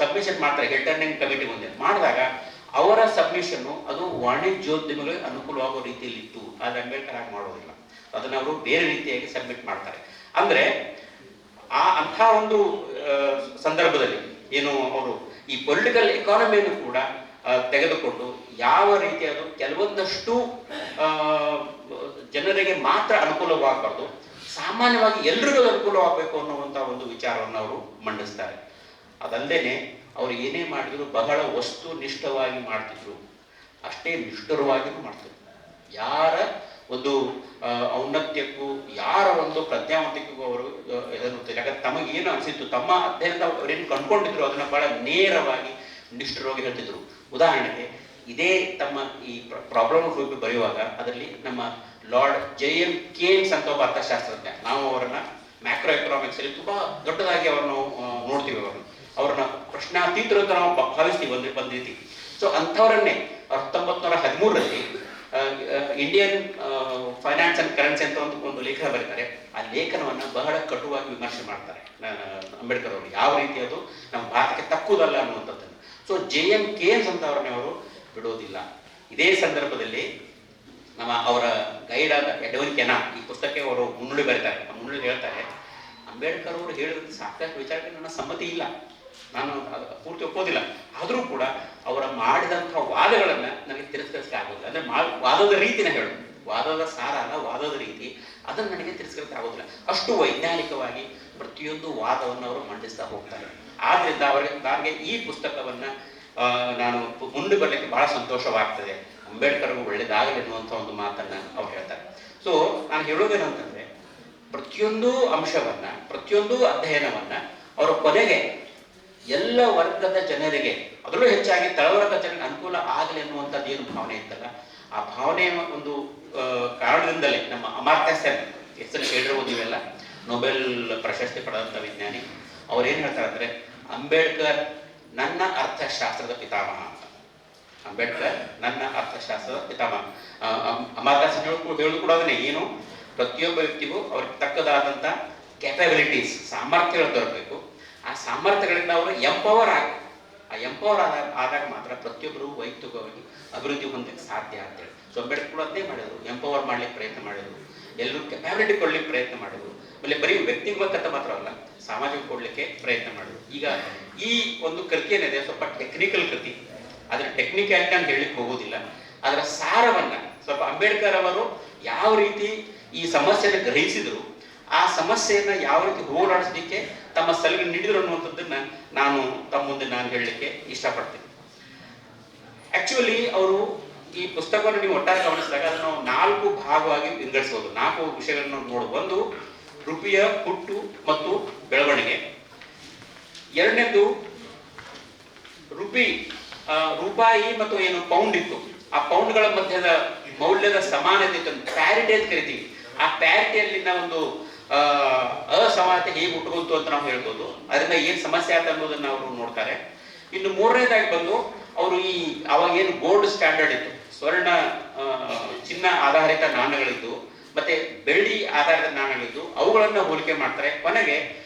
ಸಬ್ಮಿಷನ್ ಮಾಡ್ತಾರೆ ಹಿಲ್ಟನ್ ಯಂಗ್ ಕಮಿಟಿ ಮುಂದೆ. ಮಾಡಿದಾಗ ಅವರ ಸಬ್ಮಿಷನ್ ಅದು ವಾಣಿಜ್ಯೋದ್ಯಮಿಗಳಿಗೆ ಅನುಕೂಲವಾಗುವ ರೀತಿಯಲ್ಲಿ ಇತ್ತು. ಆದ್ರೆ ಅಂಬೇಡ್ಕರ್ ಆಗಿ ಮಾಡೋದಿಲ್ಲ, ಅದನ್ನ ಅವರು ಬೇರೆ ರೀತಿಯಾಗಿ ಸಬ್ಮಿಟ್ ಮಾಡ್ತಾರೆ. ಅಂದ್ರೆ ಅಂಥ ಒಂದು ಸಂದರ್ಭದಲ್ಲಿ ಏನು ಅವರು ಈ ಪೊಲಿಟಿಕಲ್ ಎಕಾನಮಿಯನ್ನು ಕೂಡ ತೆಗೆದುಕೊಂಡು ಯಾವ ರೀತಿ ಅದು ಕೆಲವೊಂದಷ್ಟು ಜನರಿಗೆ ಮಾತ್ರ ಅನುಕೂಲವಾಗಬಾರ್ದು, ಸಾಮಾನ್ಯವಾಗಿ ಎಲ್ರಿಗೂ ಅನುಕೂಲವಾಗಬೇಕು ಅನ್ನುವಂಥ ಒಂದು ವಿಚಾರವನ್ನು ಅವರು ಮಂಡಿಸ್ತಾರೆ. ಅದಲ್ಲದೇನೆ ಅವರು ಏನೇ ಮಾಡಿದ್ರು ಬಹಳ ವಸ್ತುನಿಷ್ಠವಾಗಿ ಮಾಡ್ತಿದ್ರು, ಅಷ್ಟೇ ನಿಷ್ಠುರವಾಗಿಯೂ ಮಾಡ್ತಿದ್ರು. ಯಾರ ಒಂದು ಔನ್ನತ್ಯಕ್ಕೂ ಯಾರ ಒಂದು ಪ್ರಜ್ಞಾವಂತಿಕೆಗೂ ಅವರು ಇದನ್ನು ಯಾಕಂದ್ರೆ ತಮಗೇನು ಅನಿಸಿತ್ತು, ತಮ್ಮ ಅಧ್ಯಯನದ ಅವರೇನು ಕಂಡುಕೊಂಡಿದ್ರು ಅದನ್ನ ಬಹಳ ನೇರವಾಗಿ ನಿಷ್ಠುರವಾಗಿ ಹೇಳ್ತಿದ್ರು. ಉದಾಹರಣೆಗೆ ಇದೇ ತಮ್ಮ ಈ ಪ್ರಾಬ್ಲಮ್ ಆಫ್ ರೂಪಿ ಬರೆಯುವಾಗ ಅದರಲ್ಲಿ ನಮ್ಮ ಲಾರ್ಡ್ JM ಕೇನ್ಸ್ ಅಂತ ಒಬ್ಬ ಅರ್ಥಶಾಸ್ತ್ರಜ್ಞ, ನಾವು ಅವರನ್ನ ಮ್ಯಾಕ್ರೋ ಎಕನಾಮಿಕ್ಸ್ ಅಲ್ಲಿ ತುಂಬಾ ದೊಡ್ಡದಾಗಿ ಅವ್ರನ್ನು ನೋಡ್ತೀವಿ, ಅವ್ರನ್ನ ಪ್ರಶ್ನಾತೀತರು ಅಂತ ನಾವು ಭಾವಿಸ್ತೀವಿ ಒಂದು ರೀತಿ. ಸೊ ಅಂಥವರನ್ನೇ 1913ರಲ್ಲಿ ಇಂಡಿಯನ್ ಫೈನಾನ್ಸ್ ಅಂಡ್ ಕರೆನ್ಸಿ ಅಂತ ಒಂದು ಲೇಖನ ಬರೀತಾರೆ. ಆ ಲೇಖನವನ್ನ ಬಹಳ ಕಟುವಾಗಿ ವಿಮರ್ಶೆ ಮಾಡ್ತಾರೆ ಅಂಬೇಡ್ಕರ್ ಅವರು, ಯಾವ ರೀತಿ ಅದು ನಮ್ಮ ಭಾರತಕ್ಕೆ ತಕ್ಕುದಲ್ಲ ಅನ್ನುವಂಥದ್ದನ್ನು. ಸೊ JM ಕೇನ್ಸ್ ಅಂತ ಅವ್ರನ್ನೇ ಅವರು ಬಿಡೋದಿಲ್ಲ. ಇದೇ ಸಂದರ್ಭದಲ್ಲಿ ಅವರ ಗೈಡ್ ಆದ ಎಡ್ವಿನ್ ಕೆನಾ ಈ ಪುಸ್ತಕಕ್ಕೆ ಅವರು ಮುನ್ನುಡಿ ಬರೀತಾರೆ. ಮುನ್ನುಡಿ ಹೇಳ್ತಾರೆ, ಅಂಬೇಡ್ಕರ್ ಅವರು ಹೇಳಿದ ಸಾಕಷ್ಟು ವಿಚಾರಕ್ಕೆ ನನ್ನ ಸಮ್ಮತಿ ಇಲ್ಲ, ನಾನು ಪೂರ್ತಿ ಒಪ್ಪೋದಿಲ್ಲ, ಆದರೂ ಕೂಡ ಅವರ ಮಾಡಿದಂತಹ ವಾದಗಳನ್ನ ನನಗೆ ತಿರಸ್ಕರಿಸಲಿಕ್ಕೆ ಆಗೋದಿಲ್ಲ. ಅಂದ್ರೆ ವಾದದ ರೀತಿನ ಹೇಳು, ವಾದದ ಸಾರ ಅಲ್ಲ, ವಾದದ ರೀತಿ, ಅದನ್ನು ನನಗೆ ತಿರಸ್ಕರಿಸಲಿಕ್ಕೆ ಆಗೋದಿಲ್ಲ. ಅಷ್ಟು ವೈಜ್ಞಾನಿಕವಾಗಿ ಪ್ರತಿಯೊಂದು ವಾದವನ್ನು ಅವರು ಮಂಡಿಸ್ತಾ ಹೋಗ್ತಾರೆ. ಆದ್ರಿಂದ ನನಗೆ ಈ ಪುಸ್ತಕವನ್ನ ನಾನು ಮುಂದೆ ಬರಲಿಕ್ಕೆ ಬಹಳ ಸಂತೋಷವಾಗ್ತದೆ, ಅಂಬೇಡ್ಕರ್ಗೂ ಒಳ್ಳೇದಾಗಲಿ ಅನ್ನುವಂಥ ಒಂದು ಮಾತನ್ನು ಅವ್ರು ಹೇಳ್ತಾರೆ. ಸೊ ನಾನು ಹೇಳೋದೇನಂತಂದರೆ, ಪ್ರತಿಯೊಂದು ಅಂಶವನ್ನು, ಪ್ರತಿಯೊಂದು ಅಧ್ಯಯನವನ್ನು ಅವರ ಕೊನೆಗೆ ಎಲ್ಲ ವರ್ಗದ ಜನರಿಗೆ, ಅದರಲ್ಲೂ ಹೆಚ್ಚಾಗಿ ತಳವರ್ಗದ ಜನರಿಗೆ ಅನುಕೂಲ ಆಗಲಿ ಅನ್ನುವಂಥದ್ದು ಏನು ಭಾವನೆ ಇತ್ತಲ್ಲ, ಆ ಭಾವನೆಯ ಒಂದು ಕಾರಣದಿಂದಲೇ ನಮ್ಮ ಅಮರ್ತ್ಯ ಸೆನ್, ಹೆಸರು ಕೇಳಿರ್ಬೋದು ನೀವೆಲ್ಲ, ನೊಬೆಲ್ ಪ್ರಶಸ್ತಿ ಪಡೆದಂಥ ವಿಜ್ಞಾನಿ, ಅವ್ರೇನು ಹೇಳ್ತಾರೆ ಅಂದರೆ, ಅಂಬೇಡ್ಕರ್ ನನ್ನ ಅರ್ಥಶಾಸ್ತ್ರದ ಪಿತಾಮಹ ಅಂತ. ಅಂಬೇಡ್ಕರ್ ನನ್ನ ಅರ್ಥಶಾಸ್ತ್ರದ ಪಿತಾಮಹ. ಅಮರ್ತ್ಯ ಸೆನ್ ಹೇಳುದು ಕೂಡ ಅದನ್ನೇ, ಏನು ಪ್ರತಿಯೊಬ್ಬ ವ್ಯಕ್ತಿಗೂ ಅವ್ರಿಗೆ ತಕ್ಕದಾದಂಥ ಕ್ಯಾಪಬಿಲಿಟೀಸ್, ಸಾಮರ್ಥ್ಯಗಳು ದೊರಕಬೇಕು. ಆ ಸಾಮರ್ಥ್ಯಗಳಿಂದ ಅವರು ಎಂಪವರ್ ಆಗಬೇಕು. ಆ ಎಂಪವರ್ ಆದಾಗ ಮಾತ್ರ ಪ್ರತಿಯೊಬ್ಬರು ವೈಯಕ್ತಿಕವಾಗಿ ಅಭಿವೃದ್ಧಿ ಹೊಂದಲಿಕ್ಕೆ ಸಾಧ್ಯ ಅಂತೇಳಿ. ಸೊ ಅಂಬೇಡ್ಕರ್ ಕೂಡ ಅದೇ ಮಾಡಿದರು, ಎಂಪವರ್ ಮಾಡ್ಲಿಕ್ಕೆ ಪ್ರಯತ್ನ ಮಾಡಿದರು, ಎಲ್ಲರೂ ಕೆಪಾಬಿಲಿಟಿ ಕೊಡ್ಲಿಕ್ಕೆ ಪ್ರಯತ್ನ ಮಾಡಿದರು. ಆಮೇಲೆ ಬರೀ ವ್ಯಕ್ತಿಗತ ಮಾತ್ರ ಅಲ್ಲ, ಸಾಮಾಜಿಕ ಕೊಡ್ಲಿಕ್ಕೆ ಪ್ರಯತ್ನ ಮಾಡಿದರು. ಈಗ ಈ ಒಂದು ಕೃತಿ ಏನಿದೆ ಸ್ವಲ್ಪ ಟೆಕ್ನಿಕಲ್ ಕೃತಿ, ಅದರ ಟೆಕ್ನಿಕ್ಯಾಲಿಟಿ ಅಂತ ಹೇಳಲಿಕ್ಕೆ ಹೋಗೋದಿಲ್ಲ. ಅದರ ಸಾರವನ್ನ ಸ್ವಲ್ಪ ಅಂಬೇಡ್ಕರ್ ಅವರು ಯಾವ ರೀತಿ ಈ ಸಮಸ್ಯೆಯನ್ನು ಗ್ರಹಿಸಿದ್ರು, ಆ ಸಮಸ್ಯೆಯನ್ನ ಯಾವ ರೀತಿ ಹೋರಾಡಿಸಲಿಕ್ಕೆ ತಮ್ಮ ಸಲಹೆ ನೀಡಿದ್ರು ಅನ್ನುವಂಥದ್ದನ್ನ ನಾನು ತಮ್ಮ ಮುಂದೆ ನಾನು ಹೇಳಲಿಕ್ಕೆ ಇಷ್ಟಪಡ್ತೀನಿ. ಆಕ್ಚುಲಿ ಅವರು ಈ ಪುಸ್ತಕವನ್ನು ನೀವು ಒಟ್ಟಾರೆ ಗಮನಿಸಿದಾಗ ಅದನ್ನು 4 ಭಾಗವಾಗಿ ವಿಂಗಡಿಸಬಹುದು. 4 ವಿಷಯಗಳನ್ನು ನೋಡಬಹುದು. ಒಂದು, ರುಪಿಯ ಹುಟ್ಟು ಮತ್ತು ಬೆಳವಣಿಗೆ. ಎರಡನೇದು, ರೂಪಾಯಿ ಮತ್ತು ಏನು ಪೌಂಡ್ ಇತ್ತು, ಆ ಪೌಂಡ್ಗಳ ಮಧ್ಯದ ಮೌಲ್ಯದ ಸಮಾನತೆ ಇತ್ತು, ಪ್ಯಾರಿಟಿ ಅಂತ ಕರಿತೀವಿ. ಆ ಪ್ಯಾರಿಟಿಯಲ್ಲಿನ ಒಂದು ಅಸಮಾನತೆ ಹೇಗೆ ಹುಟ್ಟುಕೊಂತು ಅಂತ ನಾವು ಹೇಳ್ಬೋದು. ಅದರಿಂದ ಏನು ಸಮಸ್ಯೆ ಆಯ್ತು ಅನ್ನೋದನ್ನ ಅವರು ನೋಡ್ತಾರೆ. ಇನ್ನು ಮೂರನೇದಾಗಿ ಬಂದು ಅವರು ಅವಾಗ ಏನು ಗೋಲ್ಡ್ ಸ್ಟ್ಯಾಂಡರ್ಡ್ ಇತ್ತು, ಸ್ವರ್ಣ ಚಿನ್ನ ಆಧಾರಿತ ನಾಣ್ಯಗಳಿದ್ದು ಮತ್ತೆ ಬೆಳ್ಳಿ ಆಧಾರಿತ ನಾಣ್ಯಗಳಿದ್ದು, ಅವುಗಳನ್ನ ಹೋಲಿಕೆ ಮಾಡ್ತಾರೆ. ಕೊನೆಗೆ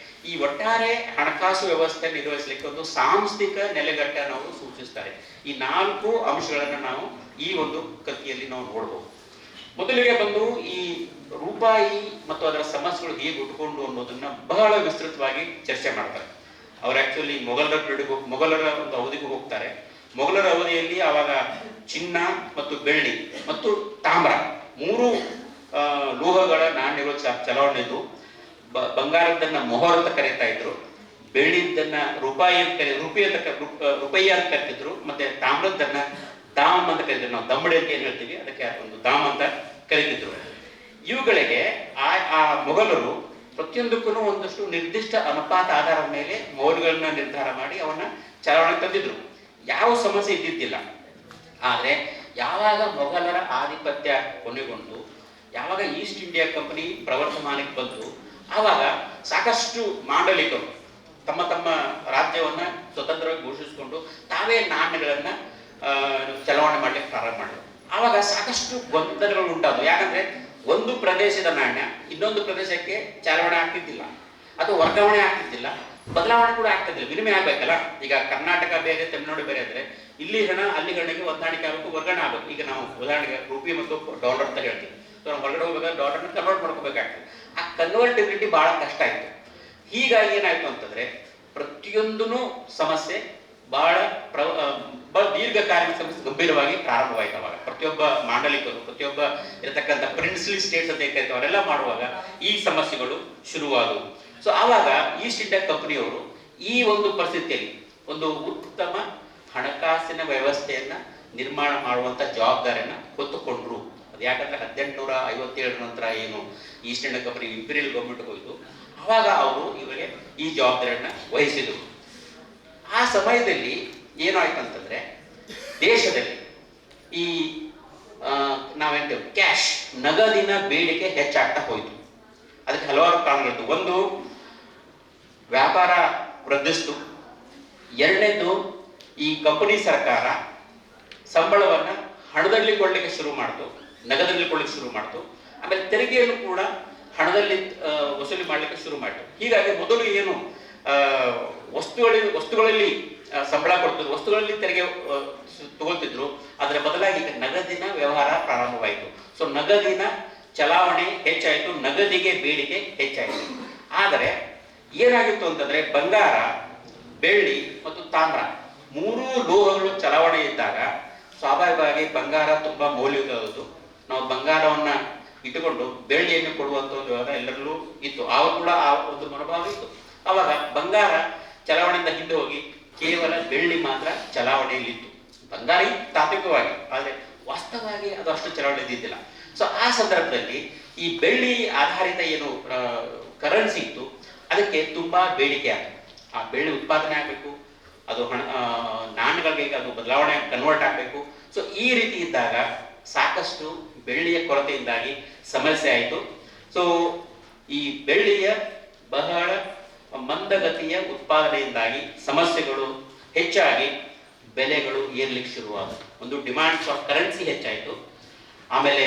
ಈ ಒಟ್ಟಾರೆ ಹಣಕಾಸು ವ್ಯವಸ್ಥೆ ನಿರ್ವಹಿಸಲಿಕ್ಕೆ ಒಂದು ಸಾಂಸ್ಥಿಕ ನೆಲೆಗಟ್ಟನ್ನು ಅವರು ಸೂಚಿಸ್ತಾರೆ. ಈ 4 ಅಂಶಗಳನ್ನು ನಾವು ಈ ಒಂದು ಕೃತಿಯಲ್ಲಿ ನಾವು ನೋಡಬಹುದು. ಮೊದಲಿಗೆ ಬಂದು ಈ ರೂಪಾಯಿ ಮತ್ತು ಅದರ ಸಮಸ್ಯೆಗಳು ಹೇಗೆ ಹುಟ್ಟುಕೊಂಡು ಅನ್ನೋದನ್ನ ಬಹಳ ವಿಸ್ತೃತವಾಗಿ ಚರ್ಚೆ ಮಾಡ್ತಾರೆ. ಅವ್ರು ಆಕ್ಚುಲಿ ಮೊಘಲರ ಒಂದು ಅವಧಿಗೂ ಹೋಗ್ತಾರೆ. ಮೊಘಲರ ಅವಧಿಯಲ್ಲಿ ಆವಾಗ ಚಿನ್ನ ಮತ್ತು ಬೆಳ್ಳಿ ಮತ್ತು ತಾಮ್ರ 3 ಲೋಹಗಳ ನಾಣ್ಯಗಳು ಚಲಾವಣೆ ಇದ್ದು, ಬಂಗಾರದನ್ನ ಮೊಹರ್ ಅಂತ ಕರೀತಾ ಇದ್ರು, ಬೆಳ್ಳಿದ್ದನ್ನ ರೂಪಾಯಿ ಅಂತ ರೂಪಾಯಿ ಅಂತ ಕರಿತಿದ್ರು, ಮತ್ತೆ ತಾಮ್ರದನ್ನ ದಾಮ್ ಅಂತ ಕರೀತಿದ್ರು. ನಾವು ದಮ್ಮಡಿ ಅಂತ ಏನ್ ಹೇಳ್ತೀವಿ ಅದಕ್ಕೆ ಒಂದು ದಾಮ್ ಅಂತ ಕರೀತಿದ್ರು. ಇವುಗಳಿಗೆ ಆ ಮೊಘಲರು ಪ್ರತಿಯೊಂದಕ್ಕೂ ಒಂದಷ್ಟು ನಿರ್ದಿಷ್ಟ ಅನುಪಾತ ಆಧಾರದ ಮೇಲೆ ಮೌಲ್ಯಗಳನ್ನ ನಿರ್ಧಾರ ಮಾಡಿ ಅವನ್ನ ಚಲಾವಣೆ ತಂದಿದ್ರು. ಯಾವ ಸಮಸ್ಯೆ ಇದ್ದಿದ್ದಿಲ್ಲ. ಆದ್ರೆ ಯಾವಾಗ ಮೊಘಲರ ಆಧಿಪತ್ಯ ಕೊನೆಗೊಂಡು, ಯಾವಾಗ ಈಸ್ಟ್ ಇಂಡಿಯಾ ಕಂಪನಿ ಪ್ರವರ್ಧಮಾನಕ್ಕೆ ಬಂತು, ಆವಾಗ ಸಾಕಷ್ಟು ಮಾಂಡಲಿಕರು ತಮ್ಮ ತಮ್ಮ ರಾಜ್ಯವನ್ನ ಸ್ವತಂತ್ರವಾಗಿ ಘೋಷಿಸಿಕೊಂಡು ತಾವೇ ನಾಣ್ಯಗಳನ್ನ ಚಲಾವಣೆ ಮಾಡ್ಲಿಕ್ಕೆ ಪ್ರಾರಂಭ ಮಾಡಿದ್ರು. ಆವಾಗ ಸಾಕಷ್ಟು ಗೊಂದಲಗಳು ಉಂಟಾದವು. ಯಾಕಂದ್ರೆ ಒಂದು ಪ್ರದೇಶದ ನಾಣ್ಯ ಇನ್ನೊಂದು ಪ್ರದೇಶಕ್ಕೆ ಚಾಲನೆ ಆಗ್ತಿದ್ದಿಲ್ಲ, ಅಥವಾ ವರ್ಗಾವಣೆ ಆಗ್ತಿದ್ದಿಲ್ಲ, ಬದಲಾವಣೆ ಕೂಡ ಆಗ್ತಿದ್ದಿಲ್ಲ, ವಿನಿಮಯ ಆಗ್ಬೇಕಲ್ಲ. ಈಗ ಕರ್ನಾಟಕ ಬೇರೆ, ತಮಿಳುನಾಡು ಬೇರೆ ಅಂದ್ರೆ ಇಲ್ಲಿ ಹಣ ಅಲ್ಲಿ ಹಣಕ್ಕೆ ಹೊಂದಾಣಿಕೆ ಆಗಬೇಕು, ವರ್ಗಾವಣೆ ಆಗ್ಬೇಕು. ಈಗ ನಾವು ಉದಾಹರಣೆಗೆ ರೂಪಿ ಮತ್ತು ಡಾಲರ್ ಅಂತ ಹೇಳ್ತೀವಿ. ನಾವು ಹೊರಗಡೆ ಹೋಗ್ಬೇಕಾದ್ರೆ ಡಾಲರ್ನ ಕನ್ವರ್ಟ್ ಮಾಡ್ಕೋಬೇಕಾಗ್ತದೆ. ಆ ಕನ್ವರ್ಟಿಬಿಲಿಟಿ ಬಹಳ ಕಷ್ಟ ಆಯ್ತು. ಹೀಗಾಗಿ ಏನಾಯ್ತು ಅಂತಂದ್ರೆ ಪ್ರತಿಯೊಂದು ಸಮಸ್ಯೆ ಬಹಳ ದೀರ್ಘಕಾಲೀನ ಸಮಸ್ಯೆ ಗಂಭೀರವಾಗಿ ಪ್ರಾರಂಭವಾಯ್ತು. ಅವಾಗ ಪ್ರತಿಯೊಬ್ಬ ಮಾಂಡಲಿಕರು, ಪ್ರತಿಯೊಬ್ಬ ಇರತಕ್ಕಂಥ ಪ್ರಿನ್ಸ್ಲಿ ಸ್ಟೇಟ್ಸ್ ಅಂತ ಕರಿತೀವಿ, ಅವರೆಲ್ಲ ಮಾಡುವಾಗ ಈ ಸಮಸ್ಯೆಗಳು ಶುರುವಾದವು. ಸೊ ಆವಾಗ ಈಸ್ಟ್ ಇಂಡಿಯಾ ಕಂಪನಿಯವರು ಈ ಒಂದು ಪರಿಸ್ಥಿತಿಯಲ್ಲಿ ಒಂದು ಉತ್ತಮ ಹಣಕಾಸಿನ ವ್ಯವಸ್ಥೆಯನ್ನ ನಿರ್ಮಾಣ ಮಾಡುವಂತ ಜವಾಬ್ದಾರಿಯನ್ನ ಹೊತ್ತುಕೊಂಡ್ರು. ಅದು ಯಾಕಂದ್ರೆ 1857 ನಂತರ ಏನು East India company imperial government ಹೋಯಿತು, ಅವಾಗ ಅವರು ಇವರಿಗೆ ಈ ಜವಾಬ್ದಾರಿಯನ್ನ ವಹಿಸಿದರು. ಆ ಸಮಯದಲ್ಲಿ ಏನಾಯ್ತು ಅಂತಂದ್ರೆ ದೇಶದಲ್ಲಿ ಈ ನಾವೇಂತೇವೆ ಕ್ಯಾಶ್, ನಗದಿನ ಬೇಡಿಕೆ ಹೆಚ್ಚಾಗ್ತಾ ಹೋಯಿತು. ಅದಕ್ಕೆ ಹಲವಾರು ಕಾರಣಗಳಿತ್ತು. ಒಂದು, ವ್ಯಾಪಾರ ವೃದ್ಧಿಸ್ತು. ಎರಡನೇದು, ಈ ಕಂಪನಿ ಸರ್ಕಾರ ಸಂಬಳವನ್ನ ಹಣದಲ್ಲಿ ಕೊಡ್ಲಿಕ್ಕೆ ಶುರು ಮಾಡ್ತು, ನಗದಲ್ಲಿ ಕೊಡ್ಲಿಕ್ಕೆ ಶುರು ಮಾಡ್ತು. ಆಮೇಲೆ ತೆರಿಗೆಯನ್ನು ಕೂಡ ಹಣದಲ್ಲಿ ವಸೂಲಿ ಮಾಡ್ಲಿಕ್ಕೆ ಶುರು ಮಾಡ್ತು. ಹೀಗಾಗಿ ಮೊದಲು ಏನು ವಸ್ತುಗಳಲ್ಲಿ ಸಂಬಳ ಕೊಡ್ತಿದ್ರು, ವಸ್ತುಗಳಲ್ಲಿ ತೆರಿಗೆ ತಗೊಳ್ತಿದ್ರು, ಅದರ ಬದಲಾಗಿ ಈಗ ನಗದಿನ ವ್ಯವಹಾರ ಪ್ರಾರಂಭವಾಯಿತು. ಸೊ ನಗದಿನ ಚಲಾವಣೆ ಹೆಚ್ಚಾಯಿತು, ನಗದಿಗೆ ಬೇಡಿಕೆ ಹೆಚ್ಚಾಯಿತು. ಆದರೆ ಏನಾಗಿತ್ತು ಅಂತಂದ್ರೆ ಬಂಗಾರ, ಬೆಳ್ಳಿ ಮತ್ತು ತಾಮ್ರ 3 ಲೋಹಗಳು ಚಲಾವಣೆ ಇದ್ದಾಗ ಸ್ವಾಭಾವಿಕವಾಗಿ ಬಂಗಾರ ತುಂಬಾ ಮೌಲ್ಯವಾದದ್ದು. ನಾವು ಬಂಗಾರವನ್ನ ಇಟ್ಟುಕೊಂಡು ಬೆಳ್ಳಿಯನ್ನು ಕೊಡುವಂತ ಒಂದು ವ್ಯವಹಾರ ಎಲ್ಲರಲ್ಲೂ ಇತ್ತು. ಆವಾಗ ಕೂಡ ಆ ಒಂದು ಮನೋಭಾವ ಇತ್ತು. ಅವಾಗ ಬಂಗಾರ ಚಲಾವಣೆಯಿಂದ ಹಿಂದೆ ಹೋಗಿ ಕೇವಲ ಬೆಳ್ಳಿ ಮಾತ್ರ ಚಲಾವಣೆಯಲ್ಲಿತ್ತು. ಬಂಗಾರ ತಾತ್ವಿಕವಾಗಿ, ಆದರೆ ವಾಸ್ತವವಾಗಿ ಅದು ಅಷ್ಟು ಚಲಾವಣೆ ಇದ್ದಿದ್ದಿಲ್ಲ. ಸೊ ಆ ಸಂದರ್ಭದಲ್ಲಿ ಈ ಬೆಳ್ಳಿ ಆಧಾರಿತ ಏನು ಕರೆನ್ಸಿ ಇತ್ತು ಅದಕ್ಕೆ ತುಂಬಾ ಬೇಡಿಕೆ ಆಯಿತು. ಆ ಬೆಳ್ಳಿ ಉತ್ಪಾದನೆ ಆಗಬೇಕು, ಅದು ನಾಣ್ಯಗಳಿಗೆ ಅದು ಬದಲಾವಣೆ ಕನ್ವರ್ಟ್ ಆಗಬೇಕು. ಸೊ ಈ ರೀತಿ ಇದ್ದಾಗ ಸಾಕಷ್ಟು ಬೆಳ್ಳಿಯ ಕೊರತೆಯಿಂದಾಗಿ ಸಮಸ್ಯೆ ಆಯಿತು. ಸೊ ಈ ಬೆಳ್ಳಿಯ ಬಹಳ ಮಂದಗತಿಯ ಉತ್ಪಾದನೆಯಿಂದಾಗಿ ಸಮಸ್ಯೆಗಳು ಹೆಚ್ಚಾಗಿ ಬೆಲೆಗಳು ಏರ್ಲಿಕ್ಕೆ ಶುರುವಾದವು. ಒಂದು ಡಿಮಾಂಡ್ ಫಾರ್ ಕರೆನ್ಸಿ ಹೆಚ್ಚಾಯಿತು, ಆಮೇಲೆ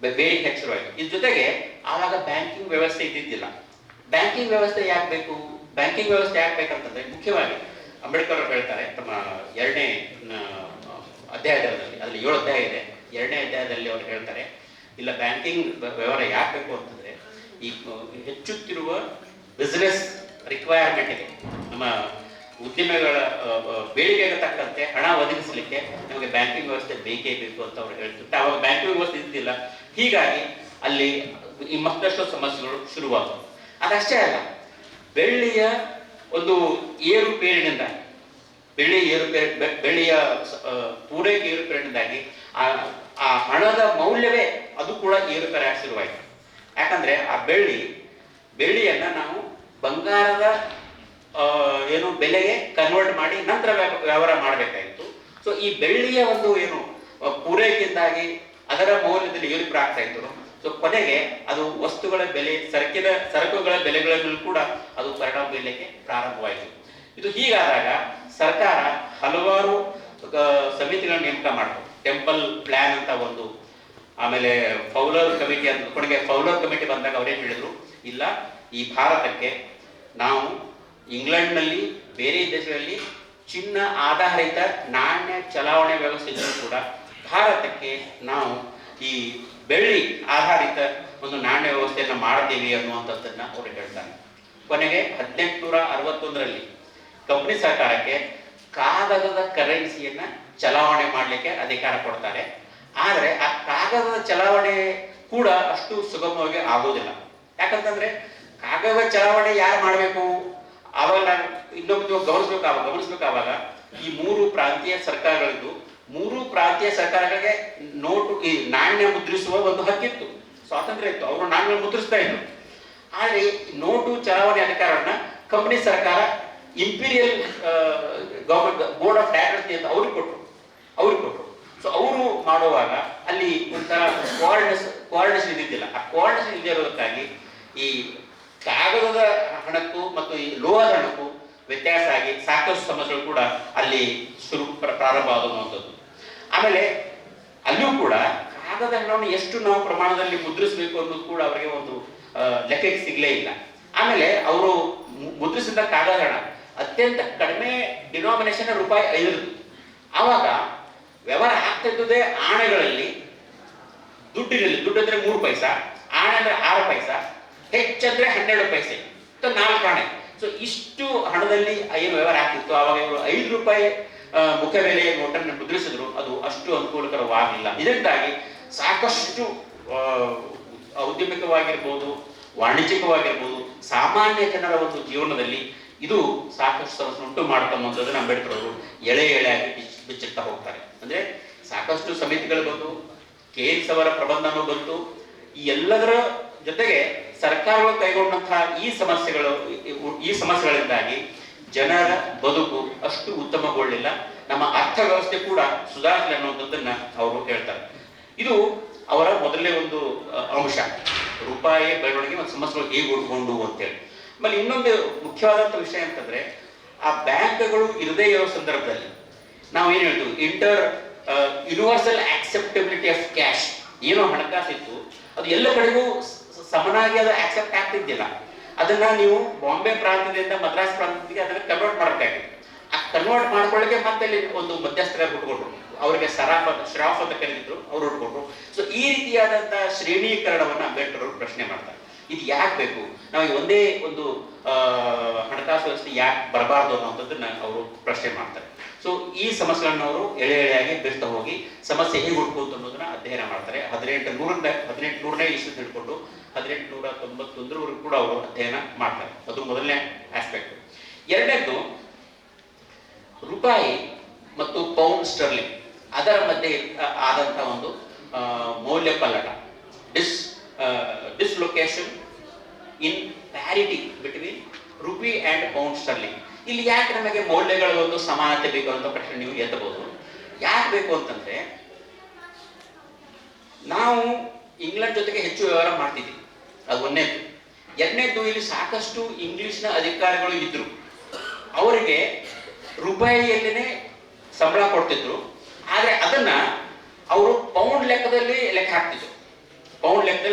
ಬೇಡಿಕೆ ಹೆಚ್ಚು ಶುರುವಾಯಿತು. ಇದ್ರ ಜೊತೆಗೆ ಆವಾಗ ಬ್ಯಾಂಕಿಂಗ್ ವ್ಯವಸ್ಥೆ ಇದ್ದಿದ್ದಿಲ್ಲ. ಬ್ಯಾಂಕಿಂಗ್ ವ್ಯವಸ್ಥೆ ಯಾಕೆ ಬೇಕು? ಬ್ಯಾಂಕಿಂಗ್ ವ್ಯವಸ್ಥೆ ಯಾಕೆ ಬೇಕಂತಂದ್ರೆ ಮುಖ್ಯವಾಗಿ ಅಂಬೇಡ್ಕರ್ ಅವರು ಹೇಳ್ತಾರೆ ತಮ್ಮ 2ನೇ ಅಧ್ಯಾಯದಲ್ಲಿ, ಅದರಲ್ಲಿ 7 ಅಧ್ಯಾಯ ಇದೆ. 2ನೇ ಅಧ್ಯಾಯದಲ್ಲಿ ಅವರು ಹೇಳ್ತಾರೆ, ಇಲ್ಲ ಬ್ಯಾಂಕಿಂಗ್ ವ್ಯವಹಾರ ಯಾಕೆ ಬೇಕು ಅಂತಂದ್ರೆ ಈ ಹೆಚ್ಚುತ್ತಿರುವ ಬಿಸಿನೆಸ್ ರಿಕ್ವೈರ್ಮೆಂಟ್ ಇದೆ, ನಮ್ಮ ಉದ್ಯಮಿಗಳ ಬೇಡಿಕೆಗೆ ತಕ್ಕಂತೆ ಹಣ ಒದಗಿಸಲಿಕ್ಕೆ ನಮಗೆ ಬ್ಯಾಂಕಿಂಗ್ ವ್ಯವಸ್ಥೆ ಬೇಕೇ ಬೇಕು ಅಂತ ಅವ್ರು ಹೇಳ್ತಿರ್ತಾರೆ. ಅವಾಗ ಬ್ಯಾಂಕಿಂಗ್ ವ್ಯವಸ್ಥೆ ಇದ್ದಿಲ್ಲ, ಹೀಗಾಗಿ ಅಲ್ಲಿ ಈ ಮತ್ತಷ್ಟು ಸಮಸ್ಯೆಗಳು ಶುರುವಾದವು. ಅದಷ್ಟೇ ಅಲ್ಲ, ಬೆಳ್ಳಿಯ ಒಂದು ಏರುಪೇರಿನಿಂದ ಬೆಳ್ಳಿಯ ಪೂರೈಕೆ ಏರುಪೇರಿನಿಂದಾಗಿ ಆ ಹಣದ ಮೌಲ್ಯವೇ ಅದು ಕೂಡ ಏರುಪೇರಾಗಿ ಶುರುವಾಯಿತು. ಯಾಕಂದ್ರೆ ಆ ಬೆಳ್ಳಿಯನ್ನ ನಾವು ಬಂಗಾರದ ಏನು ಬೆಲೆಗೆ ಕನ್ವರ್ಟ್ ಮಾಡಿ ನಂತರ ವ್ಯವಹಾರ ಮಾಡಬೇಕಾಗಿತ್ತು. ಸೊ ಈ ಬೆಳ್ಳಿಯ ಒಂದು ಏನು ಪೂರೈಕೆಯಿಂದಾಗಿ ಅದರ ಮೌಲ್ಯದಲ್ಲಿ ಏರುಪೇರು ಆಗ್ತಾ ಇತ್ತು. ಸೊ ಕೊನೆಗೆ ಅದು ವಸ್ತುಗಳ ಬೆಲೆ, ಸರಕುಗಳ ಬೆಲೆಗಳ ಮೇಲೂ ಕೂಡ ಅದು ಪರಿಣಾಮ ಬೀರಲಿಕ್ಕೆ ಪ್ರಾರಂಭವಾಯಿತು. ಇದು ಹೀಗಾದಾಗ ಸರ್ಕಾರ ಹಲವಾರು ಸಮಿತಿಗಳನ್ನ ನೇಮಕ ಮಾಡ್ತು. ಟೆಂಪಲ್ ಪ್ಲಾನ್ ಅಂತ ಒಂದು, ಆಮೇಲೆ ಫೌಲರ್ ಕಮಿಟಿ ಅಂತ, ಕೊನೆಗೆ ಫೌಲರ್ ಕಮಿಟಿ ಬಂದಾಗ ಅವರೇನು ಹೇಳಿದ್ರು, ಇಲ್ಲ ಈ ಭಾರತಕ್ಕೆ ನಾವು ಇಂಗ್ಲೆಂಡ್ನಲ್ಲಿ ಬೇರೆ ದೇಶಗಳಲ್ಲಿ ಚಿನ್ನ ಆಧಾರಿತ ನಾಣ್ಯ ಚಲಾವಣೆ ವ್ಯವಸ್ಥೆ ಇದ್ದರೂ ಕೂಡ ಭಾರತಕ್ಕೆ ನಾವು ಈ ಬೆಳ್ಳಿ ಆಧಾರಿತ ಒಂದು ನಾಣ್ಯ ವ್ಯವಸ್ಥೆಯನ್ನು ಮಾಡ್ತೀವಿ ಅನ್ನುವಂಥದ್ದನ್ನ ಅವರು ಹೇಳ್ತಾರೆ. ಕೊನೆಗೆ 1861ರಲ್ಲಿ ಕಂಪನಿ ಸರ್ಕಾರಕ್ಕೆ ಕಾಗದದ ಕರೆನ್ಸಿಯನ್ನ ಚಲಾವಣೆ ಮಾಡಲಿಕ್ಕೆ ಅಧಿಕಾರ ಕೊಡ್ತಾರೆ. ಆದರೆ ಆ ಕಾಗದದ ಚಲಾವಣೆ ಕೂಡ ಅಷ್ಟು ಸುಗಮವಾಗಿ ಆಗೋದಿಲ್ಲ. ಯಾಕಂತಂದ್ರೆ ಕಾಗದ ಚಲಾವಣೆ ಯಾರು ಮಾಡಬೇಕು? ಆವಾಗ ನಾವು ಇನ್ನೊಂದು ಗಮನಿಸ್ಬೇಕಾವಾಗ ಈ 3 ಪ್ರಾಂತೀಯ ಸರ್ಕಾರಗಳಿದ್ದು, 3 ಪ್ರಾಂತೀಯ ಸರ್ಕಾರಗಳಿಗೆ ನೋಟು ಈ ನಾಣ್ಯ ಮುದ್ರಿಸುವ ಒಂದು ಹಕ್ಕಿತ್ತು, ಸ್ವಾತಂತ್ರ್ಯ ಇತ್ತು, ಅವರು ನಾಣ್ಯ ಮುದ್ರಿಸ್ತಾ ಇದ್ರು. ಆದರೆ ನೋಟು ಚಲಾವಣೆ ಅಧಿಕಾರವನ್ನ ಕಂಪನಿ ಸರ್ಕಾರ imperial government board of directors ಅಂತ ಅವ್ರಿಗೆ ಕೊಟ್ಟರು. ಸೊ ಅವರು ಮಾಡುವಾಗ ಅಲ್ಲಿ ಒಂಥರ ಕೋಆರ್ಡಿನೇಷನ್ ಇದ್ದಿದ್ದಿಲ್ಲ. ಆ ಕೋಆರ್ಡಿನೇಷನ್ ಇಲ್ಲದೆ ಇರೋದಕ್ಕಾಗಿ ಈ ಕಾಗದದ ಹಣಕ್ಕೂ ಮತ್ತು ಈ ಲೋಹದ ಹಣಕ್ಕೂ ವ್ಯತ್ಯಾಸ ಆಗಿ ಸಾಕಷ್ಟು ಸಮಸ್ಯೆಗಳು ಕೂಡ ಅಲ್ಲಿ ಪ್ರಾರಂಭ ಆಗುವಂಥದ್ದು. ಆಮೇಲೆ ಅಲ್ಲಿಯೂ ಕೂಡ ಕಾಗದ ಹಣವನ್ನು ಎಷ್ಟು ನಾವು ಪ್ರಮಾಣದಲ್ಲಿ ಮುದ್ರಿಸಬೇಕು ಅನ್ನೋದು ಕೂಡ ಅವರಿಗೆ ಒಂದು ಲೆಕ್ಕಕ್ಕೆ ಸಿಗಲೇ ಇಲ್ಲ. ಆಮೇಲೆ ಅವರು ಮುದ್ರಿಸಿದ ಕಾಗದ ಹಣ ಅತ್ಯಂತ ಕಡಿಮೆ ಡಿನಾಮಿನೇಷನ್ ₹5. ಆವಾಗ ವ್ಯವಹಾರ ಆಗ್ತಾ ಇದ್ದದೇ ಆಣೆಗಳಲ್ಲಿ, ದುಡ್ಡು ಅಂದ್ರೆ 3 ಪೈಸಾ, ಆಣೆ ಅಂದ್ರೆ 6 ಪೈಸಾ, ಹೆಚ್ಚಂದ್ರೆ 12 ಪೈಸೆ, 4 ಆಣೆ. ಸೊ ಇಷ್ಟು ಹಣದಲ್ಲಿ ಏನು ವ್ಯವಹಾರ ಆಗ್ತಿತ್ತು. ಆವಾಗ ಇವರು ₹5 ಮುಖ ಬೆಲೆಯ ನೋಟನ್ನು ಮುದ್ರಿಸಿದ್ರು. ಅದು ಅಷ್ಟು ಅನುಕೂಲಕರವಾಗಿಲ್ಲ. ಇದರಿಂದಾಗಿ ಸಾಕಷ್ಟು ಔದ್ಯಮಿಕವಾಗಿರ್ಬೋದು, ವಾಣಿಜ್ಯಿಕವಾಗಿರ್ಬೋದು, ಸಾಮಾನ್ಯ ಜನರ ಒಂದು ಜೀವನದಲ್ಲಿ ಇದು ಸಾಕಷ್ಟು ಸಮಸ್ಯೆ ಉಂಟು ಮಾಡ್ತಕ್ಕಂಥದ್ದನ್ನು ಅಂಬೇಡ್ಕರ್ ಅವರು ಎಳೆಯಾಗಿ ಬಿಚ್ಚಿಡ್ತಾ ಹೋಗ್ತಾರೆ. ಅಂದ್ರೆ ಸಾಕಷ್ಟು ಸಮಿತಿಗಳು ಬಂತು, KS ಅವರ ಪ್ರಬಂಧನೂ ಬಂತು. ಈ ಎಲ್ಲದರ ಜೊತೆಗೆ ಸರ್ಕಾರಗಳು ಕೈಗೊಂಡಂತಹ ಈ ಸಮಸ್ಯೆಗಳಿಂದಾಗಿ ಜನರ ಬದುಕು ಅಷ್ಟು ಉತ್ತಮಗೊಳ್ಳಿಲ್ಲ, ನಮ್ಮ ಅರ್ಥವ್ಯವಸ್ಥೆ ಕೂಡ ಸುಧಾರಿಸಲಿ ಅನ್ನುವಂಥದ್ದನ್ನ ಅವರು ಹೇಳ್ತಾರೆ. ಇದು ಅವರ ಮೊದಲನೇ ಒಂದು ಅಂಶ, ರೂಪಾಯಿ ಬೆಳವಣಿಗೆ ಮತ್ತು ಸಮಸ್ಯೆಗಳು ಹೇಗೆ ಉಳ್ಕೊಂಡು ಅಂತೇಳಿ. ಆಮೇಲೆ ಇನ್ನೊಂದು ಮುಖ್ಯವಾದಂಥ ವಿಷಯ ಅಂತಂದ್ರೆ, ಆ ಬ್ಯಾಂಕ್ಗಳು ಇರದೇ ಇರೋ ಸಂದರ್ಭದಲ್ಲಿ ನಾವು ಏನು ಹೇಳ್ತೀವಿ, ಯೂನಿವರ್ಸಲ್ ಆಕ್ಸೆಪ್ಟಬಿಲಿಟಿ ಆಫ್ ಕ್ಯಾಶ್, ಏನೋ ಹಣಕಾಸಿತ್ತು ಅದು ಎಲ್ಲ ಕಡೆಗೂ ಸಮನಾಗಿ ಅದು ಆಕ್ಸೆಪ್ಟ್ ಆಗ್ತಿದ್ದಿಲ್ಲ. ಅದನ್ನ ನೀವು ಬಾಂಬೆ ಪ್ರಾಂತ್ಯದಿಂದ ಮದ್ರಾಸ್ ಪ್ರಾಂತ್ಯಕ್ಕೆ ಅದನ್ನ ಕನ್ವರ್ಟ್ ಮಾಡಬೇಕಾಗಿತ್ತು. ಆ ಕನ್ವರ್ಟ್ ಮಾಡ್ಕೊಳ್ಳಿಕ್ಕೆ ಮತ್ತೆ ಅಲ್ಲಿ ಒಂದು ಮಧ್ಯಸ್ಥರ ಹುಟ್ಕೊಟ್ರು, ಅವರಿಗೆ ಶ್ರಾಫ್ ಅಂತ ಕರೀತಿದ್ರು, ಅವ್ರು ಹುಟ್ಕೊಟ್ರು. ಸೊ ಈ ರೀತಿಯಾದಂತಹ ಶ್ರೇಣೀಕರಣವನ್ನ ಅಂಬೇಡ್ಕರ್ ಅವರು ಪ್ರಶ್ನೆ ಮಾಡ್ತಾರೆ. ಇದು ಯಾಕೆ ಬೇಕು, ನಾವು ಒಂದೇ ಒಂದು ಹಣಕಾಸು ವ್ಯವಸ್ಥೆ ಯಾಕೆ ಬರಬಾರ್ದು ಅನ್ನೋದನ್ನ ಅವರು ಪ್ರಶ್ನೆ ಮಾಡ್ತಾರೆ. ಸೊ ಈ ಸಮಸ್ಯೆಗಳನ್ನು ಅವರು ಎಳೆಯಾಗಿ ಬಿಡ್ತಾ ಹೋಗಿ ಸಮಸ್ಯೆ ಹೇಗೆ ಹುಡ್ಕೋದು ಅನ್ನೋದನ್ನ ಅಧ್ಯಯನ ಮಾಡ್ತಾರೆ. 1800ನೇ ಇಸ್ವಿ ಹಿಡ್ಕೊಂಡು 1891ವರೆಗೂ ಕೂಡ ಅವರು ಅಧ್ಯಯನ ಮಾಡ್ತಾರೆ. ಅದು ಮೊದಲನೇ ಆಸ್ಪೆಕ್ಟ್. ಎರಡನೇದು, ರೂಪಾಯಿ ಮತ್ತು ಪೌಂಡ್ ಸ್ಟರ್ಲಿಂಗ್ ಅದರ ಮಧ್ಯೆ ಆದಂಥ ಒಂದು ಮೌಲ್ಯ ಪಲ್ಲಟ, dislocation in parity between rupee and pound sterling. ಇಲ್ಲಿ ಯಾಕೆ ನಮಗೆ ಮೌಲ್ಯಗಳ ಒಂದು ಸಮಾನತೆ ಬೇಕು ಅಂತ ಪ್ರಶ್ನೆ ನೀವು ಎತ್ತಬಹುದು. ಯಾಕೆ ಬೇಕು ಅಂತಂದ್ರೆ, ನಾವು ಇಂಗ್ಲೆಂಡ್ ಜೊತೆಗೆ ಹೆಚ್ಚು ವ್ಯವಹಾರ ಮಾಡ್ತಿದ್ವಿ, ಅದು ಒಂದನೇದು. ಎರಡನೇದು, ಇಲ್ಲಿ ಸಾಕಷ್ಟು ಇಂಗ್ಲಿಷ್ನ ಅಧಿಕಾರಿಗಳು ಇದ್ರು, ಅವರಿಗೆ ರೂಪಾಯಿಯಲ್ಲಿನೇ ಸಂಬಳ ಕೊಡ್ತಿದ್ರು. ಆದರೆ ಅದನ್ನ ಅವರು ಪೌಂಡ್ ಲೆಕ್ಕದಲ್ಲಿ ಲೆಕ್ಕ ಹಾಕ್ತಿದ್ರು.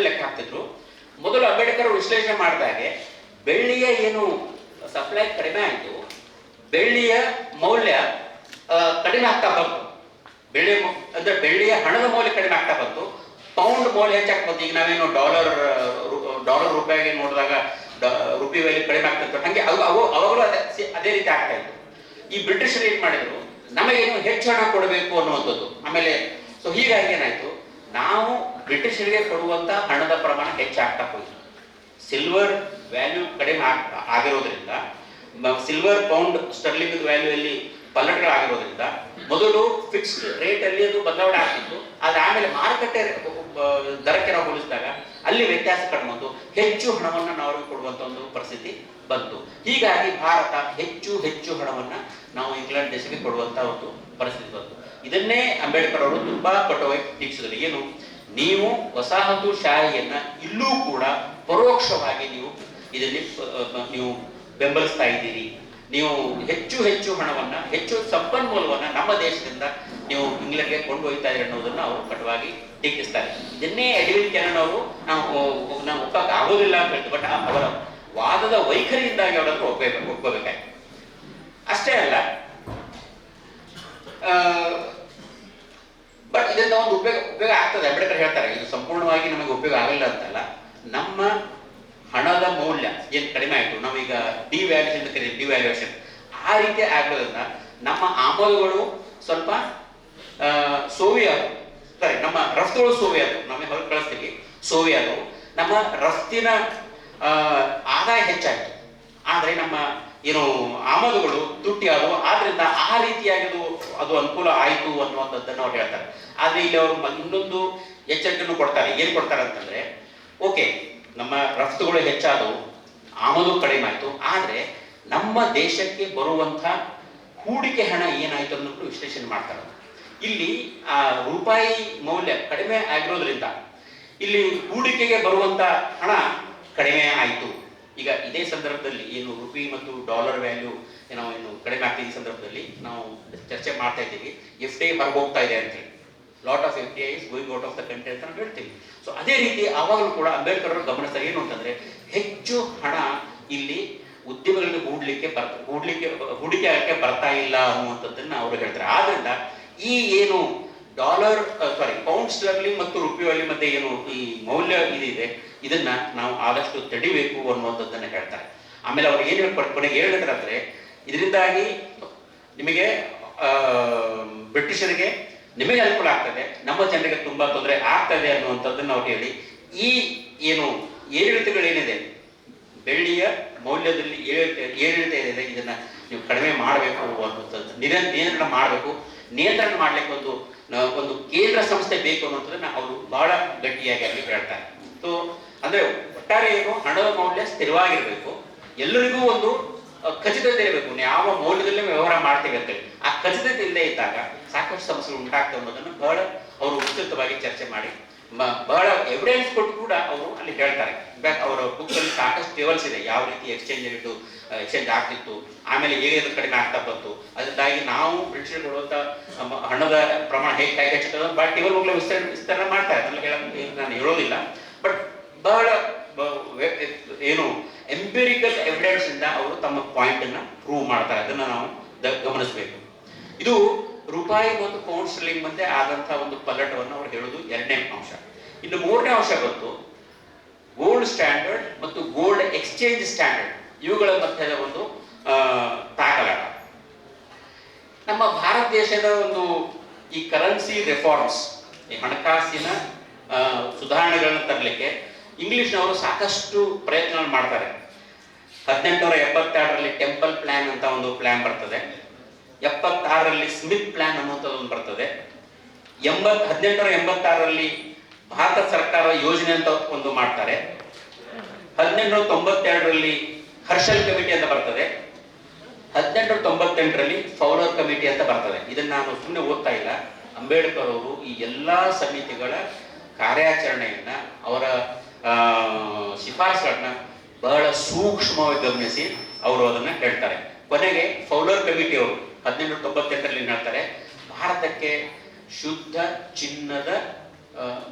ಮೊದಲು ಅಂಬೇಡ್ಕರ್ ವಿಶ್ಲೇಷಣೆ ಮಾಡಿದಾಗೆ ಬೆಳ್ಳಿಯ ಏನು ಸಪ್ಲೈ ಕಡಿಮೆ ಆಯಿತು, ಬೆಳ್ಳಿಯ ಮೌಲ್ಯ ಕಡಿಮೆ ಆಗ್ತಾ ಬಂತು. ಬೆಳ್ಳಿಯ ಹಣದ ಮೌಲ್ಯ ಕಡಿಮೆ ಆಗ್ತಾ ಬಂತು, ಪೌಂಡ್ ಮೌಲ್ಯ ಹೆಚ್ಚಾಗ್ತಾ ಬಂತು. ಈಗ ನಾವೇನು ಡಾಲರ್ ರೂಪಾಯಿಗೆ ನೋಡಿದಾಗ ರುಪಿ ವ್ಯಾಲ್ಯೂ ಕಡಿಮೆ ಆಗ್ತಿತ್ತು, ಹಾಗೆ ಅವಾಗಲೂ ಅದೇ ರೀತಿ ಆಗ್ತಾ ಇತ್ತು. ಈ ಬ್ರಿಟಿಷರು ಏನ್ ಮಾಡಿದ್ರು, ನಮಗೇನು ಹೆಚ್ಚು ಹಣ ಕೊಡಬೇಕು ಅನ್ನುವಂಥದ್ದು. ಆಮೇಲೆ ಹೀಗಾಗಿ ಏನಾಯ್ತು, ನಾವು ಬ್ರಿಟಿಷರಿಗೆ ಕೊಡುವಂತ ಹಣದ ಪ್ರಮಾಣ ಹೆಚ್ಚಾಗ್ತಾ ಹೋಯಿತು. ಸಿಲ್ವರ್ ವ್ಯಾಲ್ಯೂ ಕಡಿಮೆ ಆಗಿರೋದ್ರಿಂದ, ಸಿಲ್ವರ್ ಪೌಂಡ್ ಸ್ಟರ್ಲಿಂಗ್ ವ್ಯಾಲ್ಯೂ ಅಲ್ಲಿ ಪಲ್ಲಟಗಳಾಗಿರೋದ್ರಿಂದ ಮೊದಲು ಫಿಕ್ಸ್ಡ್ ರೇಟ್ ಅಲ್ಲಿ ಅದು ಬದಲಾವಣೆ ಆಗ್ತಿತ್ತು. ಆದ್ರೆ ಆಮೇಲೆ ಮಾರುಕಟ್ಟೆ ದರಕ್ಕೆ ನಾವು ಹೋಲಿಸಿದಾಗ ಅಲ್ಲಿ ವ್ಯತ್ಯಾಸ ಕಂಡು ಬಂತು, ಹೆಚ್ಚು ಹಣವನ್ನು ನಾವು ಕೊಡುವಂತ ಒಂದು ಪರಿಸ್ಥಿತಿ ಬಂತು. ಹೀಗಾಗಿ ಭಾರತ ಹೆಚ್ಚು ಹಣವನ್ನ ನಾವು ಇಂಗ್ಲೆಂಡ್ ದೇಶಕ್ಕೆ ಕೊಡುವಂತ ಒಂದು ಪರಿಸ್ಥಿತಿ ಬಂತು. ಇದನ್ನೇ ಅಂಬೇಡ್ಕರ್ ಅವರು ತುಂಬಾ ಕಟುವಾಗಿ ಟೀಕಿಸಿದರು. ಏನು, ನೀವು ವಸಾಹತುಶಾಹಿಯನ್ನ ಇಲ್ಲೂ ಕೂಡ ಪರೋಕ್ಷವಾಗಿ ಇದರಲ್ಲಿ ನೀವು ಬೆಂಬಲಿಸ್ತಾ ಇದ್ದೀರಿ. ನೀವು ಹೆಚ್ಚು ಹಣವನ್ನ, ಹೆಚ್ಚು ಸಂಪನ್ಮೂಲವನ್ನ ನಮ್ಮ ದೇಶದಿಂದ ನೀವು ಇಂಗ್ಲೆಂಡ್ಗೆ ಕೊಂಡೊಯ್ತಾ ಇದ್ದೀರಿ ಅನ್ನೋದನ್ನ ಅವರು ಕಟುವಾಗಿ ಟೀಕಿಸ್ತಾರೆ. ಇದನ್ನೇ ಎಡವಿನ್ ಕೆನನ್ ಅವರು ನಾವು ಒಪ್ಪಕ್ಕೆ ಆಗೋದಿಲ್ಲ ಅಂತ ಹೇಳ್ತೀವಿ. ಬಟ್ ಅವರ ವಾದದ ವೈಖರಿಯಿಂದಾಗಿ ಅವರನ್ನು ಒಪ್ಕೋಬೇಕಾಯ್ತು. ಅಷ್ಟೇ ಅಲ್ಲ, ಬಟ್ ಇದರಿಂದ ಒಂದು ಉಪಯೋಗ ಆಗ್ತದೆ. ಅಂಬೇಡ್ಕರ್ ಹೇಳ್ತಾರೆ, ಇದು ಸಂಪೂರ್ಣವಾಗಿ ನಮಗೆ ಉಪಯೋಗ ಆಗಲಿಲ್ಲ ಅಂತಲ್ಲ, ನಮ್ಮ ಹಣದ ಮೌಲ್ಯ ಏನು ಕಡಿಮೆ ಆಯಿತು, ನಾವೀಗ ಡಿವ್ಯಾಲ್ಯೂಷನ್ ಅಂತ ಕರೀತೀವಿ, ಡಿವ್ಯಾಲ್ಯೂಷನ್ ಆ ರೀತಿ ಆಗೋದ್ರಿಂದ ನಮ್ಮ ಆಮದುಗಳು ಸ್ವಲ್ಪ ನಮ್ಮ ರಫ್ತುಗಳು ಸೋವಿಯಾದವು, ನಾವೇ ಹೊರಗೆ ಕಳಿಸ್ತೀವಿ ಸೋವಿಯಾದವು, ನಮ್ಮ ರಫ್ತಿನ ಆದಾಯ ಹೆಚ್ಚಾಯಿತು. ಆದರೆ ನಮ್ಮ ಏನು ಆಮದುಗಳು ತುಟ್ಟಿ ಆದವು. ಆದ್ರಿಂದ ಆ ರೀತಿಯಾಗಿ ಅದು ಅನುಕೂಲ ಆಯಿತು ಅನ್ನುವಂಥದ್ದನ್ನು ಅವ್ರು ಹೇಳ್ತಾರೆ. ಆದ್ರೆ ಇಲ್ಲಿ ಅವರು ಇನ್ನೊಂದು ಎಚ್ಚರಿಕೆಯನ್ನು ಕೊಡ್ತಾರೆ. ಏನು ಕೊಡ್ತಾರೆ ಅಂತಂದ್ರೆ, ಓಕೆ, ನಮ್ಮ ರಫ್ತುಗಳು ಹೆಚ್ಚಾದವು, ಆಮದು ಕಡಿಮೆ ಆಯಿತು, ಆದ್ರೆ ನಮ್ಮ ದೇಶಕ್ಕೆ ಬರುವಂತ ಹೂಡಿಕೆ ಹಣ ಏನಾಯ್ತು ಅನ್ನೋದು ವಿಶ್ಲೇಷಣೆ ಮಾಡ್ತಾರೆ. ಇಲ್ಲಿ ಆ ರೂಪಾಯಿ ಮೌಲ್ಯ ಕಡಿಮೆ ಆಗಿರೋದ್ರಿಂದ ಇಲ್ಲಿ ಹೂಡಿಕೆಗೆ ಬರುವಂತ ಹಣ ಕಡಿಮೆ ಆಯಿತು. ಈಗ ಇದೇ ಸಂದರ್ಭದಲ್ಲಿ ಏನು ರುಪಿ ಮತ್ತು ಡಾಲರ್ ವ್ಯಾಲ್ಯೂ ಏನು ಕಡಿಮೆ ಆಗ್ತಿದ್ದ ಸಂದರ್ಭದಲ್ಲಿ ನಾವು ಚರ್ಚೆ ಮಾಡ್ತಾ ಇದ್ದೀವಿ, FDI ಹೊರಗೆ ಹೋಗ್ತಾ ಇದೆ ಅಂತ ಹೇಳಿ, lot of FDI is going out of the country ಅಂತ ನಾವು ಹೇಳ್ತೀವಿ. ಸೊ ಅದೇ ರೀತಿ ಆವಾಗಲೂ ಕೂಡ ಅಂಬೇಡ್ಕರ್ ಅವರು ಗಮನಿಸ್ತಾರೆ, ಏನು ಅಂತಂದ್ರೆ ಹೆಚ್ಚು ಹಣ ಇಲ್ಲಿ ಉದ್ಯಮಗಳಿಗೆ ಹೂಡಿಕೆ ಆಗಕ್ಕೆ ಬರ್ತಾ ಇಲ್ಲ ಅನ್ನುವಂಥದ್ದನ್ನ ಅವರು ಹೇಳ್ತಾರೆ. ಆದ್ರಿಂದ ಈ ಏನು ಪೌಂಡ್ ಸ್ಟರ್ಲಿಂಗ್ ಮತ್ತು ರುಪಿ ವ್ಯಾಲ್ಯೂ ಮಧ್ಯೆ ಏನು ಈ ಮೌಲ್ಯ ಇದಿದೆ, ಇದನ್ನ ನಾವು ಆದಷ್ಟು ತಡಿಬೇಕು ಅನ್ನುವಂಥದ್ದನ್ನ ಹೇಳ್ತಾರೆ. ಆಮೇಲೆ ಅವ್ರು ಏನು ಕೊನೆಗೆ ಹೇಳಿದ್ರೆ ಅಂದ್ರೆ, ಇದರಿಂದಾಗಿ ನಿಮಗೆ ಬ್ರಿಟಿಷರಿಗೆ ನಿಮಗೆ ಅನುಕೂಲ ಆಗ್ತದೆ, ನಮ್ಮ ಜನರಿಗೆ ತುಂಬಾ ತೊಂದರೆ ಆಗ್ತದೆ ಅನ್ನುವಂಥದ್ದನ್ನ ಅವ್ರು ಹೇಳಿ, ಈ ಏನು ಏರಿಳಿತಗಳೇನಿದೆ, ಬೆಳ್ಳಿಯ ಮೌಲ್ಯದಲ್ಲಿ ಏರಿಳಿತ ಏನಿದೆ, ಇದನ್ನ ನೀವು ಕಡಿಮೆ ಮಾಡಬೇಕು ಅನ್ನುವಂಥದ್ದು, ನಿಯಂತ್ರಣ ಮಾಡಬೇಕು. ನಿಯಂತ್ರಣ ಮಾಡ್ಲಿಕ್ಕೆ ಒಂದು ಕೇಂದ್ರ ಸಂಸ್ಥೆ ಬೇಕು ಅನ್ನೋದನ್ನ ಅವರು ಬಹಳ ಗಟ್ಟಿಯಾಗಿ ಅಲ್ಲಿ ಹೇಳ್ತಾರೆ. ಸೊ ಅಂದ್ರೆ ಒಟ್ಟಾರೆ ಏನು, ಹಣದ ಮೌಲ್ಯ ಸ್ಥಿರವಾಗಿರ್ಬೇಕು, ಎಲ್ಲರಿಗೂ ಒಂದು ಖಚಿತತೆ ಇರಬೇಕು, ಯಾವ ಮೌಲ್ಯದಲ್ಲಿ ವ್ಯವಹಾರ ಮಾಡ್ತೇವೆ ಅಂತೇಳಿ. ಆ ಖಚಿತತೆ ಇಲ್ಲದೆ ಇದ್ದಾಗ ಸಾಕಷ್ಟು ಸಮಸ್ಯೆಗಳು ಉಂಟಾಗ್ತವೆ ಅನ್ನೋದನ್ನು ಬಹಳ ಅವರು ವಿಸ್ತೃತವಾಗಿ ಚರ್ಚೆ ಮಾಡಿ ಬಹಳ ಎವಿಡೆನ್ಸ್ ಕೊಟ್ಟು ಕೂಡ ಅವರು ಅಲ್ಲಿ ಹೇಳ್ತಾರೆ. ಇನ್ಫ್ಯಾಕ್ಟ್ ಅವರ ಬುಕ್ ಅಲ್ಲಿ ಸಾಕಷ್ಟು ಟೇಬಲ್ಸ್ ಇದೆ, ಯಾವ ರೀತಿ ಎಕ್ಸ್ಚೇಂಜ್ ಆಗ್ತಿತ್ತು, ಆಮೇಲೆ ಹೇಗೆ ಕಡಿಮೆ ಆಗ್ತಾ ಬಂತು, ಅದರಿಂದಾಗಿ ನಾವು ಬ್ರಿಟಿಷರ್ ಕೊಡುವಂತ ಹಣದ ಪ್ರಮಾಣ ಹೇಗೆ ಹೆಚ್ಚುತ್ತದೆ ಬಹಳ ಟೇಬಲ್ ಬುಕ್ಲ ವಿಸ್ತರಣೆ ಮಾಡ್ತಾರೆ, ನಾನು ಹೇಳೋದಿಲ್ಲ. ಬಟ್ ಬಹಳ ಏನು ಎಂಪಿರಿಕಲ್ ಎವಿಡೆನ್ಸ್ ಇಂದ ಅವರು ತಮ್ಮ ಪಾಯಿಂಟ್ ಅನ್ನ ಪ್ರೂವ್ ಮಾಡ್ತಾರೆ. ಅದನ್ನ ನಾವು ಗಮನಿಸಬೇಕು. ಇದು ರೂಪಾಯಿ ಮತ್ತು ಪೌಂಡ್ ಸ್ಟರ್ಲಿಂಗ್ ಮಧ್ಯೆ ಆದಂತಹ ಒಂದು ಪಲ್ಲಟವನ್ನು ಅವರು ಹೇಳೋದು ಎರಡನೇ ಅಂಶ. ಇನ್ನು ಮೂರನೇ ಅಂಶ ಬಂತು ಗೋಲ್ಡ್ ಸ್ಟ್ಯಾಂಡರ್ಡ್ ಮತ್ತು ಗೋಲ್ಡ್ ಎಕ್ಸ್ಚೇಂಜ್ ಸ್ಟ್ಯಾಂಡರ್ಡ್, ಇವುಗಳ ಮಧ್ಯದ ಒಂದು ತಾಕಲಾಟ. ನಮ್ಮ ಭಾರತ ದೇಶದ ಒಂದು ಈ ಕರೆನ್ಸಿ ರಿಫಾರ್ಮ್ಸ್, ಈ ಹಣಕಾಸಿನ ಸುಧಾರಣೆಗಳನ್ನು ತರಲಿಕ್ಕೆ ಇಂಗ್ಲಿಷ್ನವರು ಸಾಕಷ್ಟು ಪ್ರಯತ್ನ ಮಾಡ್ತಾರೆ. 1872ರಲ್ಲಿ ಟೆಂಪಲ್ ಪ್ಲಾನ್ ಅಂತ ಒಂದು ಪ್ಲಾನ್ ಬರ್ತದೆ. 76ರಲ್ಲಿ ಸ್ಮಿತ್ ಪ್ಲಾನ್ ಅನ್ನುವಂಥದ್ದು ಬರ್ತದೆ. 1886ರಲ್ಲಿ ಭಾರತ ಸರ್ಕಾರ ಯೋಜನೆ ಅಂತ ಒಂದು ಮಾಡ್ತಾರೆ. 1892ರಲ್ಲಿ ಹರ್ಷಲ್ ಕಮಿಟಿ ಅಂತ ಬರ್ತದೆ. 1898ರಲ್ಲಿ ಫೌಲರ್ ಕಮಿಟಿ ಅಂತ ಬರ್ತದೆ. ಇದನ್ನ ನಾನು ಸುಮ್ಮನೆ ಓದ್ತಾ ಇಲ್ಲ. ಅಂಬೇಡ್ಕರ್ ಅವರು ಈ ಎಲ್ಲಾ ಸಮಿತಿಗಳ ಕಾರ್ಯಾಚರಣೆಯನ್ನ, ಅವರ ಶಿಫಾರಸುಗಳನ್ನ ಬಹಳ ಸೂಕ್ಷ್ಮವಾಗಿ ಗಮನಿಸಿ ಅವರು ಅದನ್ನ ಹೇಳ್ತಾರೆ. ಕೊನೆಗೆ ಫೌಲರ್ ಕಮಿಟಿ ಅವರು 1898ರಲ್ಲಿ ಹೇಳ್ತಾರೆ, ಭಾರತಕ್ಕೆ ಶುದ್ಧ ಚಿನ್ನದ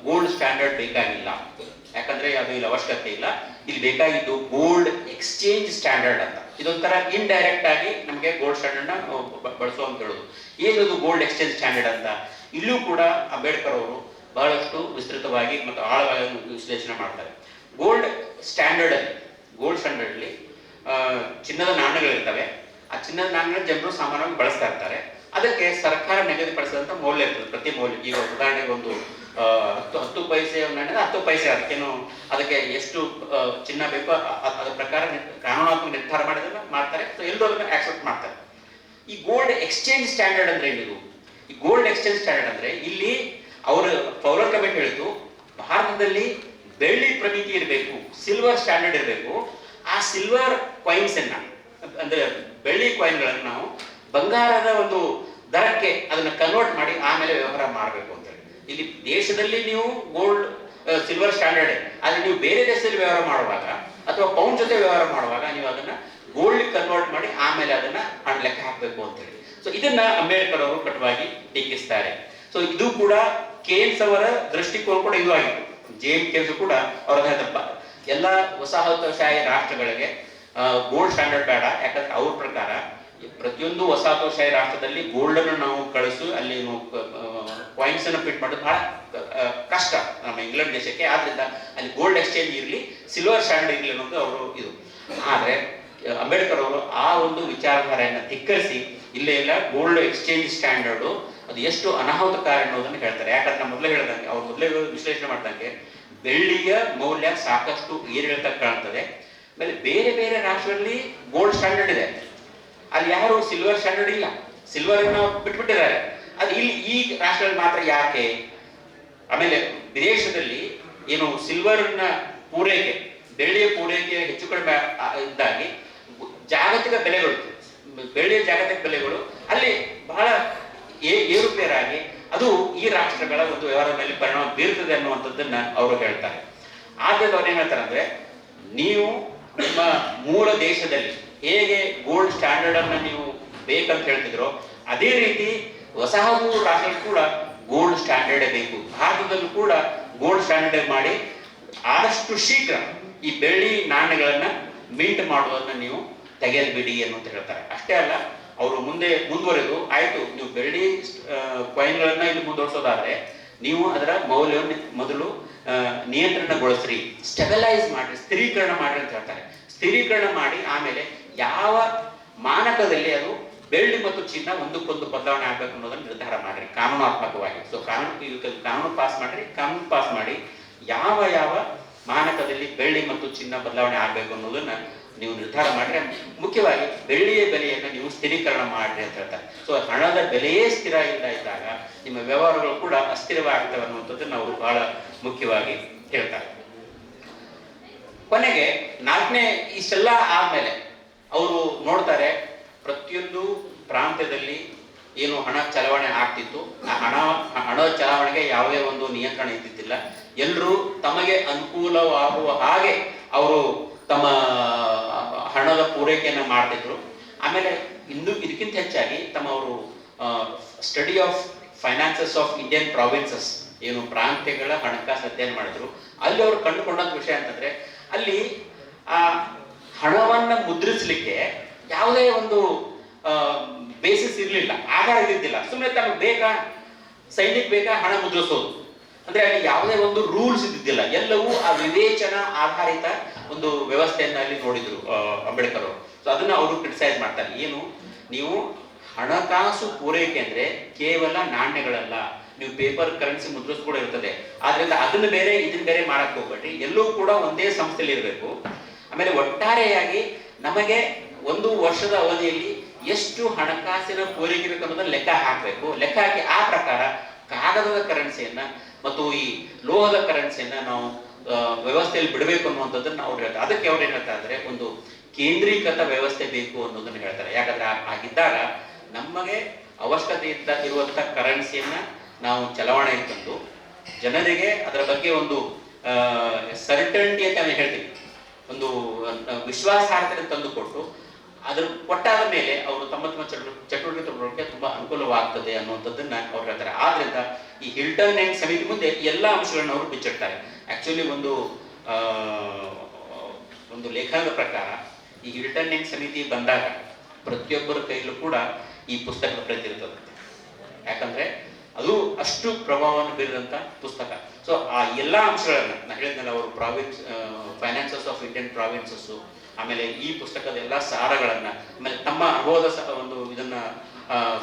ಗೋಲ್ಡ್ ಸ್ಟ್ಯಾಂಡರ್ಡ್ ಬೇಕಾಗಿಲ್ಲ, ಯಾಕಂದ್ರೆ ಅದು ಇಲ್ಲಿ ಅವಶ್ಯಕತೆ ಇಲ್ಲ. ಇಲ್ಲಿ ಬೇಕಾಗಿದ್ದು ಗೋಲ್ಡ್ ಎಕ್ಸ್ಚೇಂಜ್ ಸ್ಟ್ಯಾಂಡರ್ಡ್ ಅಂತ. ಇದೊಂಥರ ಇಂಡೈರೆಕ್ಟ್ ಆಗಿ ನಮಗೆ ಗೋಲ್ಡ್ ಸ್ಟ್ಯಾಂಡರ್ಡ್ ನ ಬಳಸುವ ಅಂತ ಹೇಳುದು. ಏನದು ಗೋಲ್ಡ್ ಎಕ್ಸ್ಚೇಂಜ್ ಸ್ಟ್ಯಾಂಡರ್ಡ್ ಅಂತ ಇಲ್ಲೂ ಕೂಡ ಅಂಬೇಡ್ಕರ್ ಅವರು ಬಹಳಷ್ಟು ವಿಸ್ತೃತವಾಗಿ ಮತ್ತು ಆಳವಾಗಿ ವಿಶ್ಲೇಷಣೆ ಮಾಡ್ತಾರೆ. ಗೋಲ್ಡ್ ಸ್ಟ್ಯಾಂಡರ್ಡ್ ಅಲ್ಲಿ ಚಿನ್ನದ ನಾಣ್ಯಗಳಿರ್ತವೆ. ಆ ಚಿನ್ನದ ನಾಣ್ಯ ಜನರು ಸಾಮಾನ್ಯವಾಗಿ ಬಳಸ್ತಾ ಇರ್ತಾರೆ. ಅದಕ್ಕೆ ಸರ್ಕಾರ ನಿಗದಿಪಡಿಸಿದಂತ ಮೌಲ್ಯ ಇರ್ತದೆ, ಪ್ರತಿ ಮೌಲ್ಯ. ಈಗ ಉದಾಹರಣೆಗೆ ಒಂದು 10 ಪೈಸೆ ನಾಣ್ಯ 10 ಪೈಸೆ, ಅದಕ್ಕೆ ಎಷ್ಟು ಚಿನ್ನ ಬೇಕೋ ಅದರ ಪ್ರಕಾರ ಕಾನೂನಾತ್ಮಕ ನಿರ್ಧಾರ ಮಾಡಿದ್ರೆ ಮಾಡ್ತಾರೆ. ಎಲ್ಲರೂ ಅದನ್ನ ಆಕ್ಸೆಪ್ಟ್ ಮಾಡ್ತಾರೆ. ಈ ಗೋಲ್ಡ್ ಎಕ್ಸ್ಚೇಂಜ್ ಸ್ಟ್ಯಾಂಡರ್ಡ್ ಅಂದ್ರೆ ಏನಿದು? ಈ ಗೋಲ್ಡ್ ಎಕ್ಸ್ಚೇಂಜ್ ಸ್ಟ್ಯಾಂಡರ್ಡ್ ಅಂದ್ರೆ ಇಲ್ಲಿ ಅವರು ಫೌಲರ್ ಕಮಿಟಿ ಹೇಳಿದ್ದು, ಭಾರತದಲ್ಲಿ ಬೆಳ್ಳಿ ಪ್ರಮಿತಿ ಇರಬೇಕು, ಸಿಲ್ವರ್ ಸ್ಟ್ಯಾಂಡರ್ಡ್ ಇರಬೇಕು. ಆ ಸಿಲ್ವರ್ ಕಾಯಿನ್ಸ್ ಅನ್ನ, ಅಂದ್ರೆ ಬೆಳ್ಳಿ ಕಾಯಿನ್ಗಳನ್ನು ನಾವು ಬಂಗಾರದ ಒಂದು ದರಕ್ಕೆ ಅದನ್ನ ಕನ್ವರ್ಟ್ ಮಾಡಿ ಆಮೇಲೆ ವ್ಯವಹಾರ ಮಾಡಬೇಕು ಅಂತ ಹೇಳಿ. ಇಲ್ಲಿ ದೇಶದಲ್ಲಿ ನೀವು ಗೋಲ್ಡ್ ಸಿಲ್ವರ್ ಸ್ಟ್ಯಾಂಡರ್ಡ್, ಆದ್ರೆ ನೀವು ಬೇರೆ ದೇಶದಲ್ಲಿ ವ್ಯವಹಾರ ಮಾಡುವಾಗ ಅಥವಾ ಪೌಂಡ್ ಜೊತೆ ವ್ಯವಹಾರ ಮಾಡುವಾಗ ನೀವು ಅದನ್ನ ಗೋಲ್ಡ್ ಕನ್ವರ್ಟ್ ಮಾಡಿ ಆಮೇಲೆ ಅದನ್ನ ಹಣ ಲೆಕ್ಕ ಹಾಕಬೇಕು ಅಂತ ಹೇಳಿ. ಸೊ ಇದನ್ನ ಅಂಬೇಡ್ಕರ್ ಅವರು ಕಟುವಾಗಿ ಟೀಕಿಸ್ತಾರೆ. ಸೊ ಇದು ಕೂಡ ಕೇನ್ಸ್ ಅವರ ದೃಷ್ಟಿಕೋನ ಕೂಡ ಇದು ಆಗಿತ್ತು. ಜೇಮ್ಸ್ ಕೇನ್ಸ್ ಕೂಡ ಅವರ ಎಲ್ಲ ವಸಾಹತುಶಾಹಿ ರಾಷ್ಟ್ರಗಳಿಗೆ ಗೋಲ್ಡ್ ಸ್ಟ್ಯಾಂಡರ್ಡ್ ಬೇಡ, ಯಾಕಂದ್ರೆ ಅವ್ರ ಪ್ರಕಾರ ಪ್ರತಿಯೊಂದು ವಸಾಹತುಶಾಹಿ ರಾಷ್ಟ್ರದಲ್ಲಿ ಗೋಲ್ಡ್ ಅನ್ನು ನಾವು ಕಳಿಸು, ಅಲ್ಲಿ ಕಾಯಿನ್ಸ್ ಅನ್ನು ಫಿಟ್ ಮಾಡೋದು ಬಹಳ ಕಷ್ಟ ನಮ್ಮ ಇಂಗ್ಲೆಂಡ್ ದೇಶಕ್ಕೆ. ಆದ್ರಿಂದ ಅಲ್ಲಿ ಗೋಲ್ಡ್ ಎಕ್ಸ್ಚೇಂಜ್ ಇರಲಿ, ಸಿಲ್ವರ್ ಸ್ಟ್ಯಾಂಡರ್ಡ್ ಇರಲಿ ಅನ್ನೋದು ಅವರು ಇದು. ಆದ್ರೆ ಅಂಬೇಡ್ಕರ್ ಅವರು ಆ ಒಂದು ವಿಚಾರಧಾರೆಯನ್ನು ಧಿಕ್ಕರಿಸಿ ಇಲ್ಲೇ ಇಲ್ಲ, ಗೋಲ್ಡ್ ಎಕ್ಸ್ಚೇಂಜ್ ಸ್ಟ್ಯಾಂಡರ್ಡ್ ಅದು ಎಷ್ಟು ಅನಾಹುತಕಾರಿ ಅನ್ನೋದನ್ನು ಹೇಳ್ತಾರೆ. ಯಾಕಂದ್ರೆ ನಾನು ಮೊದಲೇ ಹೇಳ್ದಂಗೆ, ಅವ್ರು ಮೊದಲೇ ವಿಶ್ಲೇಷಣೆ ಮಾಡ್ದಂಗೆ ಬೆಳ್ಳಿಯ ಮೌಲ್ಯ ಸಾಕಷ್ಟು ಏರಿಳಿತ ಕಾಣ್ತದೆ. ಆಮೇಲೆ ಬೇರೆ ಬೇರೆ ರಾಷ್ಟ್ರಗಳಲ್ಲಿ ಗೋಲ್ಡ್ ಸ್ಟ್ಯಾಂಡರ್ಡ್ ಇದೆ, ಅಲ್ಲಿ ಯಾರು ಸಿಲ್ವರ್ ಸ್ಟ್ಯಾಂಡರ್ಡ್ ಇಲ್ಲ, ಸಿಲ್ವರ್ ಬಿಟ್ಬಿಟ್ಟಿದ್ದಾರೆ. ಅದು ಇಲ್ಲಿ ಈ ರಾಷ್ಟ್ರದಲ್ಲಿ ಮಾತ್ರ ಯಾಕೆ? ಆಮೇಲೆ ವಿದೇಶದಲ್ಲಿ ಏನು ಸಿಲ್ವರ್ನ ಪೂರೈಕೆ, ಬೆಳ್ಳಿಯ ಪೂರೈಕೆ ಹೆಚ್ಚು ಕಡಿಮೆ ಇದ್ದಾಗಿ ಜಾಗತಿಕ ಬೆಲೆಗಳು, ಬೆಳ್ಳಿಯ ಜಾಗತಿಕ ಬೆಲೆಗಳು ಅಲ್ಲಿ ಬಹಳ ಏರುಪೇರಾಗಿ ಅದು ಈ ರಾಷ್ಟ್ರಗಳ ಒಂದು ವ್ಯವಹಾರದ ಮೇಲೆ ಪರಿಣಾಮ ಬೀರ್ತದೆ ಅನ್ನುವಂಥದ್ದನ್ನ ಅವರು ಹೇಳ್ತಾರೆ. ಆದ್ರಿಂದ ಅವ್ರು ಏನ್ ಹೇಳ್ತಾರೆ ಅಂದ್ರೆ, ನೀವು ನಿಮ್ಮ ಮೂಲ ದೇಶದಲ್ಲಿ ಹೇಗೆ ಗೋಲ್ಡ್ ಸ್ಟ್ಯಾಂಡರ್ಡ್ ಅನ್ನ ನೀವು ಬೇಕಂತ ಹೇಳ್ತಿದ್ರು, ಅದೇ ರೀತಿ ವಸಾಹತು ರಾಷ್ಟ್ರ ಕೂಡ ಗೋಲ್ಡ್ ಸ್ಟ್ಯಾಂಡರ್ಡ್ ಬೇಕು. ಭಾರತದಲ್ಲೂ ಕೂಡ ಗೋಲ್ಡ್ ಸ್ಟ್ಯಾಂಡರ್ಡ್ ಮಾಡಿ ಆದಷ್ಟು ಶೀಘ್ರ ಈ ಬೆಳ್ಳಿ ನಾಣ್ಯಗಳನ್ನ ಮಿಂಟ್ ಮಾಡೋದನ್ನ ನೀವು ತೆಗೆಯಲ್ಬಿಡಿ ಅನ್ನುವಂತ ಹೇಳ್ತಾರೆ. ಅಷ್ಟೇ ಅಲ್ಲ, ಅವರು ಮುಂದುವರೆದು ಆಯ್ತು, ನೀವು ಬೆಳ್ಳಿ ಕಾಯಿನ್ಗಳನ್ನ ಇಲ್ಲಿ ಮುಂದುವರಿಸೋದಾದ್ರೆ ನೀವು ಅದರ ಮೌಲ್ಯವನ್ನು ಮೊದಲು ನಿಯಂತ್ರಣಗೊಳಿಸ್ರಿ, ಸ್ಟೆಬಿಲೈಸ್ ಮಾಡ್ರಿ, ಸ್ಥಿರೀಕರಣ ಮಾಡ್ರಿ ಅಂತ ಹೇಳ್ತಾರೆ. ಸ್ಥಿರೀಕರಣ ಮಾಡಿ ಆಮೇಲೆ ಯಾವ ಮಾನಕದಲ್ಲಿ ಅದು ಬೆಳ್ಳಿ ಮತ್ತು ಚಿನ್ನ ಒಂದಕ್ಕೊಂದು ಬದಲಾವಣೆ ಆಗ್ಬೇಕು ಅನ್ನೋದನ್ನ ನಿರ್ಧಾರ ಮಾಡ್ರಿ ಕಾನೂನಾತ್ಮಕವಾಗಿ. ಸೊ ಕಾನೂನು ಪಾಸ್ ಮಾಡ್ರಿ, ಕಾನೂನು ಪಾಸ್ ಮಾಡಿ ಯಾವ ಯಾವ ಮಾನಕದಲ್ಲಿ ಬೆಳ್ಳಿ ಮತ್ತು ಚಿನ್ನ ಬದಲಾವಣೆ ಆಗ್ಬೇಕು ಅನ್ನೋದನ್ನ ನೀವು ನಿರ್ಧಾರ ಮಾಡ್ರೆ, ಮುಖ್ಯವಾಗಿ ಬೆಳ್ಳಿಯ ಬೆಲೆಯನ್ನು ನೀವು ಸ್ಥಿರೀಕರಣ ಮಾಡ್ರಿ ಅಂತ ಹೇಳ್ತಾರೆ. ಸೊ ಹಣದ ಬೆಲೆಯೇ ಸ್ಥಿರ ಇದ್ದಾಗ ನಿಮ್ಮ ವ್ಯವಹಾರಗಳು ಕೂಡ ಅಸ್ಥಿರವಾಗ್ತವೆ ಅನ್ನುವಂಥದ್ದನ್ನು ಅವರು ಬಹಳ ಮುಖ್ಯವಾಗಿ ಹೇಳ್ತಾರೆ. ಕೊನೆಗೆ ನಾಲ್ಕನೇ ಇಷ್ಟೆಲ್ಲ ಆದ್ಮೇಲೆ ಅವರು ನೋಡ್ತಾರೆ, ಪ್ರತಿಯೊಂದು ಪ್ರಾಂತ್ಯದಲ್ಲಿ ಏನು ಹಣ ಚಲಾವಣೆ ಆಗ್ತಿತ್ತು, ಆ ಹಣ ಚಲಾವಣೆಗೆ ಯಾವುದೇ ಒಂದು ನಿಯಂತ್ರಣ ಇದ್ದಿದ್ದಿಲ್ಲ. ಎಲ್ಲರೂ ತಮಗೆ ಅನುಕೂಲವಾಗುವ ಹಾಗೆ ಅವರು ತಮ್ಮ ಹಣದ ಪೂರೈಕೆಯನ್ನು ಮಾಡ್ತಿದ್ರು. ಆಮೇಲೆ ಇದಕ್ಕಿಂತ ಹೆಚ್ಚಾಗಿ ಅವರು study of finances of Indian provinces, ಏನು ಪ್ರಾಂತ್ಯಗಳ ಹಣಕಾಸು ಅಧ್ಯಯನ ಮಾಡಿದ್ರು. ಅಲ್ಲಿ ಅವರು ಕಂಡುಕೊಂಡಂತ ವಿಷಯ ಅಂತಂದ್ರೆ, ಅಲ್ಲಿ ಆ ಹಣವನ್ನ ಮುದ್ರಿಸಲಿಕ್ಕೆ ಯಾವುದೇ ಒಂದು ಬೇಸಿಸ್ ಇರಲಿಲ್ಲ, ಆಧಾರ ಇದ್ದಿದ್ದಿಲ್ಲ. ಸುಮ್ಮನೆ ತಮಗೆ ಬೇಕಾ, ಸೈನಿಕ ಬೇಕಾ ಹಣ ಮುದ್ರಿಸೋದು, ಅಂದ್ರೆ ಅಲ್ಲಿ ಯಾವುದೇ ಒಂದು ರೂಲ್ಸ್ ಇದ್ದಿದ್ದಿಲ್ಲ. ಎಲ್ಲವೂ ಆ ವಿವೇಚನ ಆಧಾರಿತ ಒಂದು ವ್ಯವಸ್ಥೆಯನ್ನ ಅಲ್ಲಿ ನೋಡಿದ್ರು ಅಂಬೇಡ್ಕರ್ ಅವರು. ಸೊ ಅದನ್ನ ಅವರು ಕ್ರಿಟಿಸೈಸ್ ಮಾಡ್ತಾರೆ. ಏನು, ನೀವು ಹಣಕಾಸು ಪೂರೈಕೆ ಅಂದ್ರೆ ಕೇವಲ ನಾಣ್ಯಗಳಲ್ಲ, ನೀವು ಪೇಪರ್ ಕರೆನ್ಸಿ ಮುದ್ರಿಸ್ ಕೂಡ ಇರ್ತದೆ. ಆದ್ರಿಂದ ಅದನ್ನ ಬೇರೆ ಇದನ್ನ ಬೇರೆ ಮಾಡಕ್ ಹೋಗ್ಬೇಡ್ರಿ, ಎಲ್ಲವೂ ಕೂಡ ಒಂದೇ ಸಂಸ್ಥೆಯಲ್ಲಿ ಇರಬೇಕು. ಆಮೇಲೆ ಒಟ್ಟಾರೆಯಾಗಿ ನಮಗೆ ಒಂದು ವರ್ಷದ ಅವಧಿಯಲ್ಲಿ ಎಷ್ಟು ಹಣಕಾಸಿನ ಪೂರೈಕೆ ಬೇಕು ಅನ್ನೋದನ್ನ ಲೆಕ್ಕ ಹಾಕಬೇಕು. ಲೆಕ್ಕ ಹಾಕಿ ಆ ಪ್ರಕಾರ ಕಾಗದದ ಕರೆನ್ಸಿಯನ್ನ ಮತ್ತು ಈ ಲೋಹದ ಕರೆನ್ಸಿಯನ್ನ ನಾವು ವ್ಯವಸ್ಥೆಯಲ್ಲಿ ಬಿಡಬೇಕು ಅನ್ನುವಂಥದ್ದನ್ನು ಅವ್ರು ಹೇಳ್ತಾರೆ. ಅದಕ್ಕೆ ಅವ್ರು ಏನ್ ಹೇಳ್ತಾರೆ ಅಂದ್ರೆ ಒಂದು ಕೇಂದ್ರೀಕೃತ ವ್ಯವಸ್ಥೆ ಬೇಕು ಅನ್ನೋದನ್ನ ಹೇಳ್ತಾರೆ. ಯಾಕಂದ್ರೆ ಆಗಿದ್ದಾಗ ನಮಗೆ ಅವಶ್ಯಕತೆ ಇರುವಂತ ಕರೆನ್ಸಿಯನ್ನ ನಾವು ಚಲಾವಣೆಗೆ ತಂದು ಜನರಿಗೆ ಅದರ ಬಗ್ಗೆ ಒಂದು ಸರ್ಟನ್ಟಿ ಅಂತ ನಾವು ಹೇಳ್ತೀವಿ, ಒಂದು ವಿಶ್ವಾಸಾರ್ಹತೆ ತಂದುಕೊಟ್ಟು ಅದ್ರ ಕೊಟ್ಟಾದ ಮೇಲೆ ಅವರು ತಮ್ಮ ತಮ್ಮ ಚಟುವಟಿಕೆ ತಗೊಳ್ಳೋಕೆ ತುಂಬಾ ಅನುಕೂಲವಾಗ್ತದೆ ಅನ್ನುವಂಥದ್ದನ್ನ ಅವ್ರು ಹೇಳ್ತಾರೆ. ಆದ್ರಿಂದ ಈ ಹಿಲ್ಟನ್ ಅಂಡ್ ಸಮಿತಿ ಮುಂದೆ ಎಲ್ಲಾ ಅಂಶಗಳನ್ನ ಅವರು ಬಿಚ್ಚಿಡ್ತಾರೆ. ಆಕ್ಚುಲಿ ಒಂದು ಲೇಖನದ ಪ್ರಕಾರ ಈ ಹಿಲ್ಟನ್ ಅಂಡ್ ಸಮಿತಿ ಬಂದಾಗ ಪ್ರತಿಯೊಬ್ಬರ ಕೈಲೂ ಕೂಡ ಈ ಪುಸ್ತಕದ ಪ್ರತಿ ಇರ್ತದೆ. ಯಾಕಂದ್ರೆ ಅದು ಅಷ್ಟು ಪ್ರಭಾವವನ್ನು ಬೀರಿದಂತ ಪುಸ್ತಕ. ಸೊ ಆ ಎಲ್ಲಾ ಅಂಶಗಳನ್ನ ನಾ ಹೇಳಿದ್ನಲ್ಲ, ಅವರು ಫೈನಾನ್ಸಸ್ ಆಫ್ ಇಂಡಿಯನ್ ಪ್ರಾವಿನ್ಸಸ್, ಆಮೇಲೆ ಈ ಪುಸ್ತಕದ ಎಲ್ಲಾ ಸಾರಗಳನ್ನ, ಆಮೇಲೆ ತಮ್ಮ ಅನುಭವದ ಒಂದು ಇದನ್ನ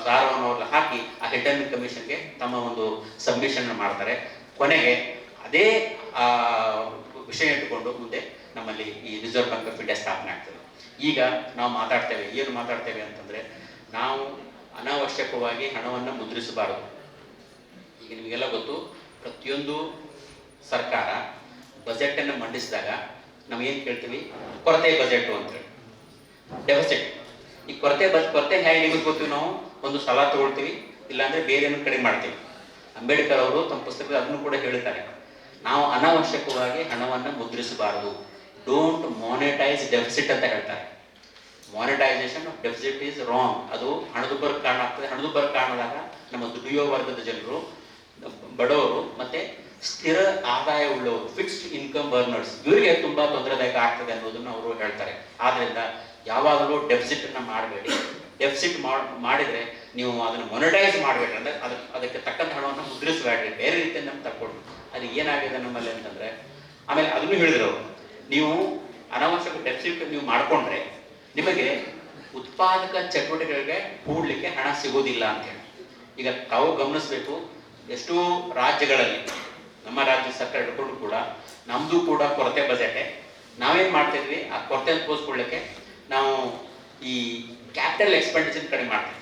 ಸಾರವನ್ನು ಅವ್ರನ್ನ ಹಾಕಿ ಆ ಹಿಡನ್ ಕಮಿಷನ್ಗೆ ತಮ್ಮ ಒಂದು ಸಬ್ಮಿಷನ್ ಮಾಡ್ತಾರೆ. ಕೊನೆಗೆ ಅದೇ ವಿಷಯ ಇಟ್ಟುಕೊಂಡು ಮುಂದೆ ನಮ್ಮಲ್ಲಿ ಈ ರಿಸರ್ವ್ ಬ್ಯಾಂಕ್ ಆಫ್ ಇಂಡಿಯಾ ಸ್ಥಾಪನೆ ಆಗ್ತದೆ. ಈಗ ನಾವು ಏನು ಮಾತಾಡ್ತೇವೆ ಅಂತಂದ್ರೆ, ನಾವು ಅನಾವಶ್ಯಕವಾಗಿ ಹಣವನ್ನು ಮುದ್ರಿಸಬಾರದು. ಈಗ ನಿಮಗೆಲ್ಲ ಗೊತ್ತು, ಪ್ರತಿಯೊಂದು ಸರ್ಕಾರ ಬಜೆಟ್ ಅನ್ನು ಮಂಡಿಸಿದಾಗ ನಾವೇನ್ ಕೇಳ್ತೀವಿ, ಕೊರತೆ ಬಜೆಟ್ ಅಂತೇಳಿ, ಡೆಫಿಸಿಟ್. ಈ ಕೊರತೆ ಹೇಗೆ ನಿಗದಿಗೊತ್ತೀವಿ, ನಾವು ಒಂದು ಸಲ ತಗೊಳ್ತೀವಿ, ಇಲ್ಲಾಂದ್ರೆ ಬೇರೆ ಕಡಿಮೆ ಮಾಡ್ತೀವಿ. ಅಂಬೇಡ್ಕರ್ ಅವರು ತಮ್ಮ ಪುಸ್ತಕದಲ್ಲಿ ಅದನ್ನು ಕೂಡ ಹೇಳ್ತಾರೆ, ನಾವು ಅನಾವಶ್ಯಕವಾಗಿ ಹಣವನ್ನು ಮುದ್ರಿಸಬಾರದು, ಡೋಂಟ್ ಮಾನಿಟೈಸ್ ಡೆಫಿಸಿಟ್ ಅಂತ ಹೇಳ್ತಾರೆ. Monetisation of deficit is wrong. ಅದು ಹಣದುಬ್ಬರ ಕಾರಣ ಆಗ್ತದೆ. ಹಣದುಬ್ಬರ ಕಾರಣದಾಗ ನಮ್ಮ ದುಡಿಯೋ ವರ್ಗದ ಜನರು, ಬಡವರು ಮತ್ತೆ ಸ್ಥಿರ ಆದಾಯ ಉಳ್ಳವರು, ಫಿಕ್ಸ್ಡ್ ಇನ್ಕಮ್ ಬರ್ನರ್ಸ್, ಇವರಿಗೆ ತುಂಬಾ ತೊಂದರೆದಾಯಕ ಆಗ್ತದೆ ಅನ್ನೋದನ್ನು ಅವರು ಹೇಳ್ತಾರೆ. ಆದ್ರಿಂದ ಯಾವಾಗಲೂ ಡೆಫಿಸಿಟ್ ಅನ್ನ ಮಾಡಬೇಡಿ. ಡೆಫಿಸಿಟ್ ಮಾಡಿದ್ರೆ ನೀವು ಅದನ್ನು ಮೊನಿಟೈಸ್ ಮಾಡಬೇಡ್ರಿ, ಅಂದ್ರೆ ಅದಕ್ಕೆ ತಕ್ಕಂತ ಹಣವನ್ನು ಮುದ್ರಿಸಬೇಡ್ರಿ, ಬೇರೆ ರೀತಿಯಿಂದ ತಕ್ಕೊಡ್ರಿ. ಅದು ಏನಾಗಿದೆ ನಮ್ಮಲ್ಲಿ ಅಂತಂದ್ರೆ, ಆಮೇಲೆ ಅದನ್ನು ಹೇಳಿದ್ರು ಅವರು, ನೀವು ಅನಾವಶ್ಯಕ ಡೆಫಿಸಿಟ್ ನೀವು ಮಾಡ್ಕೊಂಡ್ರೆ ನಿಮಗೆ ಉತ್ಪಾದಕ ಚಟುವಟಿಕೆಗಳಿಗೆ ಹೂಡ್ಲಿಕ್ಕೆ ಹಣ ಸಿಗೋದಿಲ್ಲ ಅಂತ ಹೇಳಿ. ಈಗ ತಾವು ಗಮನಿಸಬೇಕು, ಎಷ್ಟೋ ರಾಜ್ಯಗಳಲ್ಲಿ, ನಮ್ಮ ರಾಜ್ಯ ಸರ್ಕಾರ ಹಿಡ್ಕೊಂಡು ಕೂಡ ನಮ್ದು ಕೂಡ ಕೊರತೆ ಬಜೆಟ್. ನಾವೇನ್ ಮಾಡ್ತಿದ್ವಿ, ಆ ಕೊರತೆ ತೋರಿಸ್ಕೊಳ್ಳಿಕ್ಕೆ ನಾವು ಈ ಕ್ಯಾಪಿಟಲ್ ಎಕ್ಸ್ಪೆಂಡಿಚರ್ ಕಡಿಮೆ ಮಾಡ್ತೀವಿ.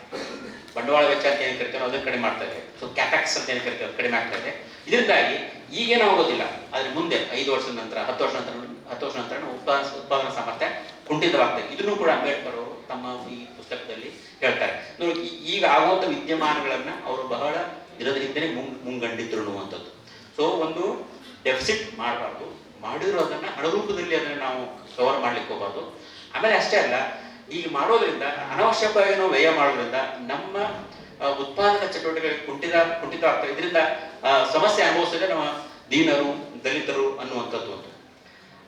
ಬಂಡವಾಳ ವೆಚ್ಚ ಅಂತ ಏನು ಕರಿತೀವಿ ಅದನ್ನ ಕಡಿಮೆ ಮಾಡ್ತಾ ಇದ್ದೇವೆ. ಸೊ ಕ್ಯಾಪೆಕ್ಸ್ ಅಂತ ಏನು ಕರಿತೀವಿ ಕಡಿಮೆ ಆಗ್ತಾ ಇದೆ. ಇದರಿಂದಾಗಿ ಈಗೇನು ಆಗೋದಿಲ್ಲ, ಆದ್ರೆ ಮುಂದೆ 5 ವರ್ಷದ ನಂತರ 10 ವರ್ಷ ನಂತರ ಉತ್ಪಾದನಾ ಸಾಮರ್ಥ್ಯ ಕುಂಠಿತವಾಗ್ತದೆ. ಇದನ್ನು ಕೂಡ ಅಂಬೇಡ್ಕರ್ ಅವರು ತಮ್ಮ ಈ ಪುಸ್ತಕದಲ್ಲಿ ಹೇಳ್ತಾರೆ. ನೋಡಿ, ಈಗ ಆಗುವಂತ ವಿದ್ಯಮಾನಗಳನ್ನ ಅವರು ಬಹಳ ದಿನದ ಹಿಂದೆ ಮುಂಗಂಡಿದ್ರು ಅನ್ನುವಂಥದ್ದು. ಸೊ ಒಂದು ಡೆಫಿಸಿಟ್ ಮಾಡಬಾರ್ದು, ಮಾಡಿರೋದನ್ನ ಹಣರೂಪದಲ್ಲಿ ಅದನ್ನ ನಾವು ಕವರ್ ಮಾಡ್ಲಿಕ್ಕೆ ಹೋಗಬಾರ್ದು. ಆಮೇಲೆ ಅಷ್ಟೇ ಅಲ್ಲ, ಈಗ ಮಾಡೋದ್ರಿಂದ ಅನಾವಶ್ಯಕವಾಗಿ ನಾವು ವ್ಯಯ ಮಾಡೋದ್ರಿಂದ ನಮ್ಮ ಉತ್ಪಾದಕ ಚಟುವಟಿಕೆಗಳಿಗೆ ಕುಂಠಿತ ಆಗ್ತದೆ. ಇದರಿಂದ ಸಮಸ್ಯೆ ಅನುಭವಿಸಿದ್ರೆ ನಮ್ಮ ದೀನರು, ದಲಿತರು ಅನ್ನುವಂಥದ್ದು ಒಂದು.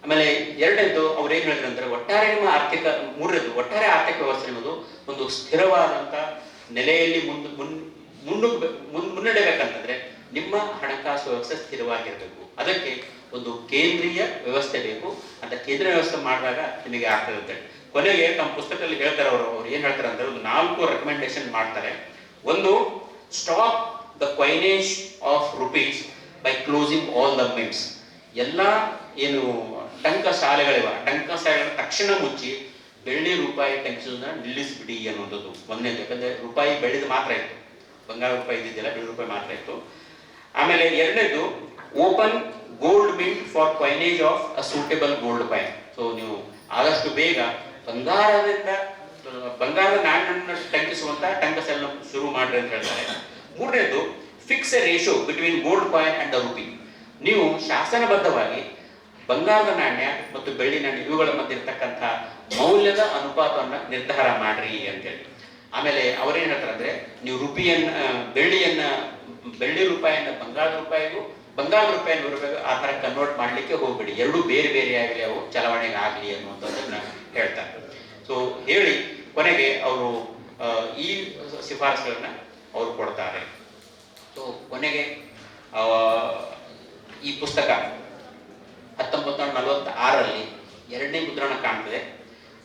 ಆಮೇಲೆ ಎರಡನೇದು ಅವ್ರು ಏನ್ ಹೇಳಿದ್ರು ಅಂದ್ರೆ, ಒಟ್ಟಾರೆ ಆರ್ಥಿಕ ವ್ಯವಸ್ಥೆ ಅನ್ನೋದು ಒಂದು ಸ್ಥಿರವಾದಂತ ನೆಲೆಯಲ್ಲಿ ಮುನ್ನಡೆಬೇಕಂತಂದ್ರೆ ನಿಮ್ಮ ಹಣಕಾಸು ವ್ಯವಸ್ಥೆ ಸ್ಥಿರವಾಗಿರ್ಬೇಕು. ಅದಕ್ಕೆ ಒಂದು ಕೇಂದ್ರೀಯ ವ್ಯವಸ್ಥೆ ಬೇಕು. ಅಂತ ಕೇಂದ್ರೀಯ ವ್ಯವಸ್ಥೆ ಮಾಡಿದಾಗ ನಿಮಗೆ ಆಗ್ತದೆ ಅಂತೇಳಿ ಕೊನೆಗೆ ತಮ್ಮ ಪುಸ್ತಕದಲ್ಲಿ ಹೇಳ್ತಾರೆ. ಅವ್ರು ಏನ್ ಹೇಳ್ತಾರೆ ಅಂದ್ರೆ, ಒಂದು 4 ರೆಕಮೆಂಡೇಶನ್ ಮಾಡ್ತಾರೆ. ಒಂದು, stop the coinage of rupees by closing all the mints. ಎಲ್ಲ ಏನು ಟಂಕಶಾಲೆಗಳಿವ, ಟಂಕಶಾಲೆಗಳ ತಕ್ಷಣ ಮುಚ್ಚಿ ಬೆಳ್ಳಿ ರೂಪಾಯಿ ಟಂಕಿಸೋದನ್ನ ನಿಲ್ಲಿಸ್ಬಿಡಿ ಅನ್ನೋದು ಒಂದನೇದು. ಯಾಕಂದ್ರೆ ರೂಪಾಯಿ ಬೆಳೆದು ಮಾತ್ರ ಇತ್ತು, ಬಂಗಾರ ರೂಪಾಯಿ ಇದ್ದಿದ್ದಿಲ್ಲ, ಬೆಳ್ಳಿ ರೂಪಾಯಿ ಮಾತ್ರ ಇತ್ತು. ಆಮೇಲೆ ಎರಡನೇದು, open gold mint for coinage of a suitable gold coin. So ನೀವು ಆದಷ್ಟು ಬೇಗ ಬಂಗಾರದ ನಾಣ್ಯವನ್ನು ಟಂಕಿಸುವಂತ ಟಂಕಸೆಲ್ಲ ಶುರು ಮಾಡ್ರಿ ಅಂತ ಹೇಳ್ತಾರೆ. ಮೂರನೇದು, fix A ratio between gold coin and the rupee. ನೀವು ಶಾಸನಬದ್ಧವಾಗಿ ಬಂಗಾರದ ನಾಣ್ಯ ಮತ್ತು ಬೆಳ್ಳಿ ನಾಣ್ಯ ಇವುಗಳ ಮಧ್ಯೆ ಇರ್ತಕ್ಕಂಥ ಮೌಲ್ಯದ ಅನುಪಾತವನ್ನ ನಿರ್ಧಾರ ಮಾಡ್ರಿ ಅಂತೇಳಿ. ಆಮೇಲೆ ಅವರೇನ್ ಹೇಳ್ತಾರೆ ಅಂದ್ರೆ, ನೀವು ಬೆಳ್ಳಿ ರೂಪಾಯಿಯನ್ನ ಬಂಗಾರದ ರೂಪಾಯಿಗೂ, ಬಂಗಾರದ ರೂಪಾಯಿಯನ್ನು ಆ ತರ ಕನ್ವರ್ಟ್ ಮಾಡ್ಲಿಕ್ಕೆ ಹೋಗ್ಬೇಡಿ. ಎರಡೂ ಬೇರೆ ಬೇರೆ ಆಗಲಿ, ಅವು ಚಲಾವಣೆಗೆ ಆಗ್ಲಿ ಅನ್ನುವಂಥದ್ದನ್ನ ಹೇಳ್ತಾರೆ. ಸೊ ಹೇಳಿ ಕೊನೆಗೆ ಅವರು ಈ ಶಿಫಾರಸುಗಳನ್ನ ಅವರು ಕೊಡ್ತಾರೆ. ಸೊ ಕೊನೆಗೆ ಈ ಪುಸ್ತಕ 1946ರಲ್ಲಿ 2ನೇ ಮುದ್ರಣ ಕಾಣ್ತದೆ.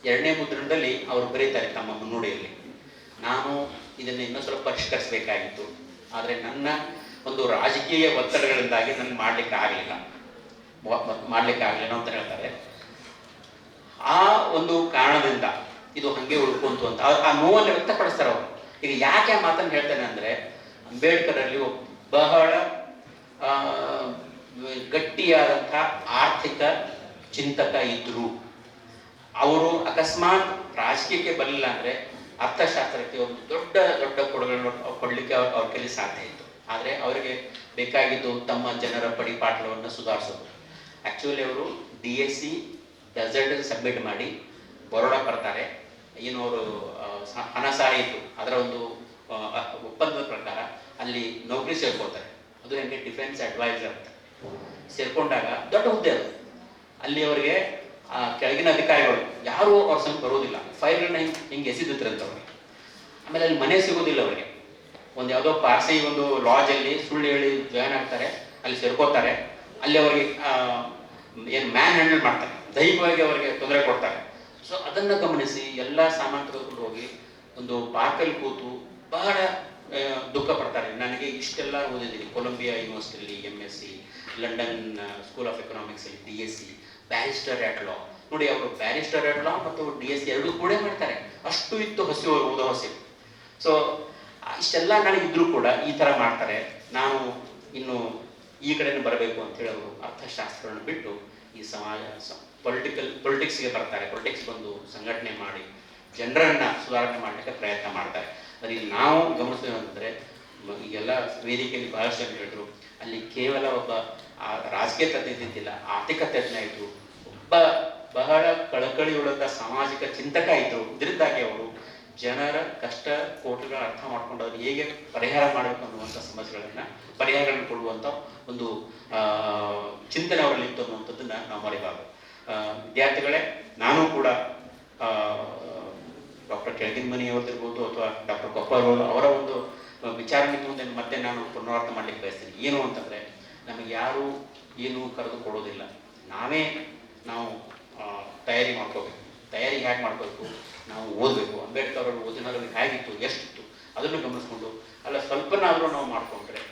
2ನೇ ಮುದ್ರಣದಲ್ಲಿ ಅವರು ಬರೀತಾರೆ ತಮ್ಮ ಮುನ್ನುಡಿಯಲ್ಲಿ, ನಾನು ಇದನ್ನು ಇನ್ನೂ ಸ್ವಲ್ಪ ಪರಿಷ್ಕರಿಸಬೇಕಾಗಿತ್ತು, ಆದರೆ ನನ್ನ ಒಂದು ರಾಜಕೀಯ ಒತ್ತಡಗಳಿಂದಾಗಿ ನನಗೆ ಮಾಡ್ಲಿಕ್ಕೆ ಆಗಲಿಲ್ಲ ಅಂತ ಹೇಳ್ತಾರೆ. ಆ ಒಂದು ಕಾರಣದಿಂದ ಇದು ಹಾಗೆ ಉಳ್ಕೊಂತು ಅಂತ ಆ ನೋವನ್ನು ವ್ಯಕ್ತಪಡಿಸ್ತಾರೆ ಅವರು. ಈಗ ಯಾಕೆ ಆ ಮಾತನ್ನು ಹೇಳ್ತೇನೆ ಅಂದರೆ, ಅಂಬೇಡ್ಕರ್ ಅಲ್ಲಿ ಬಹಳ ಗಟ್ಟಿಯಾದಂಥ ಆರ್ಥಿಕ ಚಿಂತಕ ಇದ್ರು. ಅವರು ಅಕಸ್ಮಾತ್ ರಾಜಕೀಯಕ್ಕೆ ಬರಲಿಲ್ಲ ಅಂದರೆ ಅರ್ಥಶಾಸ್ತ್ರಕ್ಕೆ ಒಂದು ದೊಡ್ಡ ದೊಡ್ಡ ಕೊಡುಗೆಗಳನ್ನು ಕೊಡಲಿಕ್ಕೆ ಅವ್ರ ಕೈಲಿ ಸಾಧ್ಯ ಇತ್ತು. ಆದರೆ ಅವರಿಗೆ ಬೇಕಾಗಿದ್ದು ತಮ್ಮ ಜನರ ಪಡಿಪಾಠವನ್ನು ಸುಧಾರಿಸೋದು. ಆ್ಯಕ್ಚುಲಿ ಅವರು DSc ರಿಸಲ್ಟ್ ಸಬ್ಮಿಟ್ ಮಾಡಿ ಬರೋಡ ಬರ್ತಾರೆ. ಏನು ಅವರು ಹಣ ಸಹ ಇತ್ತು, ಅದರ ಒಂದು ಒಪ್ಪಂದದ ಪ್ರಕಾರ ಅಲ್ಲಿ ನೌಕರಿ ಸೇರ್ಕೊಳ್ತಾರೆ. ಅದು ಹೆಂಗೆ ಡಿಫೆನ್ಸ್ ಅಡ್ವೈಸರ್ ಅಂತ ಸೇರ್ಕೊಂಡಾಗ ದೊಡ್ಡ ಹುದ್ದೆ ಅದು. ಅಲ್ಲಿ ಅವರಿಗೆ ಕೆಳಗಿನ ಅಧಿಕಾರಿಗಳು ಯಾರು ಅವ್ರ ಸಂಗ್ ಬರೋದಿಲ್ಲ, ಫೈಲ್ಗಳನ್ನ ಹಿಂಗೆ ಎಸಿದಿದ್ರಂತ ಅವ್ರಿಗೆ. ಆಮೇಲೆ ಅಲ್ಲಿ ಮನೆ ಸಿಗೋದಿಲ್ಲ ಅವರಿಗೆ. ಒಂದು ಯಾವುದೋ ಪಾರ್ಸಿ ಒಂದು ಲಾಜಲ್ಲಿ ಸುಳ್ಳು ಹೇಳಿ ಜಾಯ್ನ್ ಆಗ್ತಾರೆ, ಅಲ್ಲಿ ಸೇರ್ಕೋತಾರೆ. ಅಲ್ಲಿ ಅವರಿಗೆ ಏನು ಮ್ಯಾನ್ ಹ್ಯಾಂಡಲ್ ಮಾಡ್ತಾರೆ, ದೈಹಿಕವಾಗಿ ಅವರಿಗೆ ತೊಂದರೆ ಕೊಡ್ತಾರೆ. ಸೊ ಅದನ್ನು ಗಮನಿಸಿ ಎಲ್ಲ ಸಾಮಾನು ತೆಗೆದುಕೊಂಡು ಹೋಗಿ ಒಂದು ಪಾರ್ಕಲ್ಲಿ ಕೂತು ಬಹಳ ದುಃಖ ಪಡ್ತಾರೆ. ನನಗೆ ಇಷ್ಟೆಲ್ಲ ಓದಿದ್ದೀನಿ, ಕೊಲಂಬಿಯಾ ಯೂನಿವರ್ಸಿಟಿಯಲ್ಲಿ MSc, ಲಂಡನ್ ಸ್ಕೂಲ್ ಆಫ್ ಎಕನಾಮಿಕ್ಸಲ್ಲಿ DSc, ಬ್ಯಾರಿಸ್ಟರ್ ಆಟ್ ಲಾ. ನೋಡಿ, ಅವರು ಬ್ಯಾರಿಸ್ಟರ್ ಆಟ್ ಲಾ ಮತ್ತು DSc ಎರಡೂ ಕೂಡ ಮಾಡ್ತಾರೆ. ಅಷ್ಟು ಇತ್ತು ಹಸಿವು, ಓದೋ ಹಸಿವು. ಸೊ ಇಷ್ಟೆಲ್ಲ ನನಗಿದ್ರೂ ಕೂಡ ಈ ಥರ ಮಾಡ್ತಾರೆ. ನಾನು ಇನ್ನು ಈ ಕಡೆನೇ ಬರಬೇಕು ಅಂತೇಳಿ ಅವರು ಅರ್ಥಶಾಸ್ತ್ರವನ್ನು ಬಿಟ್ಟು ಈ ಸಮಾಜ ಪೊಲಿಟಿಕ್ಸ್ಗೆ ಬರ್ತಾರೆ. ಪೊಲಿಟಿಕ್ಸ್ ಬಂದು ಸಂಘಟನೆ ಮಾಡಿ ಜನರನ್ನು ಸುಧಾರಣೆ ಮಾಡಲಿಕ್ಕೆ ಪ್ರಯತ್ನ ಮಾಡ್ತಾರೆ. ಅದರಲ್ಲಿ ನಾವು ಗಮನಿಸೋದು ಅಂತಂದರೆ, ಈಗೆಲ್ಲ ವೇದಿಕೆಯಲ್ಲಿ ಬಹಳಷ್ಟು ಜನ ಹೇಳಿದ್ರು, ಅಲ್ಲಿ ಕೇವಲ ಒಬ್ಬ ರಾಜಕೀಯ ತಜ್ಞ ಇದ್ದಿದ್ದಿಲ್ಲ, ಆರ್ಥಿಕ ತಜ್ಞ ಇದ್ರು, ಒಬ್ಬ ಬಹಳ ಕಳಕಳಿಯುಳ್ಳಂಥ ಸಾಮಾಜಿಕ ಚಿಂತಕ ಇದ್ರು. ಇದರಿಂದಾಗಿ ಅವರು ಜನರ ಕಷ್ಟ ಕೋಟುಗಳ ಅರ್ಥ ಮಾಡ್ಕೊಂಡು ಅವ್ರು ಹೇಗೆ ಪರಿಹಾರ ಮಾಡಬೇಕು ಅನ್ನುವಂಥ ಸಮಸ್ಯೆಗಳನ್ನು ಪರಿಹಾರಗಳನ್ನು ಕೊಡುವಂಥ ಒಂದು ಚಿಂತನೆ ಅವರಲ್ಲಿ ಇತ್ತು ಅನ್ನುವಂಥದ್ದನ್ನು ನಾವು ಮರೆಯಬಾರದು. ವಿದ್ಯಾರ್ಥಿಗಳೇ, ನಾನು ಕೂಡ ಡಾಕ್ಟರ್ ಕೆಳಗಿನ ಮನೆಯವ್ರದ್ದಿರ್ಬೋದು ಅಥವಾ ಡಾಕ್ಟರ್ ಕೊಪ್ಪರ್ ಅವರ ಒಂದು ವಿಚಾರಣೆ ಮುಂದೆ ಮತ್ತೆ ನಾನು ಪುನರಾವರ್ತನೆ ಮಾಡಲಿಕ್ಕೆ ಬಯಸ್ತೀನಿ. ಏನು ಅಂತಂದರೆ, ನಮಗೆ ಯಾರು ಏನು ಕರೆದು ಕೊಡೋದಿಲ್ಲ, ನಾವು ತಯಾರಿ ಮಾಡ್ಕೋಬೇಕು. ತಯಾರಿ ಹೇಗೆ ಮಾಡ್ಕೋಬೇಕು, ನಾವು ಓದಬೇಕು. ಅಂಬೇಡ್ಕರ್ ಅವರು ಓದಿನಲ್ಲಿ ಹೇಗಿತ್ತು, ಎಷ್ಟಿತ್ತು ಅದನ್ನು ಗಮನಿಸ್ಕೊಂಡು ಅಲ್ಲ ಸ್ವಲ್ಪನಾದರೂ ನಾವು ಮಾಡಿಕೊಂಡ್ರೆ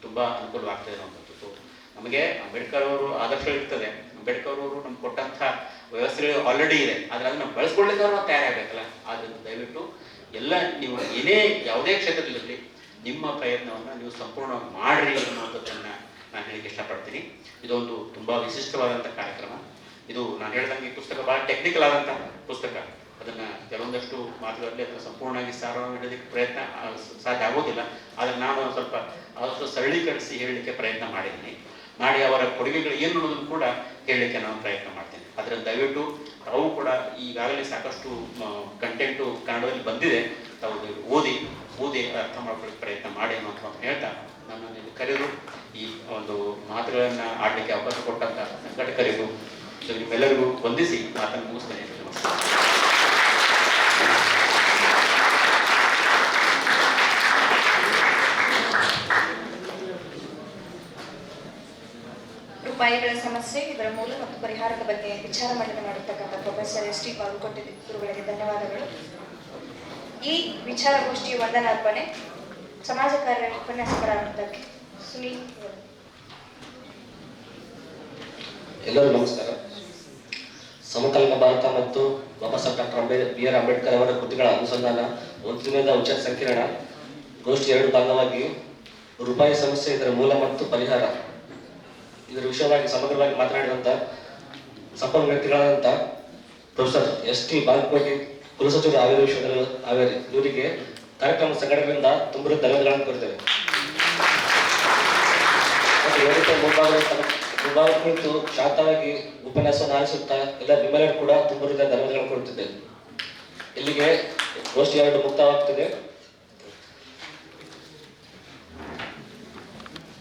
ತುಂಬ ಅನುಕೂಲವಾಗ್ತದೆ ಅನ್ನೋಂಥದ್ದು. ನಮಗೆ ಅಂಬೇಡ್ಕರ್ ಅವರು ಆದರ್ಶ ಇರ್ತದೆ, ಅಂಬೇಡ್ಕರ್ ಅವರು ನಮ್ಗೆ ಕೊಟ್ಟಂಥ ವ್ಯವಸ್ಥೆಗಳು ಆಲ್ರೆಡಿ ಇದೆ, ಆದರೆ ಅದನ್ನು ಬಳಸ್ಕೊಳ್ಳಿಕ್ಕೆ ನಾವು ತಯಾರಾಗಬೇಕಲ್ಲ. ಆದ್ದರಿಂದ ದಯವಿಟ್ಟು ಎಲ್ಲ ನೀವು ಯಾವುದೇ ಕ್ಷೇತ್ರದಲ್ಲಿರಲಿ ನಿಮ್ಮ ಪ್ರಯತ್ನವನ್ನು ನೀವು ಸಂಪೂರ್ಣವಾಗಿ ಮಾಡಿರಿ ಅನ್ನುವಂಥದ್ದನ್ನು ನಾನು ಹೇಳಿಕ್ಕೆ ಇಷ್ಟಪಡ್ತೀನಿ. ಇದೊಂದು ತುಂಬ ವಿಶಿಷ್ಟವಾದಂಥ ಕಾರ್ಯಕ್ರಮ. ಇದು ನಾನು ಹೇಳ್ದಂಗೆ ಈ ಪುಸ್ತಕ ಭಾಳ ಟೆಕ್ನಿಕಲ್ ಆದಂಥ ಪುಸ್ತಕ. ಅದನ್ನು ಕೆಲವೊಂದಷ್ಟು ಮಾತುಗಳಲ್ಲಿ ಅದನ್ನು ಸಂಪೂರ್ಣವಾಗಿ ಸಾರವನ್ನು ಹಿಡಿಯೋದಕ್ಕೆ ಪ್ರಯತ್ನ ಸಾಧ್ಯ ಆಗೋದಿಲ್ಲ. ಆದರೆ ನಾನು ಸ್ವಲ್ಪ ಆದಷ್ಟು ಸರಳೀಕರಿಸಿ ಹೇಳಲಿಕ್ಕೆ ಪ್ರಯತ್ನ ಮಾಡಿದ್ದೀನಿ. ಮಾಡಿ ಅವರ ಕೊಡುಗೆಗಳು ಏನು ಅನ್ನೋದನ್ನು ಕೂಡ ಹೇಳಲಿಕ್ಕೆ ನಾನು ಪ್ರಯತ್ನ ಮಾಡ್ತೀನಿ. ಅದರಿಂದ ದಯವಿಟ್ಟು ತಾವು ಕೂಡ ಈಗಾಗಲೇ ಸಾಕಷ್ಟು ಕಂಟೆಂಟು ಕನ್ನಡದಲ್ಲಿ ಬಂದಿದೆ, ತಾವು ಓದಿ ಅರ್ಥ ಮಾಡ್ಕೊಳ್ಳಿಕ್ಕೆ ಪ್ರಯತ್ನ ಮಾಡಿ ಅನ್ನೋಂಥ ಹೇಳ್ತಾ ನನ್ನನ್ನು ಕರೆದು ಈ ಒಂದು ಮಾತುಗಳನ್ನು ಆಡಲಿಕ್ಕೆ ಅವಕಾಶ ಕೊಟ್ಟಂಥ ಸಂಘಟಕರಿಗೂ ನಿಮ್ಮೆಲ್ಲರಿಗೂ ವಂದಿಸಿ ಮಾತನ್ನು ಮುಗಿಸ್ತೇನೆ. ರೂಪಾಯಿಗಳ ಸಮಸ್ಯೆ, ಇದರ ಮೂಲ ಮತ್ತು ಪರಿಹಾರದ ಬಗ್ಗೆ ವಿಚಾರ ಮಂಡನೆ ಮಾಡಿರ್ತಕ್ಕಂಥ ಪ್ರೊಫೆಸರ್ ST ಬಾಗಲಕೋಟೆ ಗುರುಗಳಿಗೆ ಧನ್ಯವಾದಗಳು. ಈ ವಿಚಾರಗೋಷ್ಠಿ ವಂದನಾರ್ಪಣೆ ಸಮಾಜ ಕಾರ್ಯ ಉಪನ್ಯಾಸಕರಾಗಿದ್ದಕ್ಕೆ ಸುನೀಲ್. ಎಲ್ಲರೂ ನಮಸ್ಕಾರ. ಸಮಕಾಲೀನ ಭಾರತ ಮತ್ತು ಬಾಬಾ ಸಾಹೇಬ್ ಡಾಕ್ಟರ್ BR ಅಂಬೇಡ್ಕರ್ ಅವರ ಕೃತಿಗಳ ಅನುಸಂಧಾನ ಒಂದಿನದ ಉಚ್ಚ ಸಂಕಿರಣ ಗೋಷ್ಠಿ 2 ಭಾಗವಾಗಿ ರೂಪಾಯಿ ಸಮಸ್ಯೆ, ಇದರ ಮೂಲ ಮತ್ತು ಪರಿಹಾರ, ಇದರ ವಿಷಯವಾಗಿ ಸಮಗ್ರವಾಗಿ ಮಾತನಾಡಿದಂಥ ಸಂಪನ್ನ ವ್ಯಕ್ತಿಗಳಾದಂಥ ಪ್ರೊಫೆಸರ್ ST ಬಾಗಲಕೋಟೆ ಕುಲಸಚಿವರು ಹಾವೇರಿ ವಿಶ್ವವಿದ್ಯಾಲಯ ಹಾವೇರಿ ಇವರಿಗೆ ಕಾರ್ಯಕ್ರಮ ಸಂಘಟನೆಯಿಂದ ತುಂಬ ಧನ್ಯವಾದಗಳನ್ನು ಕೋರ್ತೇವೆ. ಮುಂಭಾಗ ಕುರಿತು ಶಾಂತವಾಗಿ ಉಪನ್ಯಾಸವನ್ನು ಆಲಿಸುತ್ತಾ ಎಲ್ಲ ನಿಮ್ಮೆಲ್ಲರೂ ಕೂಡ ತುಂಬ ಧನ್ಯವಾದಗಳನ್ನು ಕೊಡುತ್ತಿದ್ದೇವೆ. ಇಲ್ಲಿಗೆ ಗೋಷ್ಠಿ 2 ಮುಕ್ತವಾಗ್ತಿದೆ.